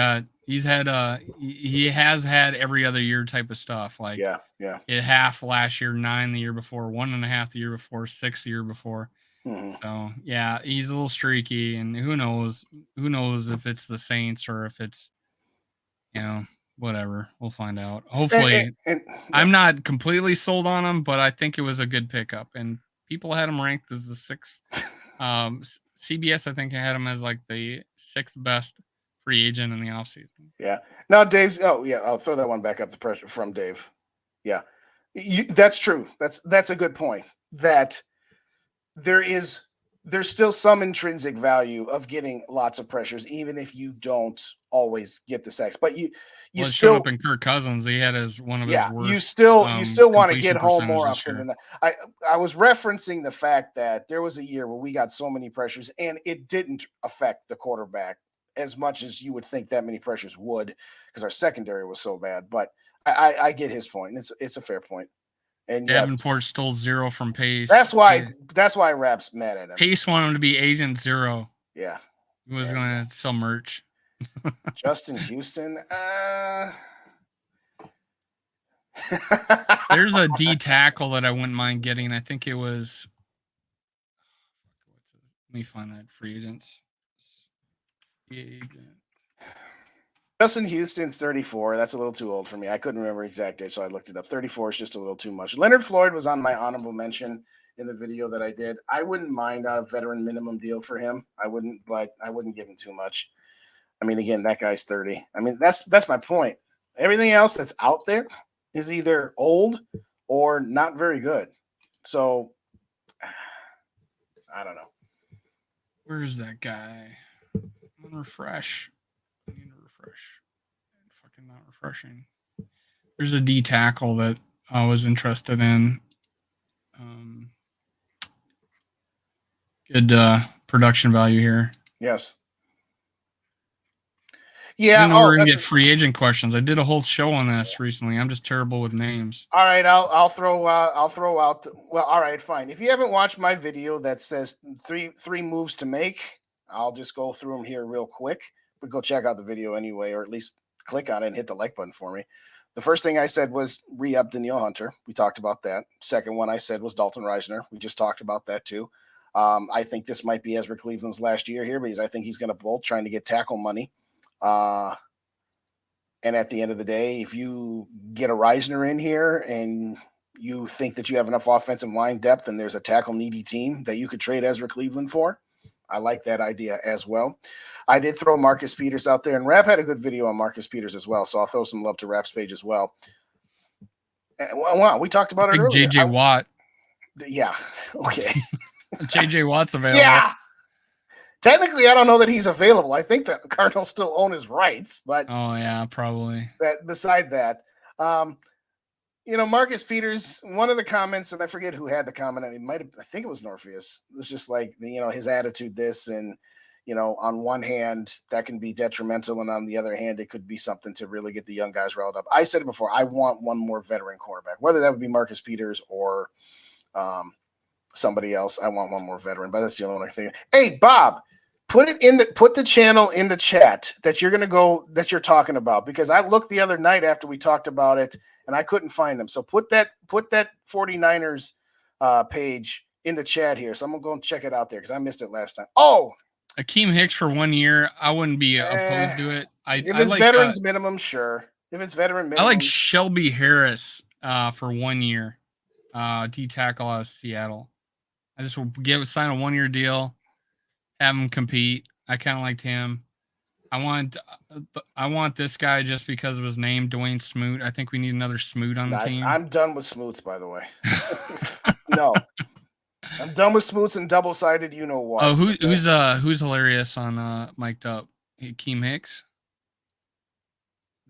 has had every other year type of stuff. Like it half last year, 9 the year before, 1.5 the year before, 6 the year before. Mm-hmm. So yeah, he's a little streaky, and who knows if it's the Saints or if it's whatever. We'll find out. Hopefully, I'm not completely sold on him, but I think it was a good pickup. And people had him ranked as the 6th. CBS, I think, had him as like the 6th best free agent in the offseason. Yeah. Now, Dave's. Oh, yeah. I'll throw that one back up. The pressure from Dave. Yeah, that's true. That's a good point. That there's still some intrinsic value of getting lots of pressures, even if you don't always get the sacks. But you still showed up in Kirk Cousins. He had his worst. You still want to get home more often than that. I was referencing the fact that there was a year where we got so many pressures, and it didn't affect the quarterback as much as you would think that many pressures would, because our secondary was so bad. But I get his point. It's a fair point. And Davenport stole 0 from Pace. That's why Rap's mad at him. Pace wanted him to be Agent 0. Yeah. He was going to sell merch. Justin Houston. There's a D tackle that I wouldn't mind getting. I think it was. Let me find that free agents. Justin Houston's 34. That's a little too old for me. I couldn't remember exact date, so I looked it up. 34 is just a little too much. Leonard Floyd was on my honorable mention. in the video that I did. I wouldn't mind a veteran minimum deal for him. I wouldn't, but I wouldn't give him too much. I mean, again, that guy's 30. I mean, that's my point. Everything else that's out there is either old or not very good. So I don't know. Where's that guy? I'm gonna refresh. I need to refresh. Fucking not refreshing. There's a D tackle that I was interested in. Good production value here. Yes. Yeah. Even though we're gonna get free agent questions, I did a whole show on this recently. I'm just terrible with names. All right, I'll throw out. Well, all right, fine. If you haven't watched my video that says three moves to make, I'll just go through them here real quick. But go check out the video anyway, or at least click on it and hit the like button for me. The first thing I said was re-up Danielle Hunter. We talked about that. Second one I said was Dalton Reisner. We just talked about that too. I think this might be Ezra Cleveland's last year here because I think he's going to bolt trying to get tackle money. And at the end of the day, if you get a Reisner in here and you think that you have enough offensive line depth and there's a tackle needy team that you could trade Ezra Cleveland for, I like that idea as well. I did throw Marcus Peters out there, and Rap had a good video on Marcus Peters as well, so I'll throw some love to Rap's page as well. And, wow, we talked about it earlier. JJ Watt. Yeah, okay. JJ Watt's available. Yeah. Technically, I don't know that he's available. I think the Cardinals still own his rights, but oh yeah, probably. Beside that, Marcus Peters. One of the comments, and I forget who had the comment. I think it was Norpheus. It was just like his attitude. This and on one hand that can be detrimental, and on the other hand, it could be something to really get the young guys riled up. I said it before. I want one more veteran cornerback, whether that would be Marcus Peters or somebody else. I want one more veteran, but that's the only one I think. Hey, Bob. Put the channel in the chat that you're talking about, because I looked the other night after we talked about it and I couldn't find them. So put that 49ers page in the chat here. So I'm gonna go and check it out there because I missed it last time. Oh, Akeem Hicks for 1 year. I wouldn't be opposed to it. If it's veterans minimum, sure. If it's veteran minimum, I like Shelby Harris for 1 year. D tackle out of Seattle. I just will sign a 1 year deal. Have him compete. I kind of liked him. I want this guy just because of his name, Dwayne Smoot. I think we need another Smoot on the team. I'm done with Smoots, by the way. No, I'm done with Smoots and double-sided. You know what? Oh, who's hilarious on mic'd up? Akeem Hicks.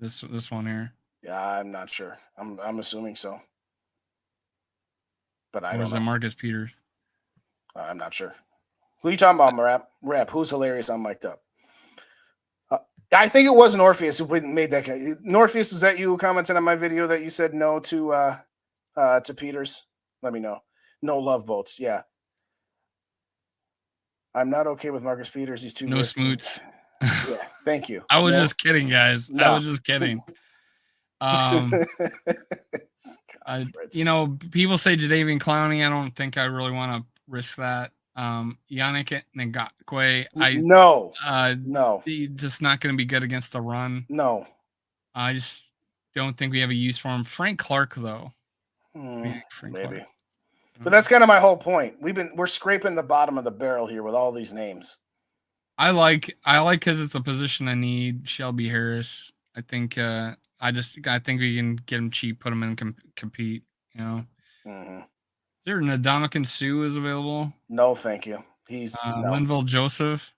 This one here. Yeah, I'm not sure. I'm assuming so, but I don't know. Or is it Marcus Peters? I'm not sure. Who are you talking about, Rap? Who's hilarious on mic'd up? I think it was Norpheus who made that. Norpheus, was that you who commented on my video that you said no to Peters? Let me know. No love boats. Yeah. I'm not okay with Marcus Peters. He's too. No Smoots. Yeah. Thank you. I was just kidding, guys. No. I was just kidding. People say Jadeveon Clowney. I don't think I really want to risk that. Yannick Ngakoue, no, he's just not going to be good against the run. No, I just don't think we have a use for him. Frank Clark, though, maybe. Clark. But that's kind of my whole point. We're scraping the bottom of the barrel here with all these names. I like because it's a position I need. Shelby Harris. I think I think we can get him cheap, put him in and compete. Mm-hmm. Is there Ndamukong Suh is available? No, thank you. He's Linval Joseph.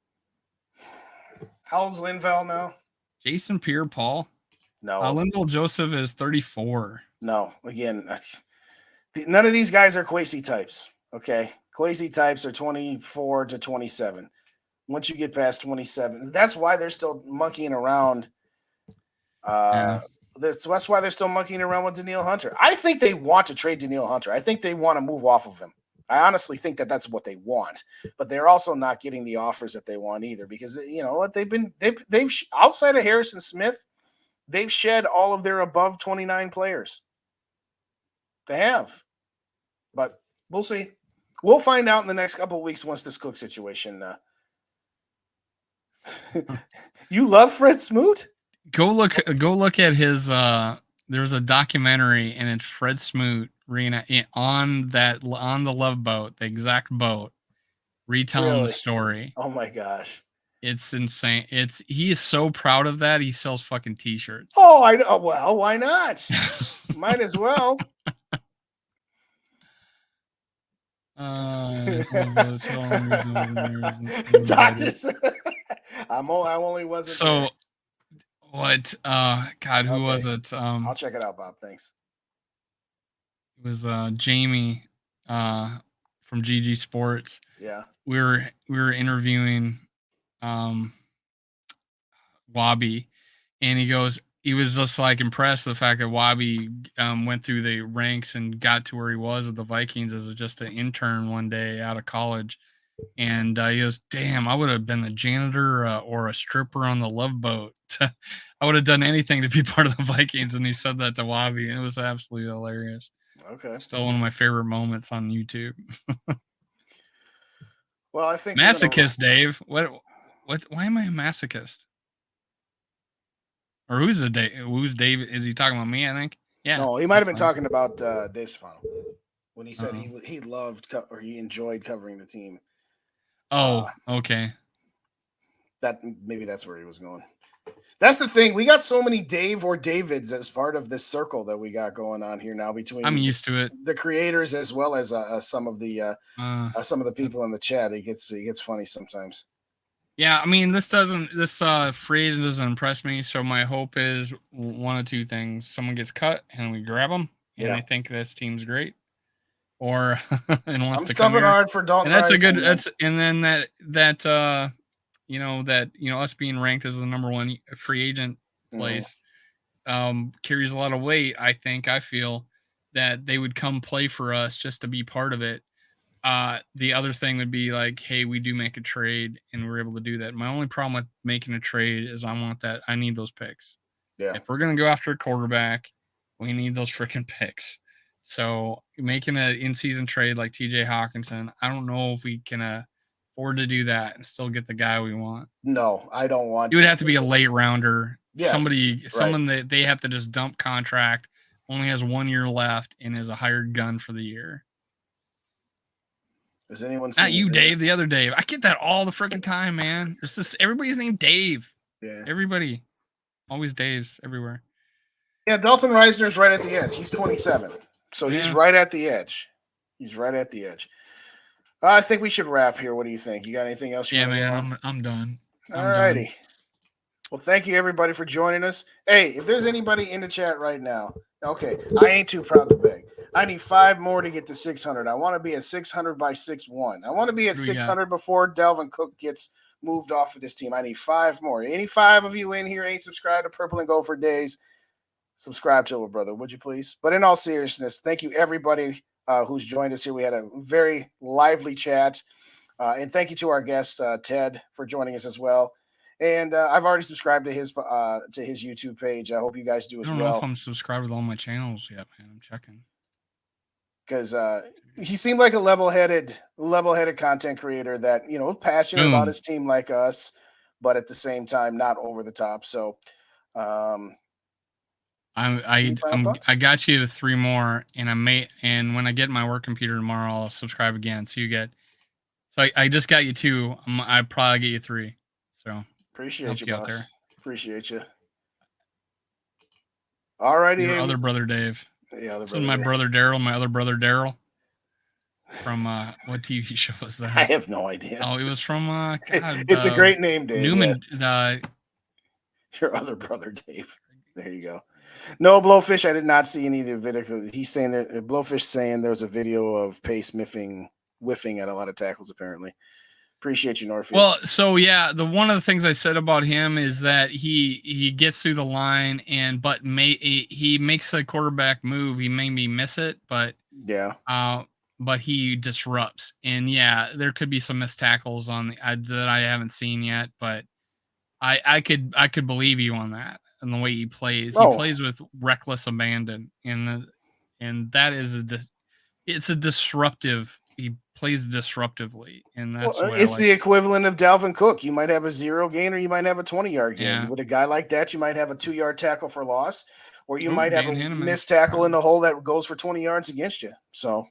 How old's Linval now? Jason Pierre-Paul. No. Linval Joseph is 34. No. Again, none of these guys are Kwesi types. Okay, Kwesi types are 24 to 27. Once you get past 27, that's why they're still monkeying around. That's why they're still monkeying around with Danielle Hunter. I think they want to trade Danielle Hunter. I think they want to move off of him. I honestly think that that's what they want, but they're also not getting the offers that they want either, because what they've outside of Harrison Smith, they've shed all of their above 29 players. They have, but we'll see. We'll find out in the next couple of weeks once this Cook situation. You love Fred Smoot? Go look at his there was a documentary, and it's Fred Smoot on the Love Boat, the exact boat, retelling Really? the story. Oh my gosh. It's insane. He is so proud of that. He sells fucking t-shirts. Oh, I know. Well, why not? Might as well. Doctors. I only wasn't. So there. what? God, who was it? I'll check it out, Bob. Thanks. It was Jamie from GG Sports. Yeah. We were interviewing Wabi, and he was just like impressed with the fact that Wabi went through the ranks and got to where he was with the Vikings as just an intern one day out of college. And he goes, "Damn, I would have been a janitor or a stripper on the Love Boat. I would have done anything to be part of the Vikings." And he said that to Wabi, and it was absolutely hilarious. Okay. Still one of my favorite moments on YouTube. Well, I think masochist, Dave. What? Why am I a masochist? Or who's Dave? Is he talking about me? I think. Yeah. No, he might have been talking about Dave Stefano when he said he loved or he enjoyed covering the team. Oh, okay. Maybe that's where he was going. That's the thing. We got so many Dave or Davids as part of this circle that we got going on here now between. I'm used to it. The creators as well as some of the people in the chat. It gets funny sometimes. Yeah, I mean, this phrase doesn't impress me. So my hope is one of two things: someone gets cut and we grab them, and I think this team's great, or and wants to come here. Hard for Dalton. And that's a good. That's and then that us being ranked as the number one free agent place carries a lot of weight. I feel that they would come play for us just to be part of it. The other thing would be like, hey, we do make a trade and we're able to do that. My only problem with making a trade is I need those picks. Yeah. If we're going to go after a quarterback, we need those freaking picks. So making an in-season trade like TJ Hawkinson, I don't know if we can afford to do that and still get the guy we want. No, I don't want. It would have to be a late rounder. Yes, someone that they have to just dump contract, only has 1 year left and is a hired gun for the year. Is anyone not you, Dave? The other Dave. I get that all the freaking time, man. It's just everybody's named Dave. Yeah. Everybody, always Daves everywhere. Yeah, Dalton Reisner's right at the edge. He's 27, so he's right at the edge. I think we should wrap here. What do you think? You got anything else? I'm done. All righty. Well, thank you everybody for joining us. Hey, if there's anybody in the chat right now, okay, I ain't too proud to beg. I need 5 more to get to 600. I want to be at 600 by 6-1. I want to be at 600 before Delvin Cook gets moved off of this team. I need 5 more. Any 5 of you in here ain't subscribed to Purple and Gold for Days, subscribe to it, brother, would you please? But in all seriousness, thank you everybody who's joined us here. We had a very lively chat. And thank you to our guest, Ted, for joining us as well. And I've already subscribed to his YouTube page. I hope you guys do as well. I don't know if I'm subscribed with all my channels yet, man. I'm checking. Because he seemed like a level-headed content creator that, passionate about his team like us, but at the same time not over the top. So I got you to 3 more, and when I get my work computer tomorrow, I'll subscribe again. So I just got you 2. I probably get you 3. So appreciate you, boss. Appreciate you. All righty, your other brother Dave. Yeah, my brother Daryl, my other brother Daryl. From what TV show was that? I have no idea. Oh, it was from God, it's a great name, Dave. Newman. Yes. Your other brother Dave. There you go. No, Blowfish, I did not see any of the video. He's saying that Blowfish saying there was a video of Pace whiffing at a lot of tackles, apparently. Appreciate you, Norfield. Well, so yeah, one of the things I said about him is that he gets through the line but he makes a quarterback move. He made me miss it, but but he disrupts. And yeah, there could be some missed tackles that I haven't seen yet, but I could believe you on that and the way he plays. He plays with reckless abandon, and that is it's a disruptive. He plays disruptively, and that's the equivalent of Dalvin Cook. You might have a 0 gain, or you might have a 20-yard gain. Yeah. With a guy like that, you might have a 2-yard tackle for loss, or you Ooh, might have Dan a Hanneman. missed tackle in the hole that goes for 20 yards against you. So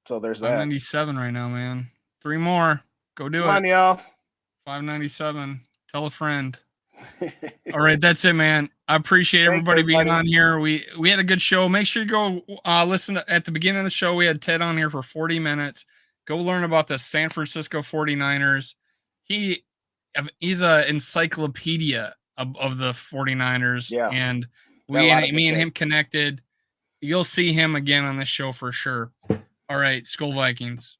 there's that. 597 right now, man. 3 more. Go do Come it. on, y'all. 597. Tell a friend. All right, that's it, man. I appreciate Thanks, everybody being everybody. on here. We had a good show. Make sure you go listen at the beginning of the show. We had Ted on here for 40 minutes. Go learn about the San Francisco 49ers. He's an encyclopedia of the 49ers. Yeah. And Got a lot of me good and him takes. connected. You'll see him again on this show for sure. All right, Skull Vikings.